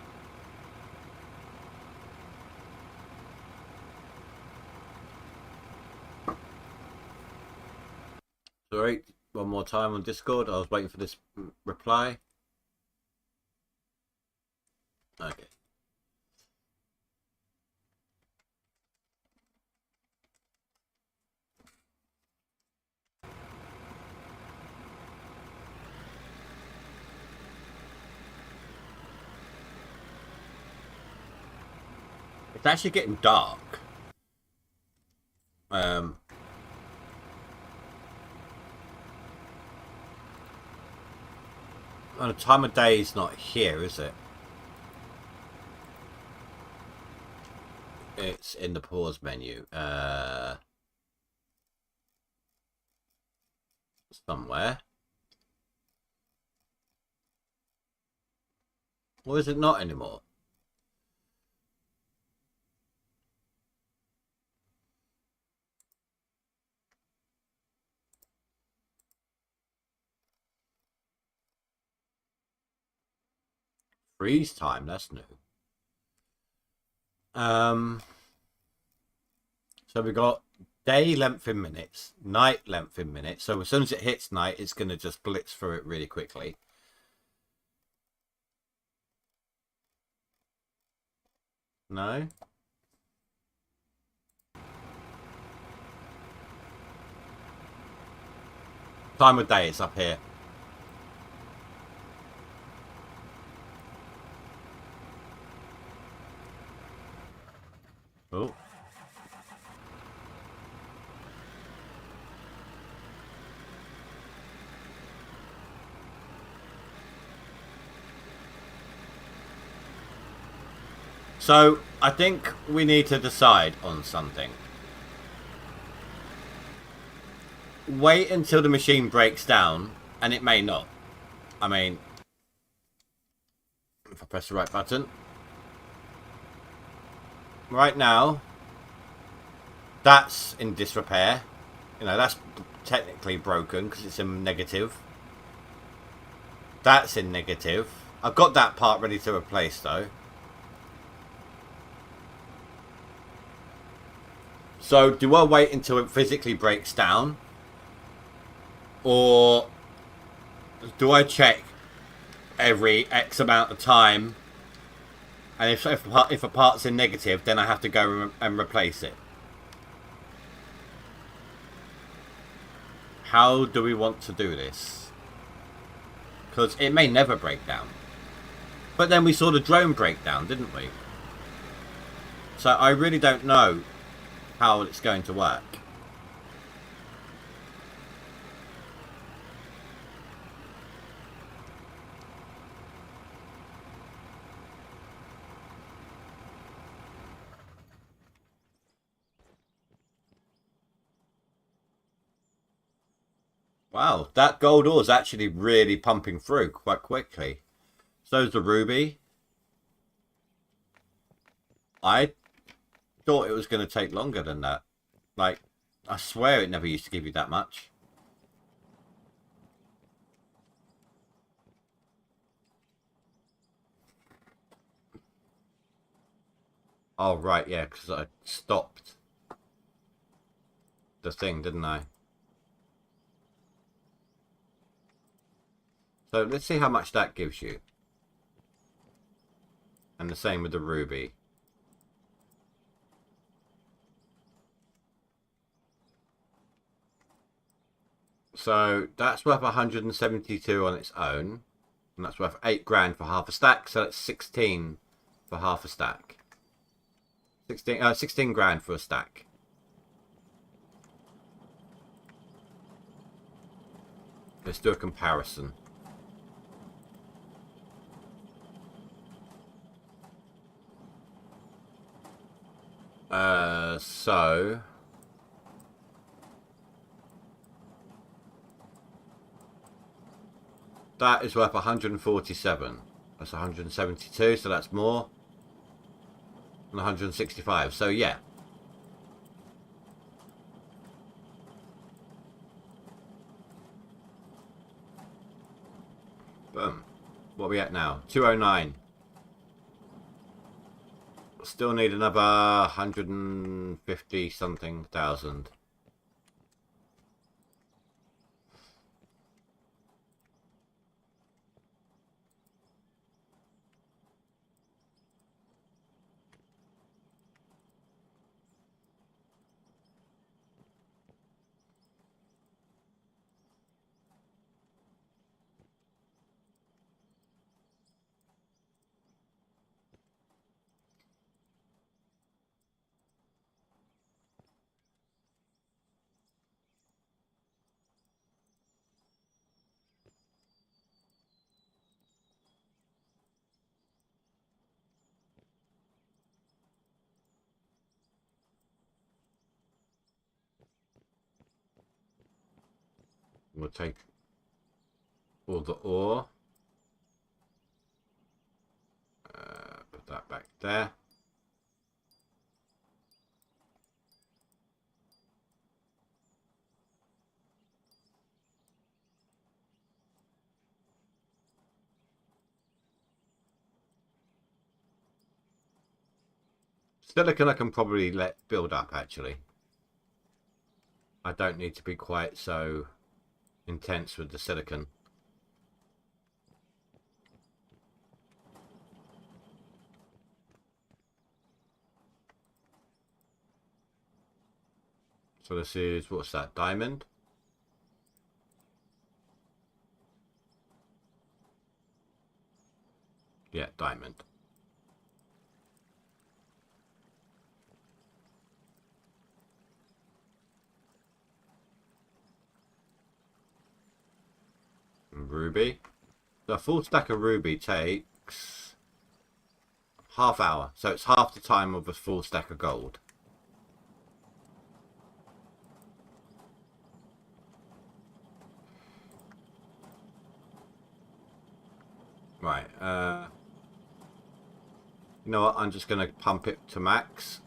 Sorry, one more time on Discord. I was waiting for this reply. Okay. It's actually getting dark. The time of day is not here, is it? It's in the pause menu. Somewhere. Or is it not anymore? Freeze time, that's new. So we got day length in minutes, night length in minutes. So as soon as it hits night, it's going to just blitz through it really quickly. No? Time of day is up here. Oh. So I think we need to decide on something. Wait until the machine breaks down, and it may not. I mean, if I press the right button. Right now, that's in disrepair. You know, that's technically broken because it's in negative. That's in negative. I've got that part ready to replace though. So do I wait until it physically breaks down? Or do I check every X amount of time? And if a part's in negative, then I have to go and replace it. How do we want to do this? Because it may never break down. But then we saw the drone break down, didn't we? So I really don't know how it's going to work. Wow, that gold ore is actually really pumping through quite quickly. So's the ruby. I thought it was going to take longer than that. Like, I swear it never used to give you that much. Oh, right, yeah, because I stopped the thing, didn't I? So let's see how much that gives you. And the same with the ruby. So that's worth 172 on its own. And that's worth 8 grand for half a stack. So that's 16 for half a stack. 16 grand for a stack. Let's do a comparison. So that is worth 147. That's 172, so that's more. And 165, so yeah. Boom. What are we at now? 209. Still need another 150 something thousand. We'll take all the ore. Put that back there. Silicon I can probably let build up, actually. I don't need to be quite so intense with the silicon. So this is, what's that, diamond? Yeah, diamond. And ruby. So a full stack of ruby takes half hour. So it's half the time of a full stack of gold. Right, you know what, I'm just going to pump it to max.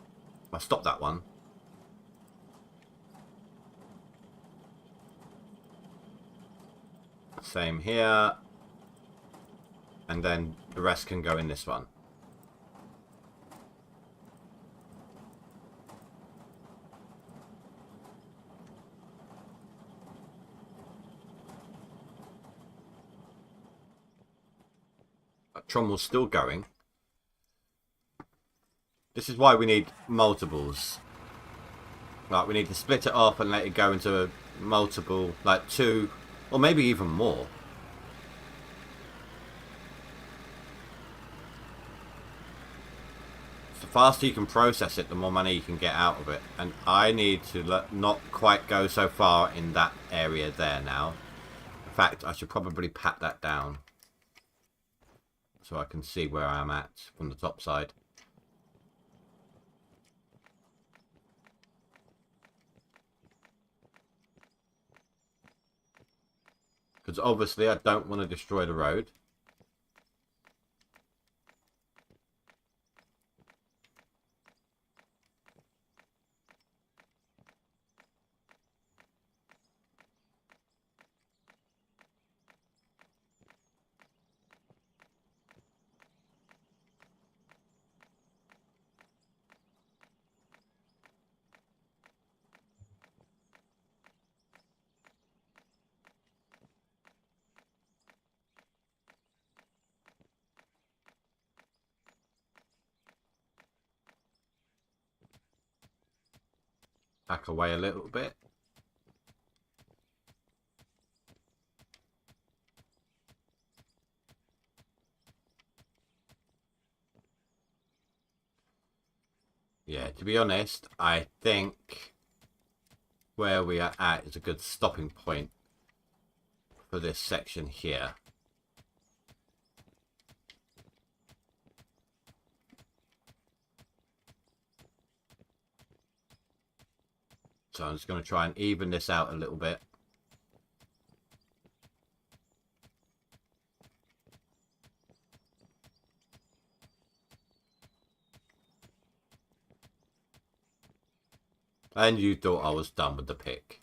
I'll stop that one. Same here. And then the rest can go in this one. Trommel's still going. This is why we need multiples. Like, we need to split it up and let it go into multiple, like 2, or maybe even more. The faster you can process it, the more money you can get out of it. And I need to not quite go so far in that area there now. In fact, I should probably pat that down, so I can see where I am at from the top side. because obviously I don't want to destroy the road. Back away a little bit. Yeah, to be honest, I think where we are at is a good stopping point for this section here. So I'm just going to try and even this out a little bit. And you thought I was done with the pick.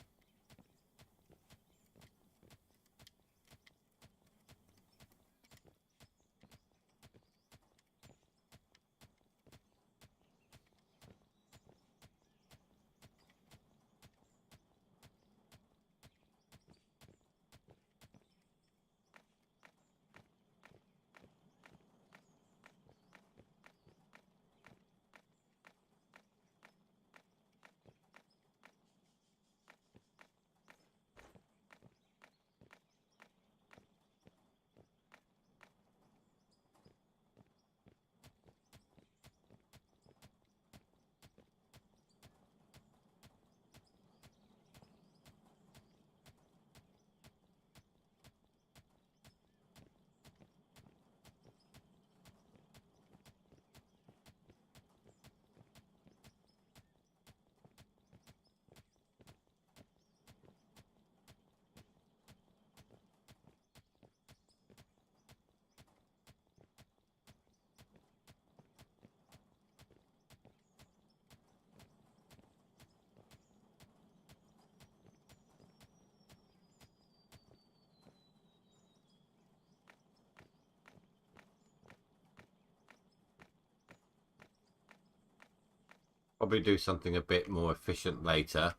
Probably do something a bit more efficient later.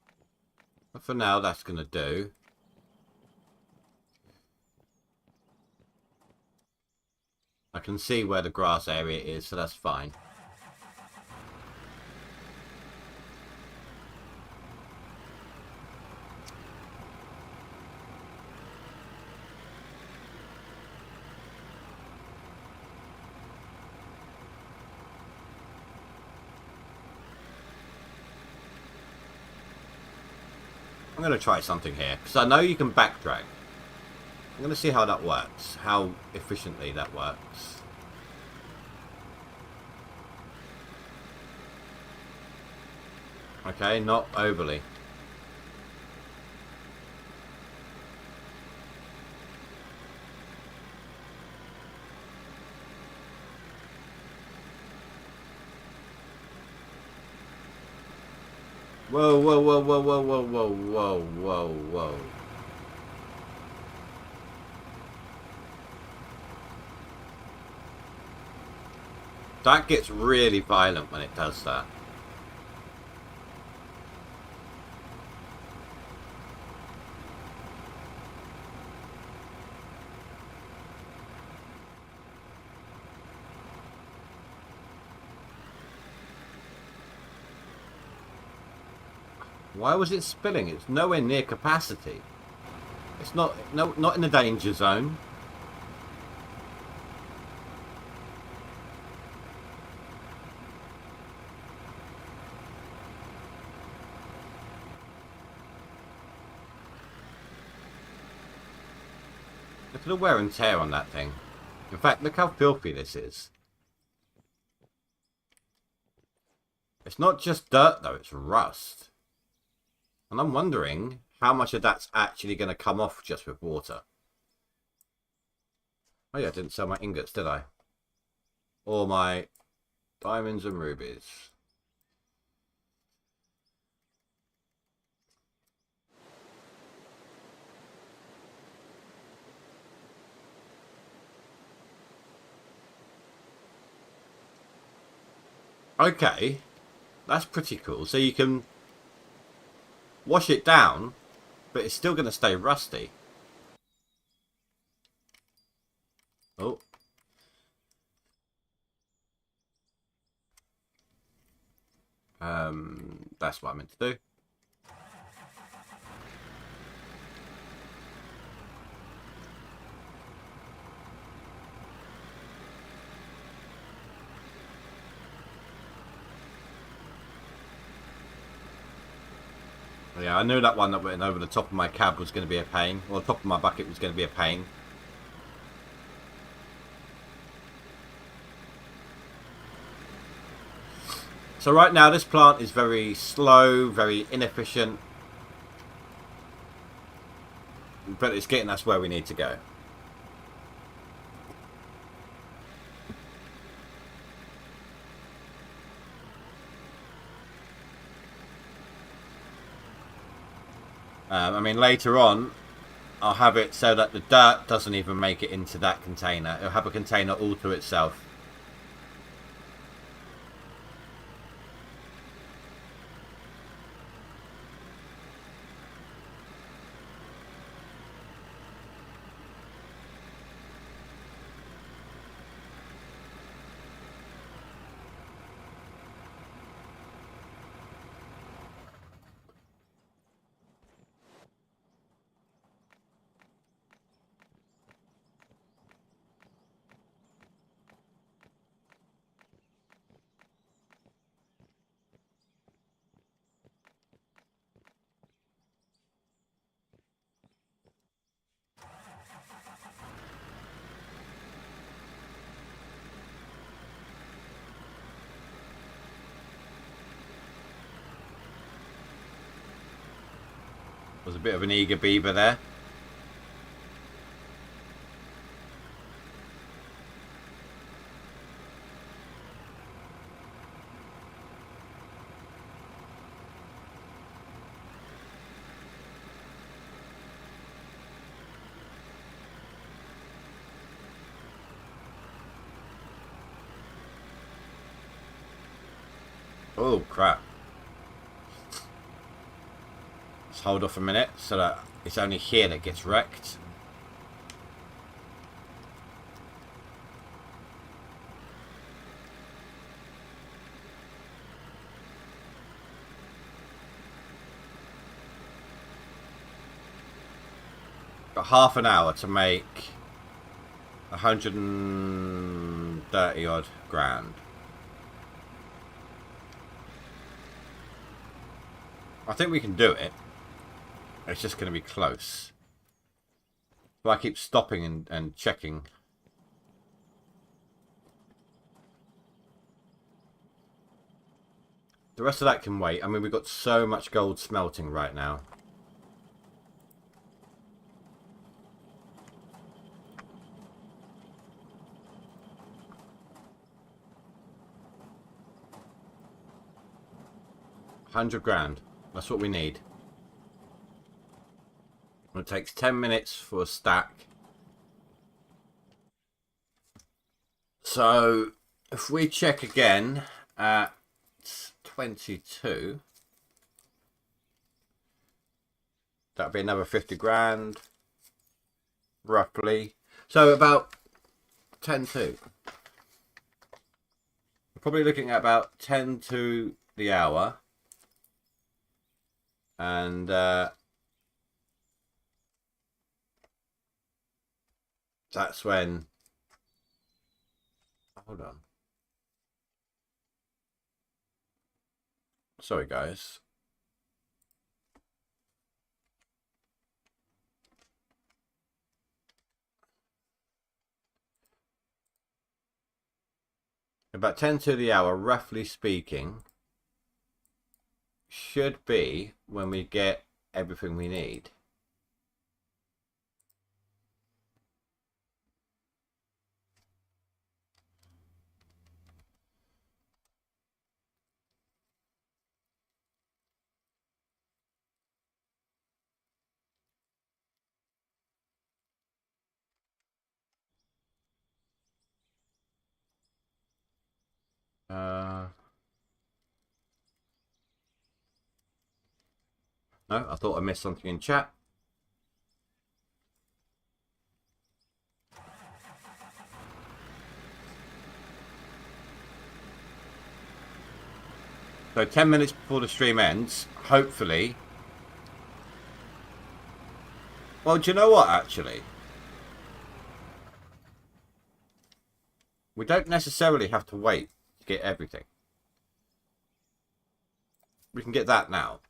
But for now, that's going to do. I can see where the grass area is, so that's fine. I'm going to try something here, because I know you can backtrack. I'm going to see how that works, how efficiently that works. Okay, not overly. Whoa, whoa, whoa, whoa, whoa, whoa, whoa, whoa, whoa, whoa. That gets really violent when it does that. Why was it spilling? It's nowhere near capacity. It's not in the danger zone. Look at the wear and tear on that thing. In fact, look how filthy this is. It's not just dirt though, it's rust. And I'm wondering how much of that's actually going to come off just with water. Oh yeah, I didn't sell my ingots, did I? Or my diamonds and rubies. Okay, that's pretty cool. So you can wash it down, but it's still going to stay rusty. Oh. That's what I meant to do. Yeah, I knew that one that went over the top of my cab was going to be a pain. Or the top of my bucket was going to be a pain. So right now this plant is very slow, very inefficient. But it's getting us where we need to go. I mean, later on, I'll have it so that the dirt doesn't even make it into that container. It'll have a container all to itself. Was a bit of an eager beaver there. Oh crap. Let's hold off a minute so that it's only here that gets wrecked. Got half an hour to make 130 odd grand. I think we can do it. It's just going to be close. But I keep stopping and checking. The rest of that can wait. I mean, we've got so much gold smelting right now. £100 grand. That's what we need. It takes 10 minutes for a stack. So if we check again at 22, that'd be another 50 grand roughly. So about 10 to. We're probably looking at about 10 to the hour. And that's when, hold on, sorry guys, about 10 to the hour, roughly speaking, should be when we get everything we need. No, I thought I missed something in chat. So 10 minutes before the stream ends, hopefully. Well, do you know what, actually? We don't necessarily have to wait to get everything. We can get that now.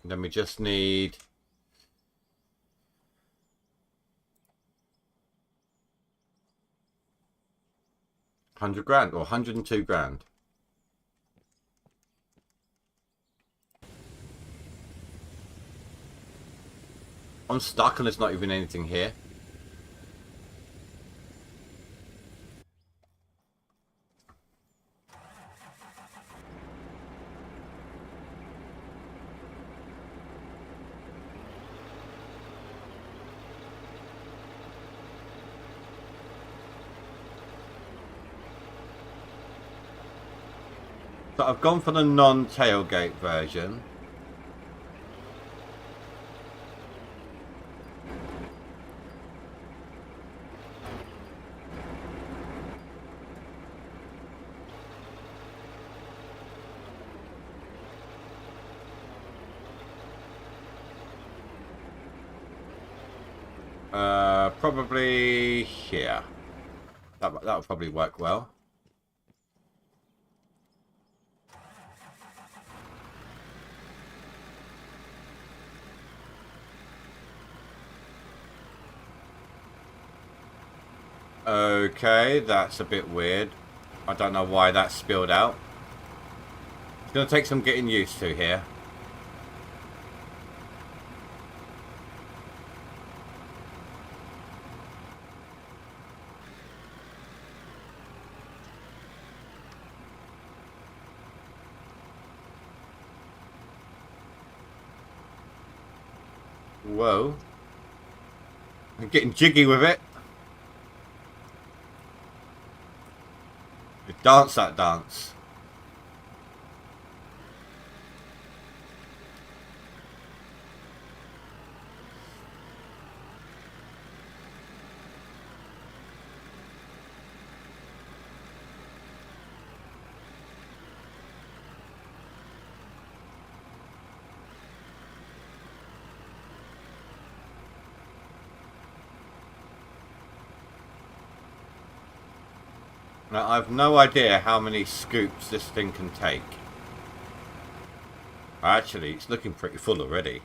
And then we just need... $100,000 or $102,000. I'm stuck and there's not even anything here. So I've gone for the non-tailgate version. Probably here. That would probably work well. Okay, that's a bit weird. I don't know why that spilled out. It's going to take some getting used to here. Whoa. I'm getting jiggy with it. Dance that dance. Now, I've no idea how many scoops this thing can take. Actually, it's looking pretty full already.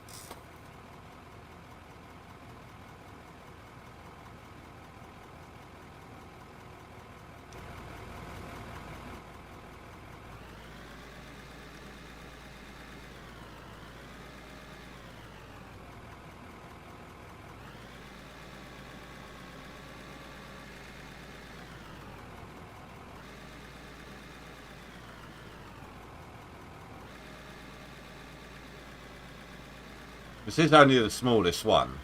This is only the smallest one.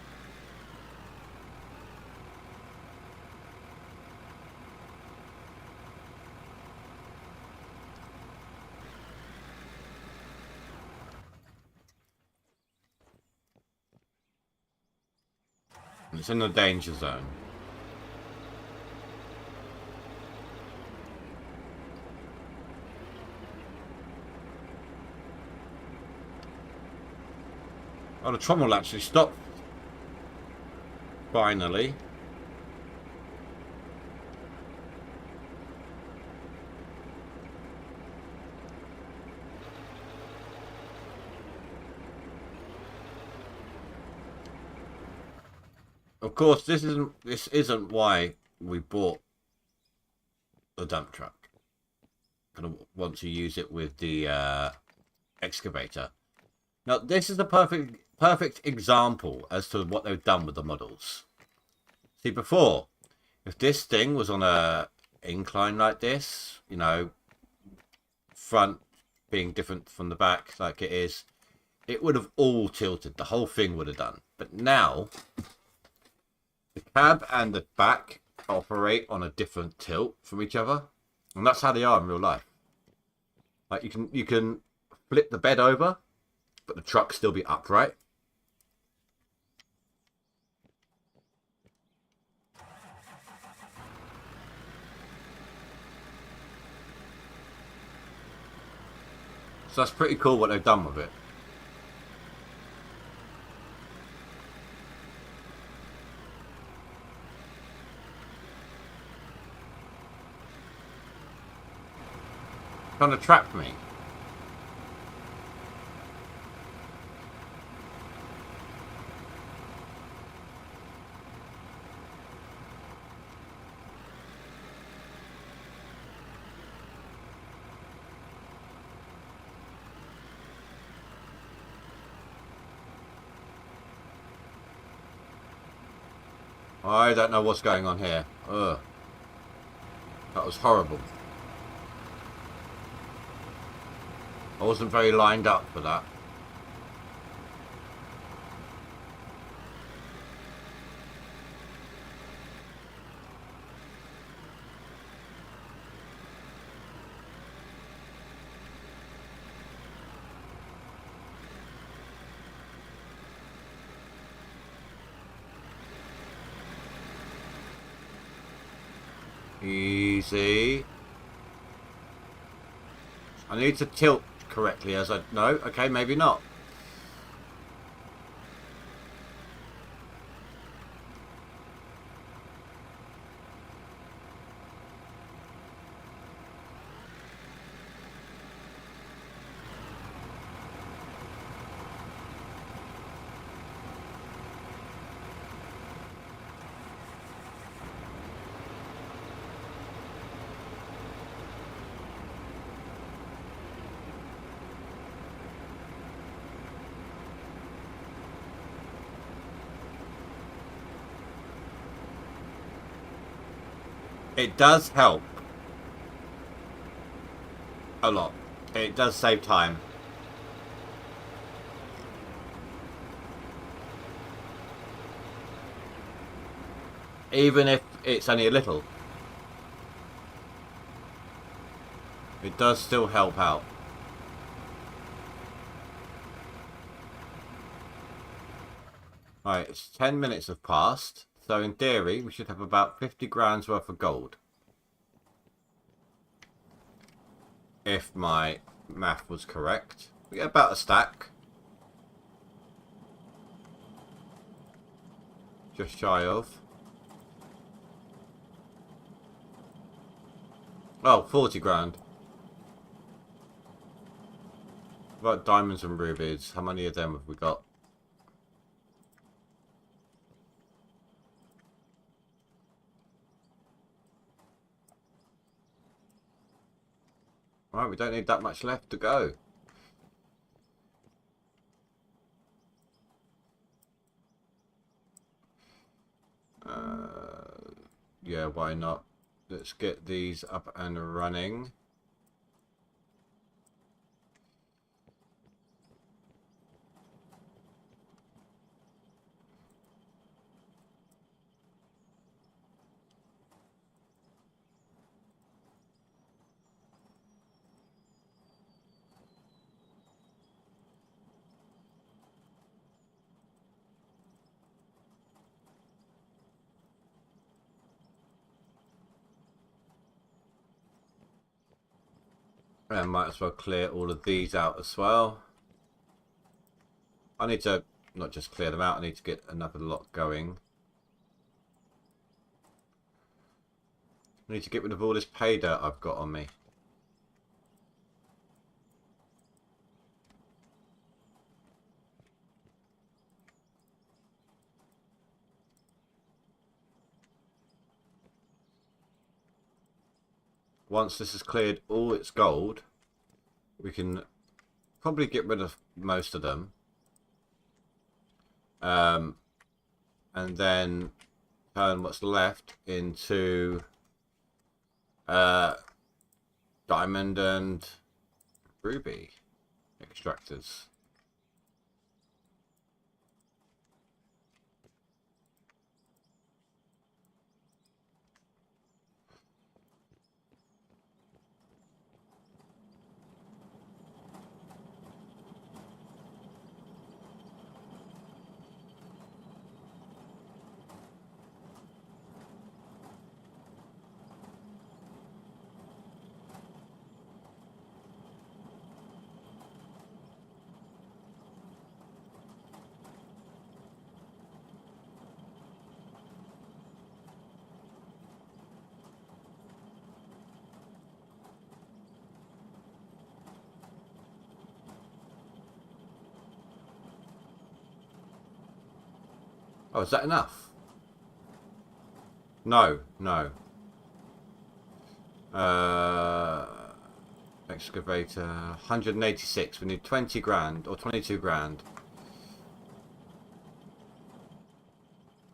It's in the danger zone. Oh, the trommel actually stopped. Finally. Of course, this isn't why we bought the dump truck. Gonna want to use it with the excavator. Now, this is the perfect example as to what they've done with the models. See, before, if this thing was on a incline like this, you know, front being different from the back like it is, it would have all tilted. The whole thing would have done. But now, the cab and the back operate on a different tilt from each other, and that's how they are in real life. Like you can flip the bed over but the truck still be upright. So that's pretty cool what they've done with it. Trying to trap me. I don't know what's going on here. Ugh. That was horrible. I wasn't very lined up for that. Easy. I need to tilt correctly as I... No, okay, maybe not. It does help a lot. It does save time. Even if it's only a little. It does still help out. Right, it's 10 minutes have passed. So in theory, we should have about 50 grand's worth of gold. If my math was correct. We get about a stack. Just shy of. Oh, 40 grand. What about diamonds and rubies? How many of them have we got? Right, we don't need that much left to go. Yeah, why not? Let's get these up and running. And might as well clear all of these out as well. I need to not just clear them out, I need to get another lot going. I need to get rid of all this pay dirt I've got on me. Once this has cleared all its gold, we can probably get rid of most of them. And then turn what's left into diamond and ruby extractors. Oh, is that enough? No, no. Excavator, 186. We need 20 grand or 22 grand.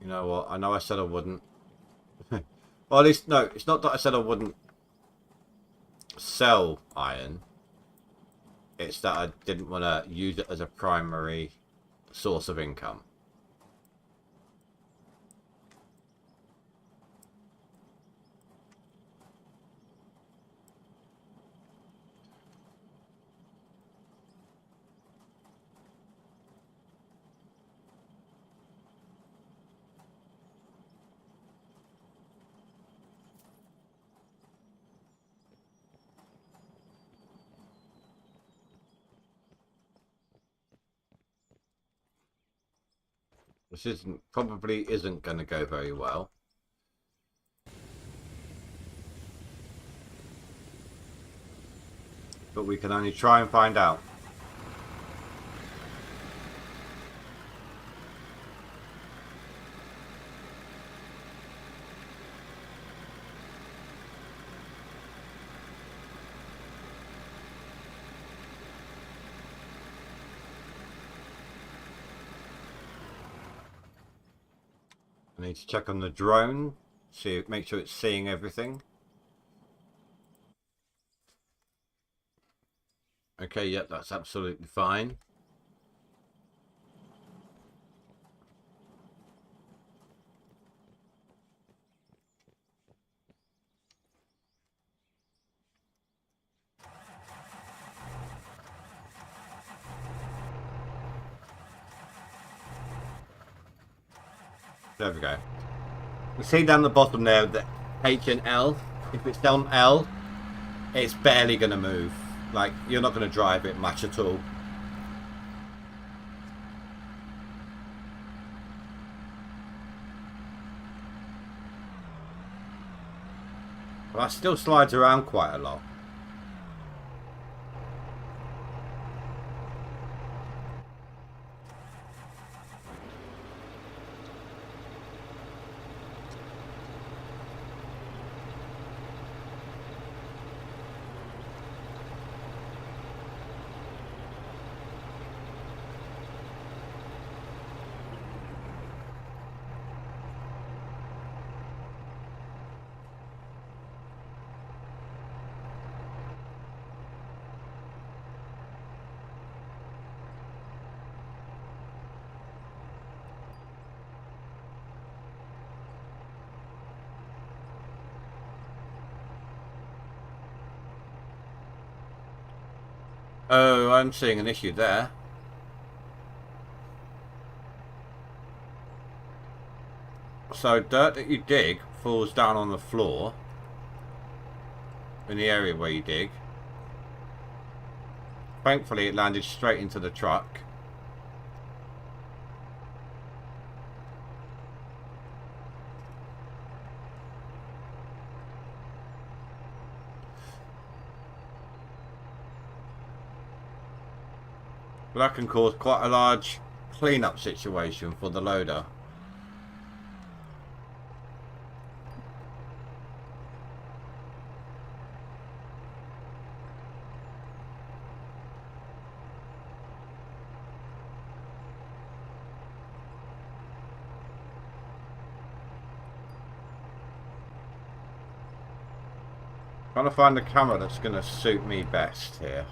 You know what? I know I said I wouldn't. Well, at least, no, it's not that I said I wouldn't sell iron. It's that I didn't want to use it as a primary source of income. This probably isn't going to go very well. But we can only try and find out. I need to check on the drone, make sure it's seeing everything. Okay, yep, that's absolutely fine. There we go. You see down the bottom there the H and L. If it's down L, it's barely going to move. Like, you're not going to drive it much at all. But that still slides around quite a lot. Oh, I'm seeing an issue there. So dirt that you dig falls down on the floor in the area where you dig. Thankfully it landed straight into the truck. But that can cause quite a large cleanup situation for the loader. Trying to find the camera that's going to suit me best here.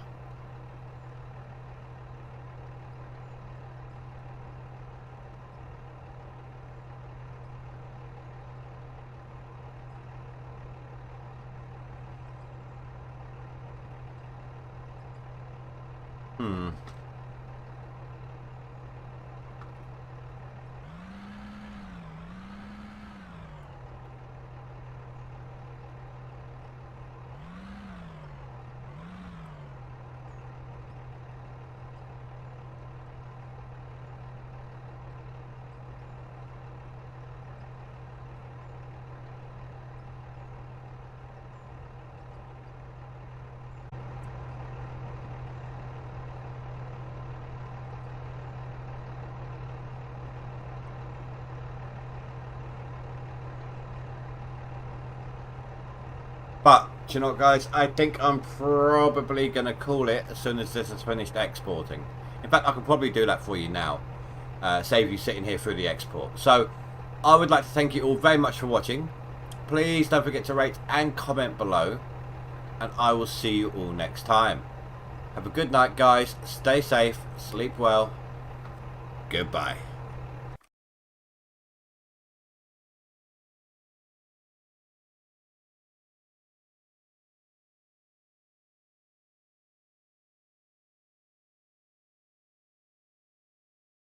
But, do you know what, guys? I think I'm probably going to call it as soon as this is finished exporting. In fact, I can probably do that for you now. Save you sitting here through the export. So, I would like to thank you all very much for watching. Please don't forget to rate and comment below. And I will see you all next time. Have a good night, guys. Stay safe. Sleep well. Goodbye.